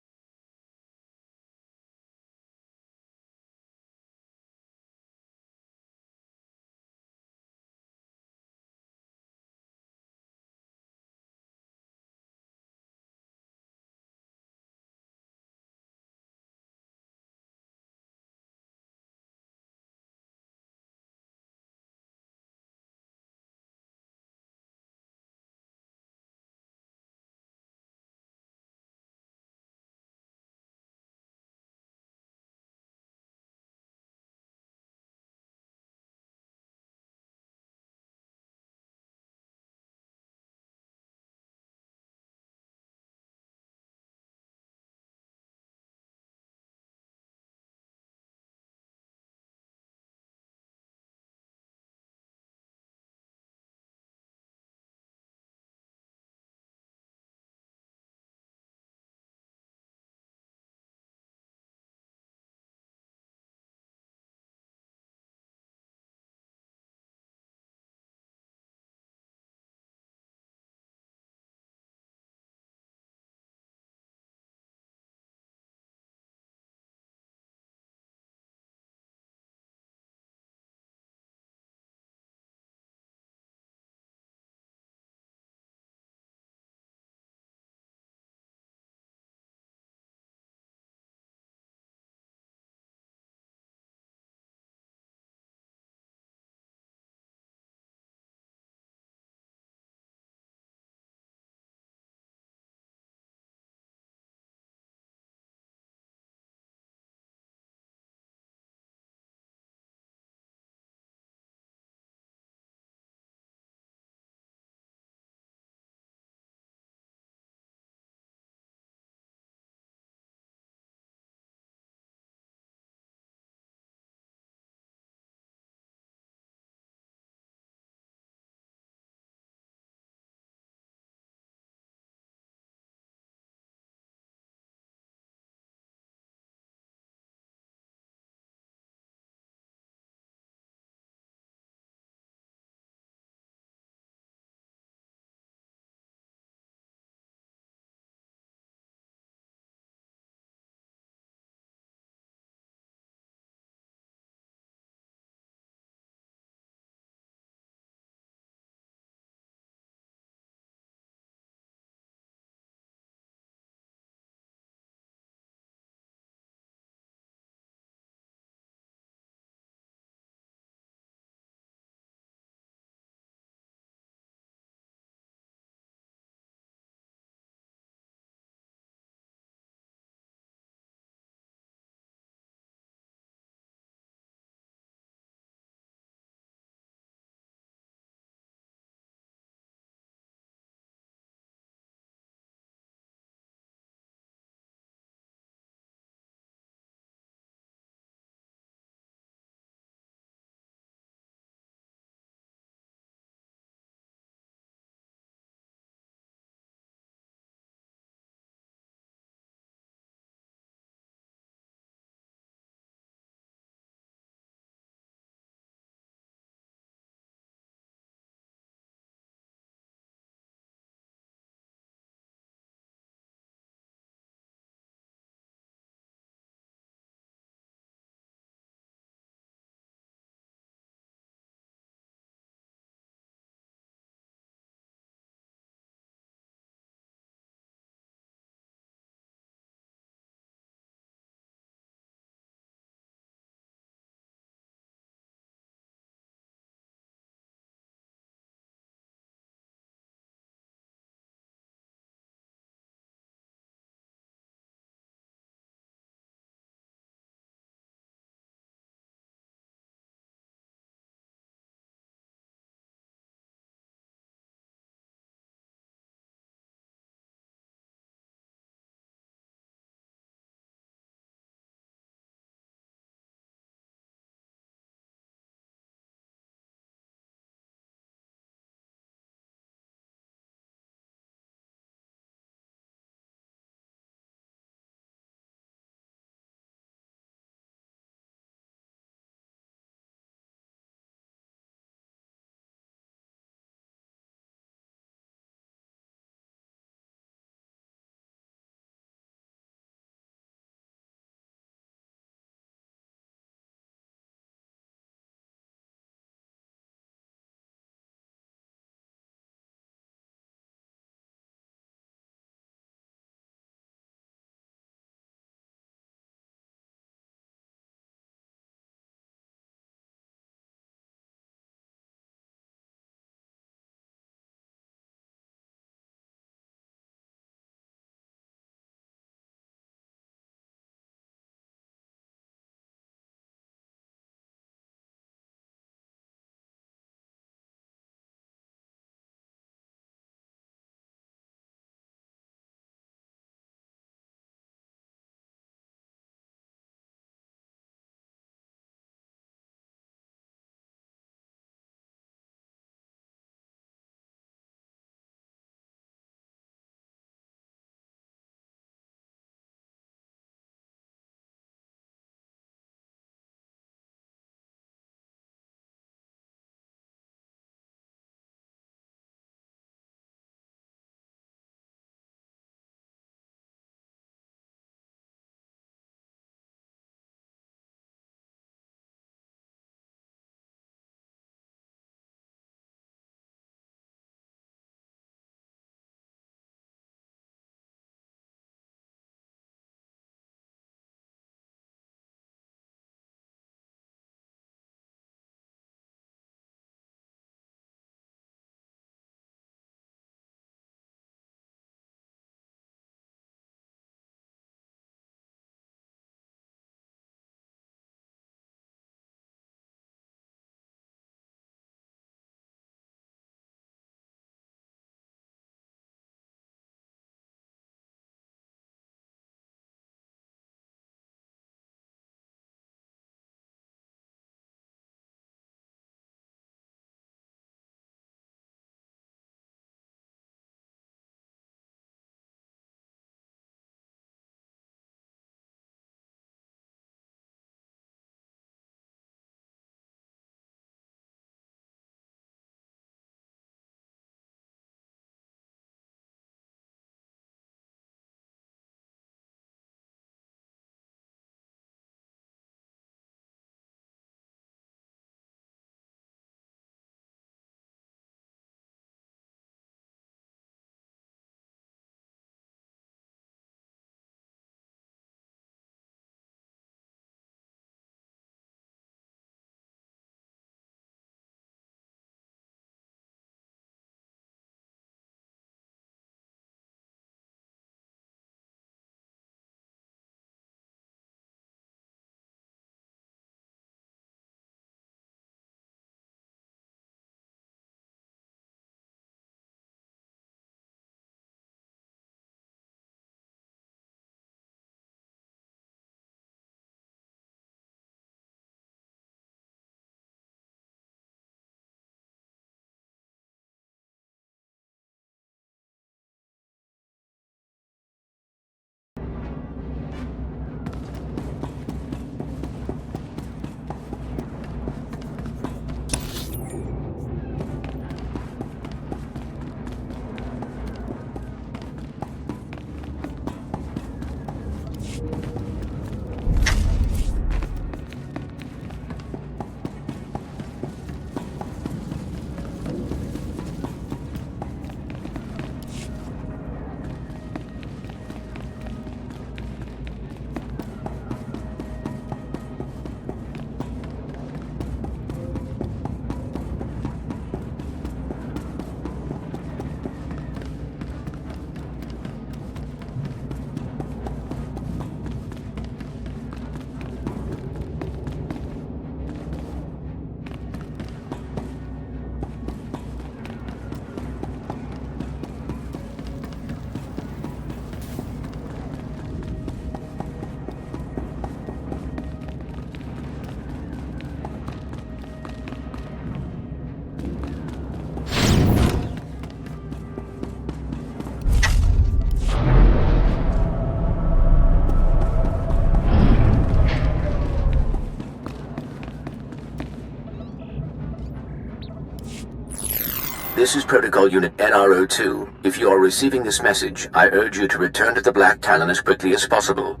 This is Protocol Unit NRO2. If you are receiving this message, I urge you to return to the Black Talon as quickly as possible.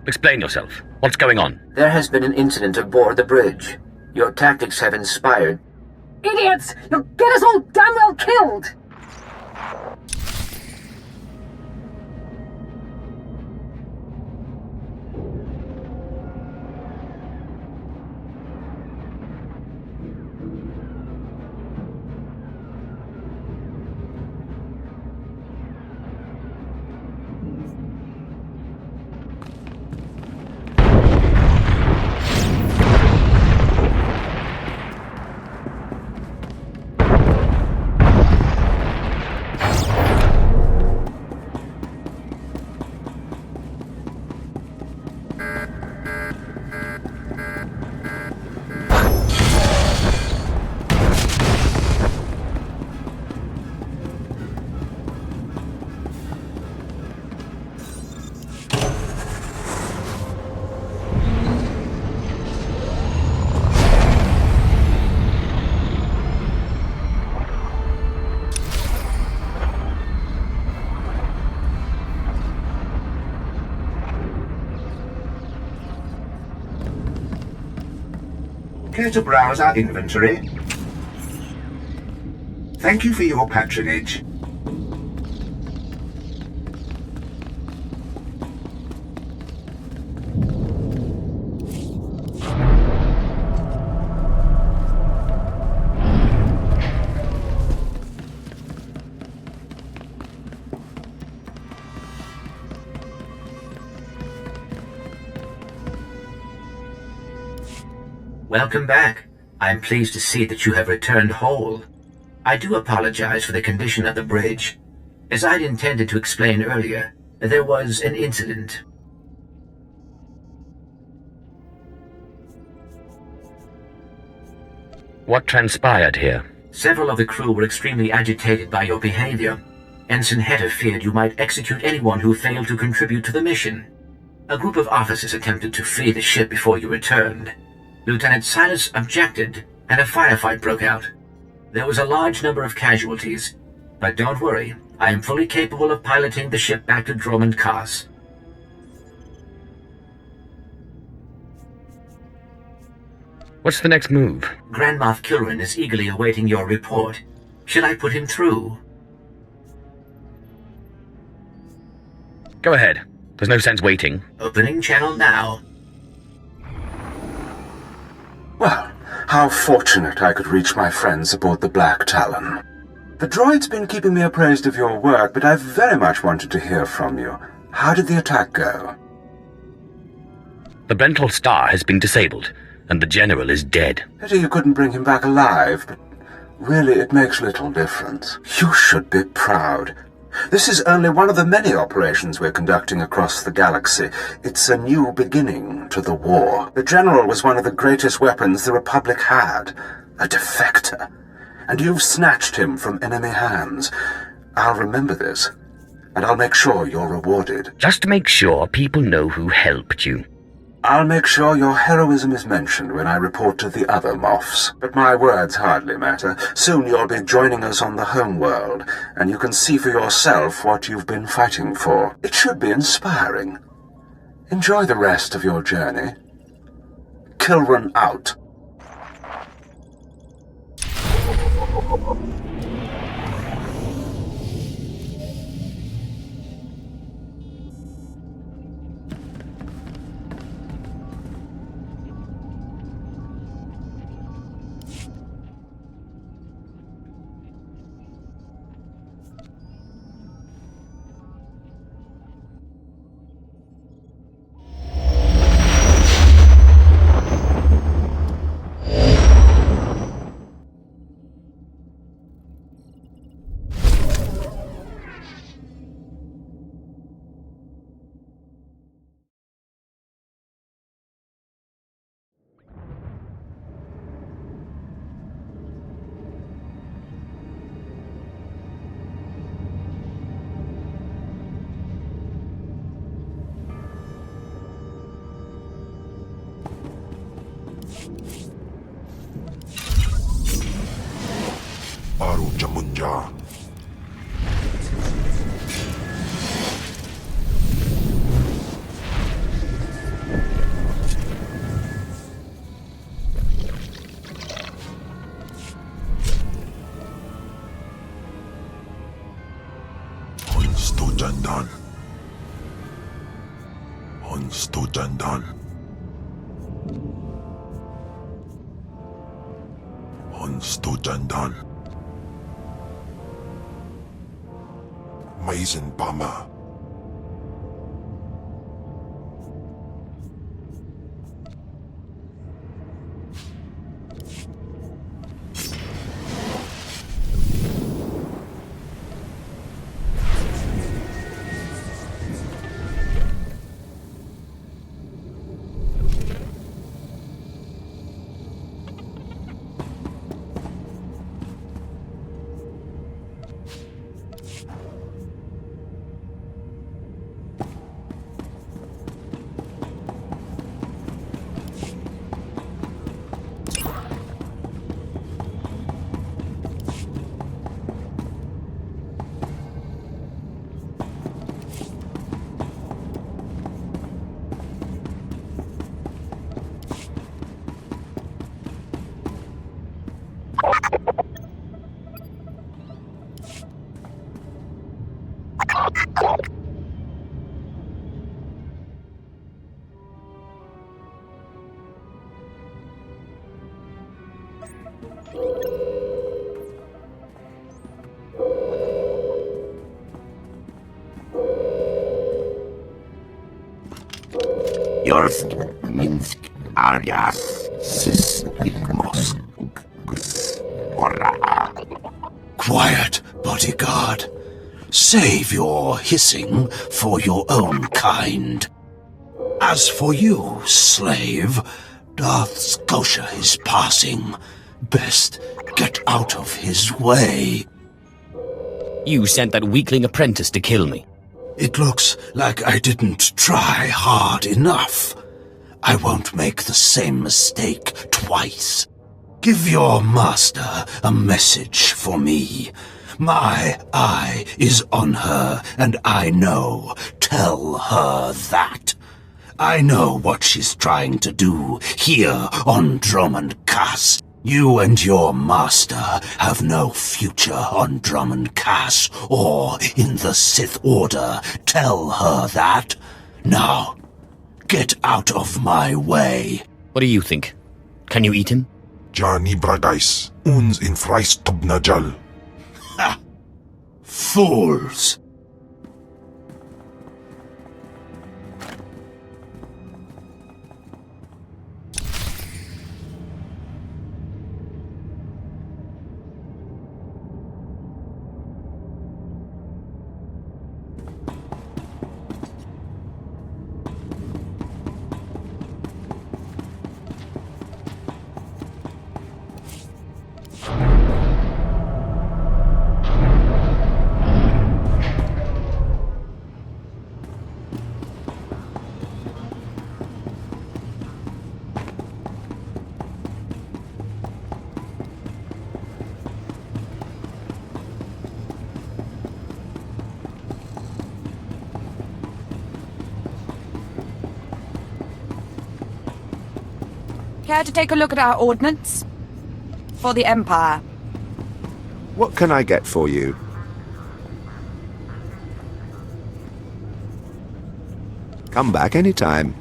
Explain yourself. What's going on? There has been an incident aboard the bridge. Your tactics have inspired... Idiots! You'll get us all damn well killed! Care to browse our inventory? Thank you for your patronage. Welcome back. I'm pleased to see that you have returned whole. I do apologize for the condition of the bridge. As I'd intended to explain earlier, there was an incident. What transpired here? Several of the crew were extremely agitated by your behavior. Ensign Heta feared you might execute anyone who failed to contribute to the mission. A group of officers attempted to flee the ship before you returned. Lieutenant Silas objected, and a firefight broke out. There was a large number of casualties, but don't worry, I am fully capable of piloting the ship back to Dromund Kaas. What's the next move? Grand Moff Kilrin is eagerly awaiting your report. Should I put him through? Go ahead. There's no sense waiting. Opening channel now. Well, how fortunate I could reach my friends aboard the Black Talon. The droid's been keeping me appraised of your work, but I've very much wanted to hear from you. How did the attack go? The Brental Star has been disabled, and the General is dead. Pity you couldn't bring him back alive, but really it makes little difference. You should be proud. This is only one of the many operations we're conducting across the galaxy. It's a new beginning to the war. The General was one of the greatest weapons the Republic had, a defector. And you've snatched him from enemy hands. I'll remember this, and I'll make sure you're rewarded. Just make sure people know who helped you. I'll make sure your heroism is mentioned when I report to the other Moffs. But my words hardly matter. Soon you'll be joining us on the homeworld, and you can see for yourself what you've been fighting for. It should be inspiring. Enjoy the rest of your journey. Kilran out. Onstojandan. Onstojandan. Maizen Pama. Minsk Arias Quiet, bodyguard. Save your hissing for your own kind. As for you, slave, Darth Scotia is passing. Best get out of his way. You sent that weakling apprentice to kill me. It looks like I didn't try hard enough. I won't make the same mistake twice. Give your master a message for me. My eye is on her, and I know. Tell her that. I know what she's trying to do here on Drummond Cass. You and your master have no future on Drummond Cass or in the Sith Order. Tell her that. Now, get out of my way. What do you think? Can you eat him? Johnny Bragais, uns in Freistobnajal. Ha! Fools! Care to take a look at our ordnance? For the Empire. What can I get for you? Come back anytime.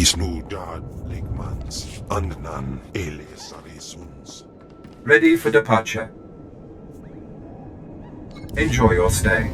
Is nu dad ligmans annan elesarisuns. Ready for departure. Enjoy your stay.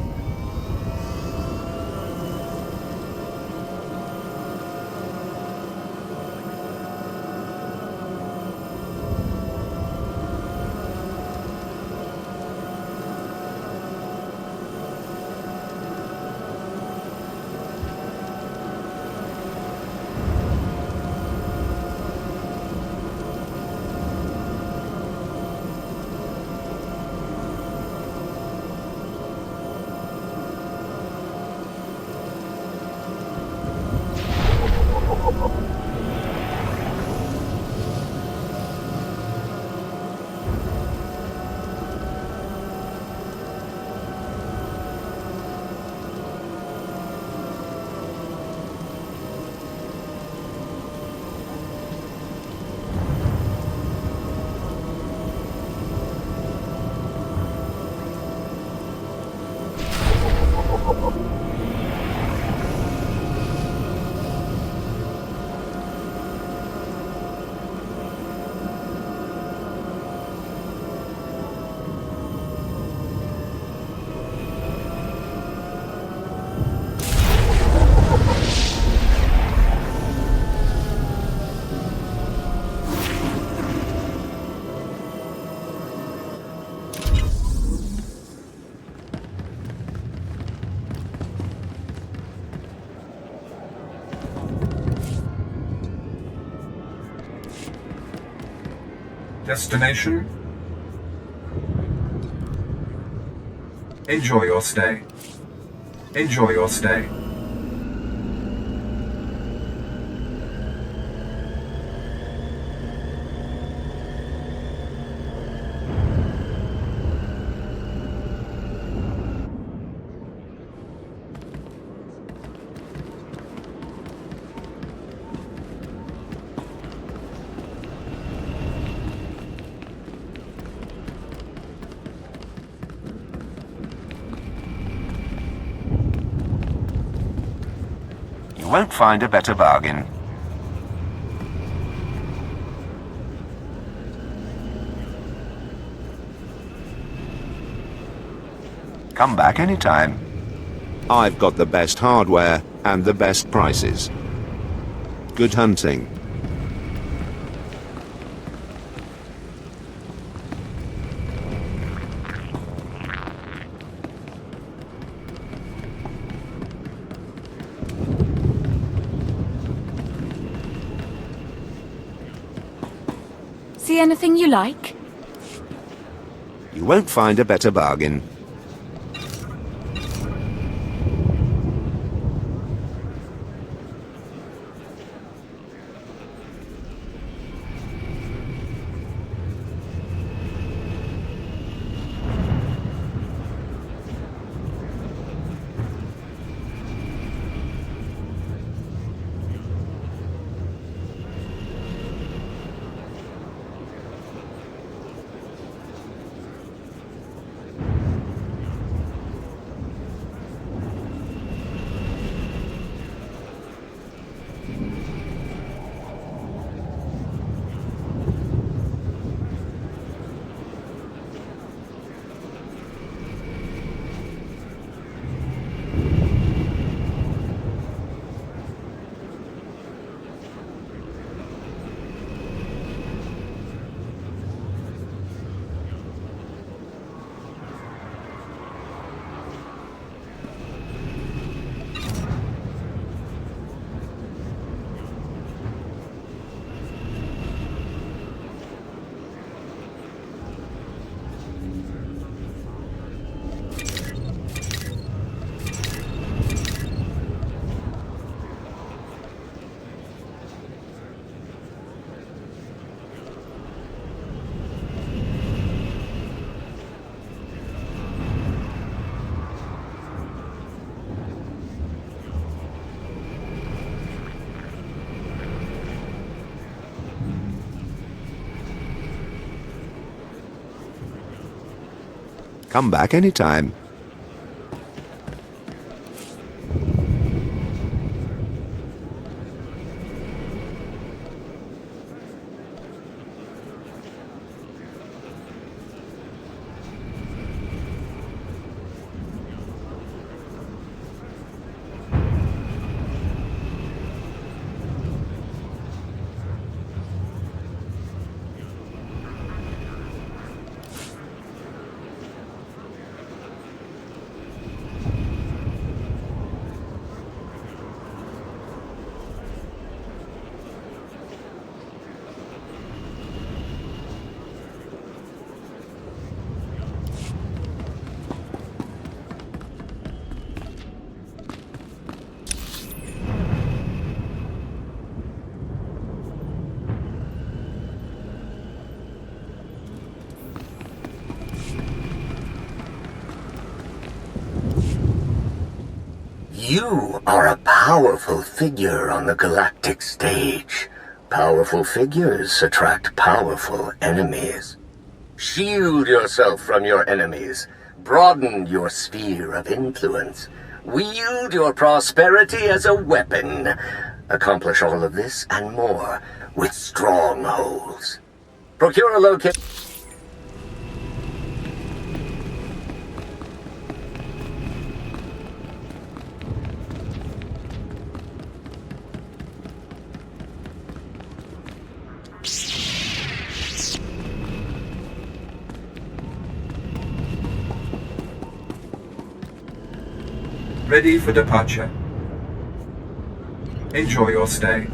Destination? Enjoy your stay. Enjoy your stay. You won't find a better bargain. Come back anytime. I've got the best hardware and the best prices. Good hunting. See anything you like? You won't find a better bargain. Come back anytime. You are a powerful figure on the galactic stage. Powerful figures attract powerful enemies. Shield yourself from your enemies. Broaden your sphere of influence. Wield your prosperity as a weapon. Accomplish all of this and more with strongholds. Procure a location. Ready for departure. Enjoy your stay.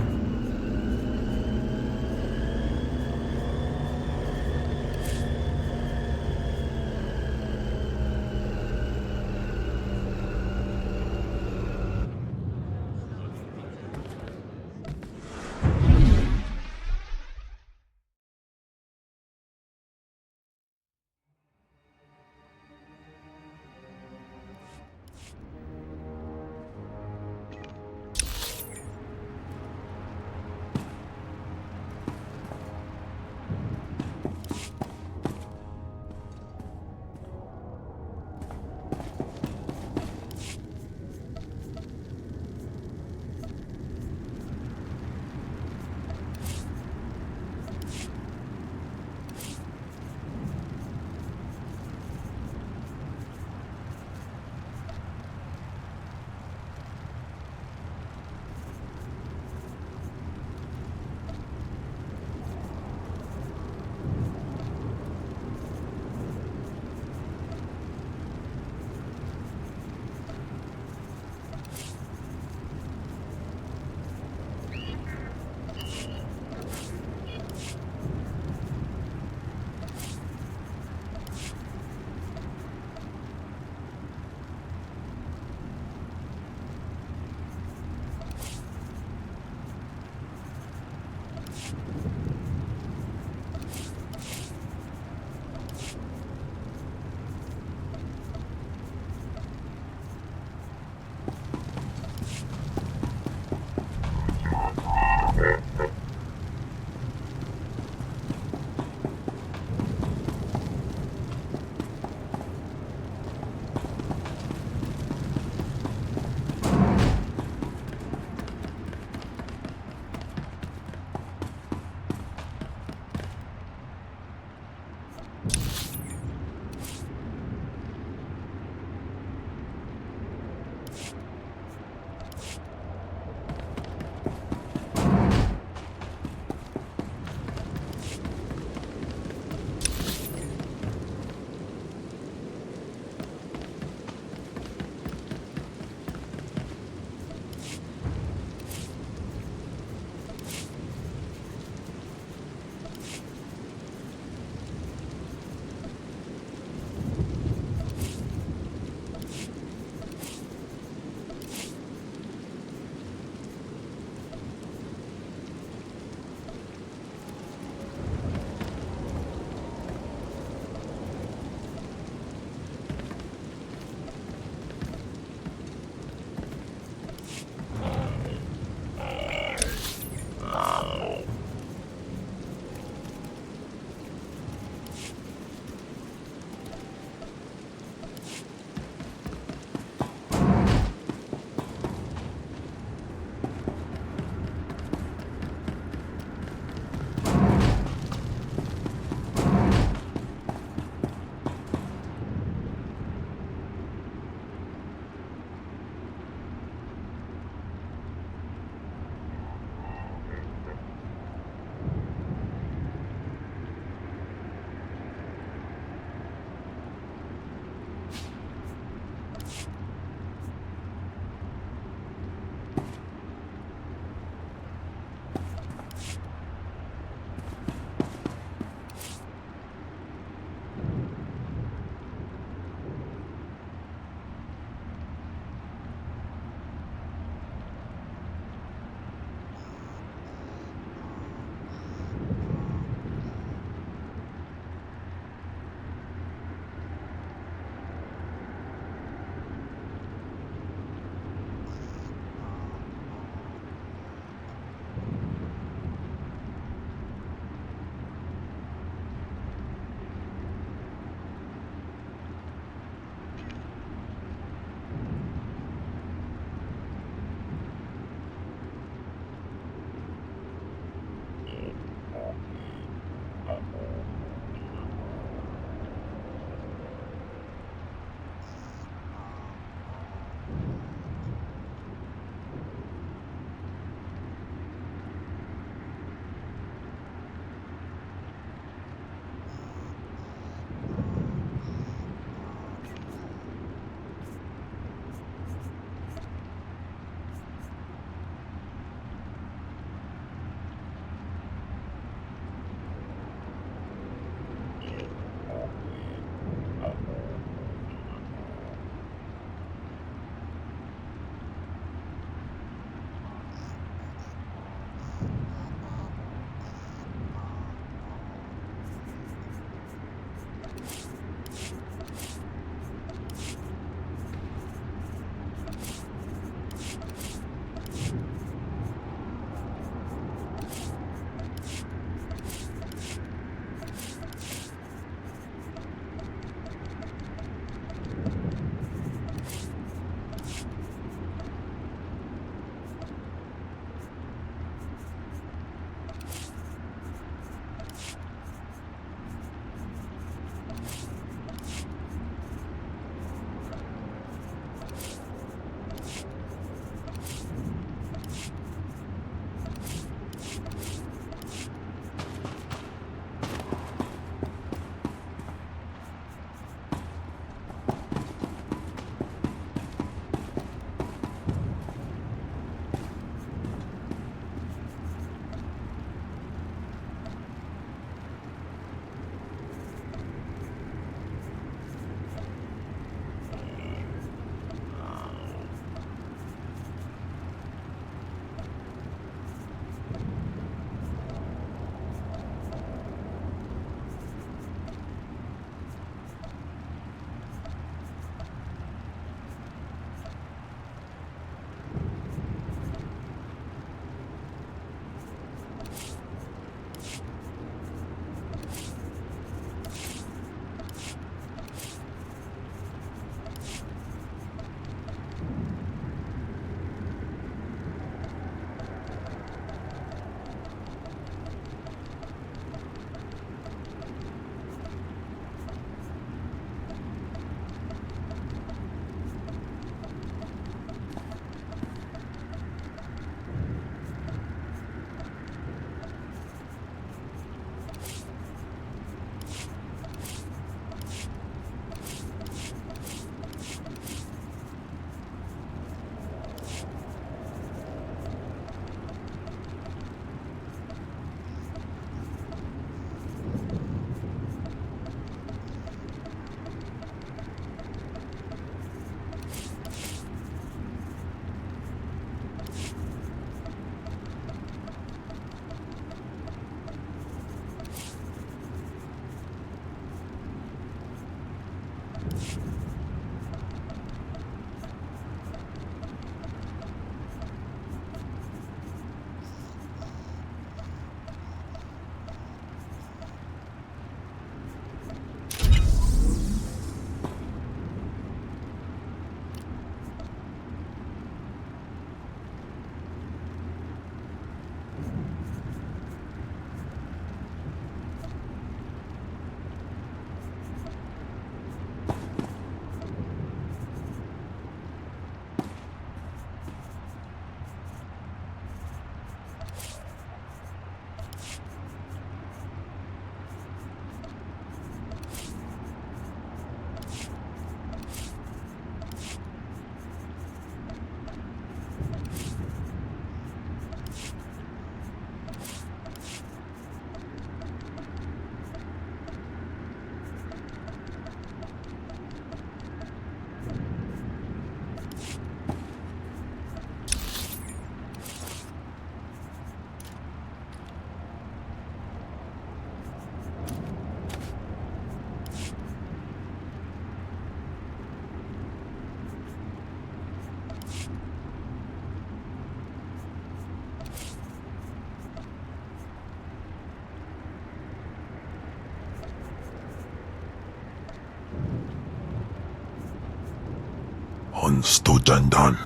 Konstujandan.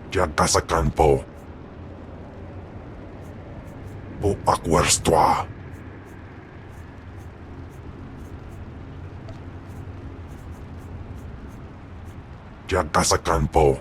Jagasakan po. Po akwarstwa. Jagasakan po.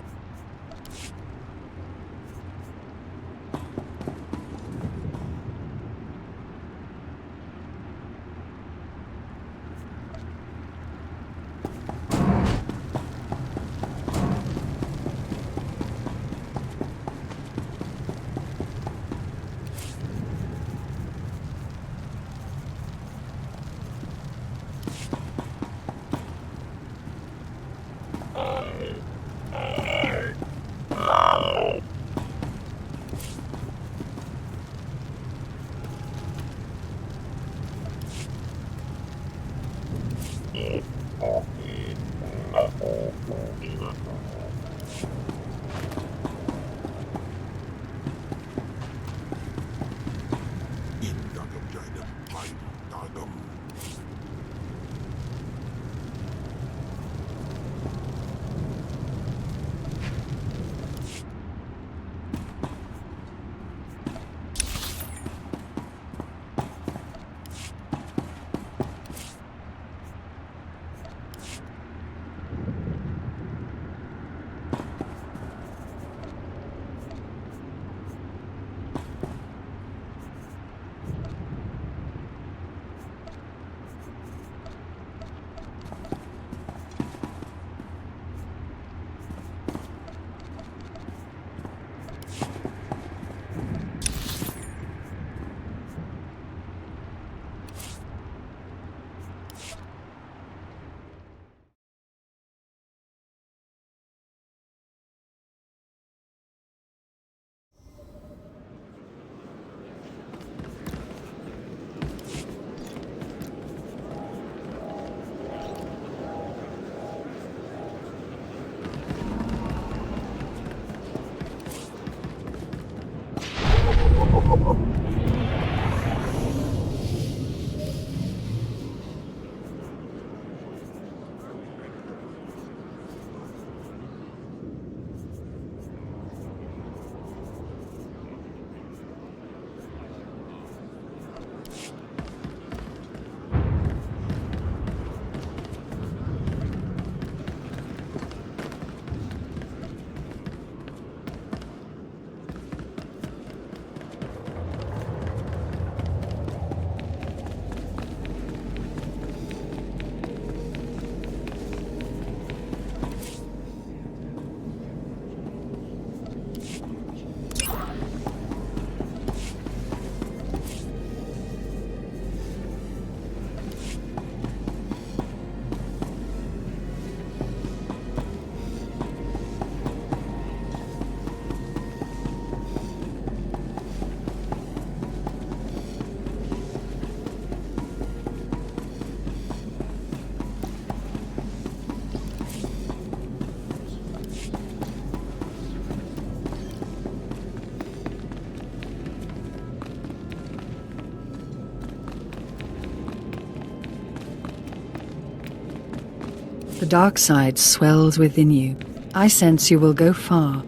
The dark side swells within you. I sense you will go far.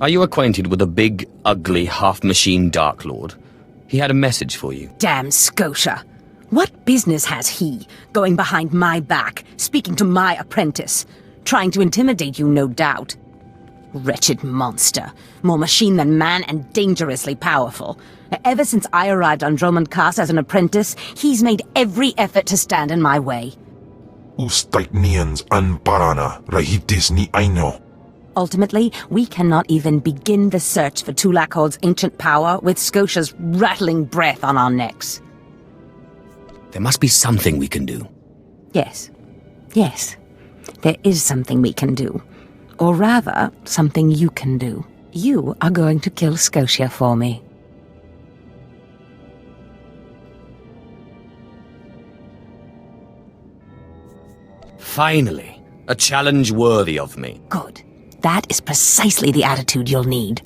Are you acquainted with a big, ugly, half-machine Dark Lord? He had a message for you. Damn Scotia! What business has he, going behind my back, speaking to my apprentice? Trying to intimidate you, no doubt. Wretched monster. More machine than man and dangerously powerful. Ever since I arrived on Drummond Cast as an apprentice, he's made every effort to stand in my way. Ustaitnians an parana, rahitis ni aino. Ultimately, we cannot even begin the search for Tulakhod's ancient power with Scotia's rattling breath on our necks. There must be something we can do. Yes. Yes. There is something we can do. Or rather, something you can do. You are going to kill Scotia for me. Finally, a challenge worthy of me. Good. That is precisely the attitude you'll need.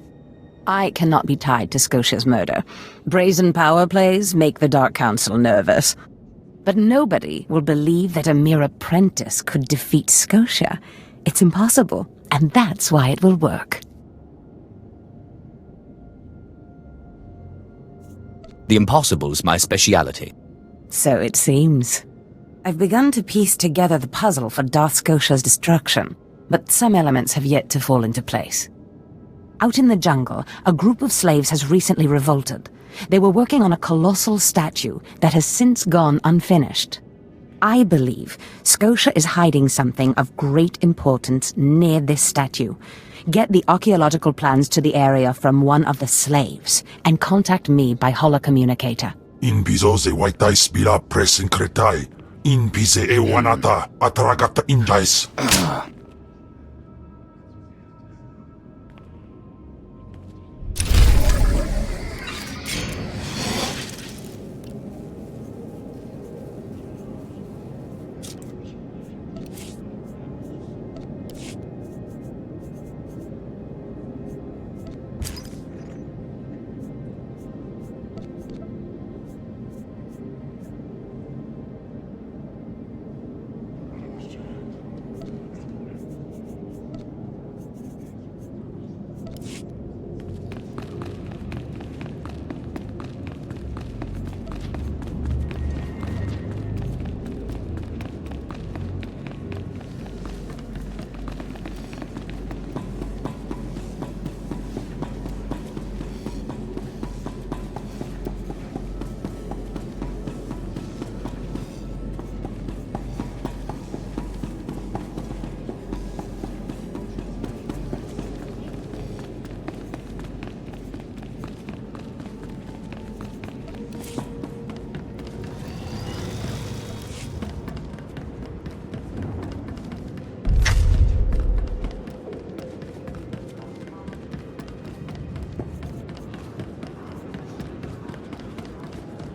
I cannot be tied to Scotia's murder. Brazen power plays make the Dark Council nervous. But nobody will believe that a mere apprentice could defeat Scotia. It's impossible, and that's why it will work. The impossible's my speciality. So it seems. I've begun to piece together the puzzle for Darth Scotia's destruction, but some elements have yet to fall into place. Out in the jungle, a group of slaves has recently revolted. They were working on a colossal statue that has since gone unfinished. I believe Scotia is hiding something of great importance near this statue. Get the archaeological plans to the area from one of the slaves, and contact me by holocommunicator. In piso se waitais bila presinkretai. In pise e wanata atragata indais.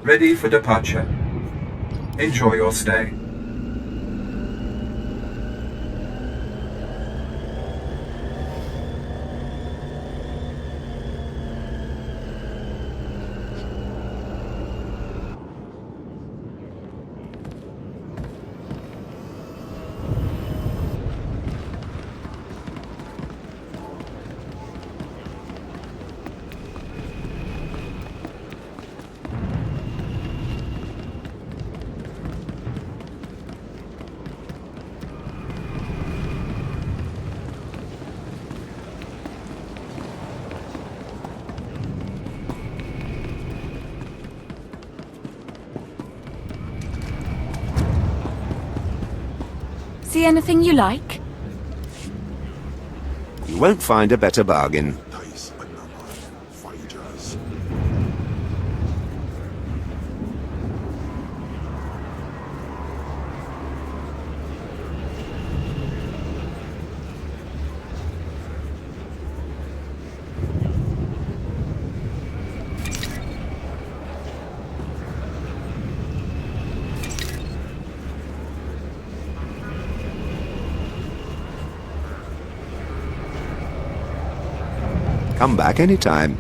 Ready for departure. Enjoy your stay. See anything you like? You won't find a better bargain. Come back anytime.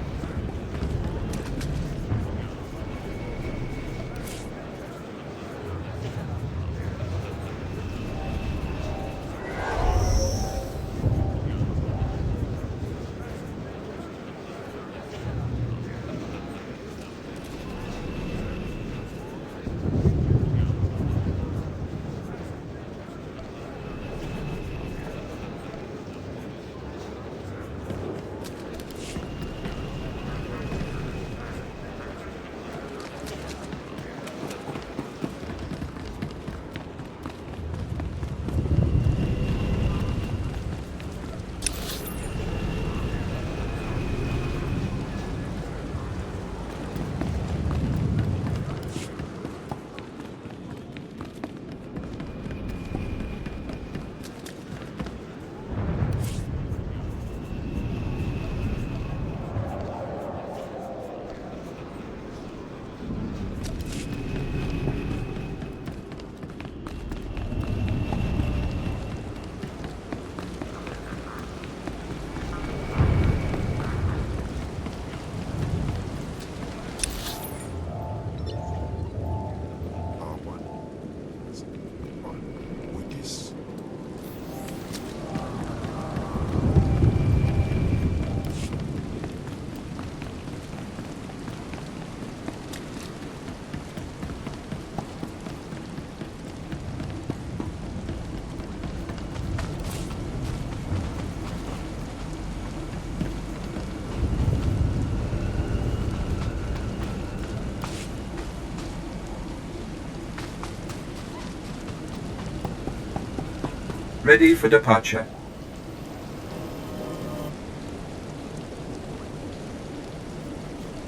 Ready for departure.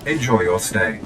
Enjoy your stay.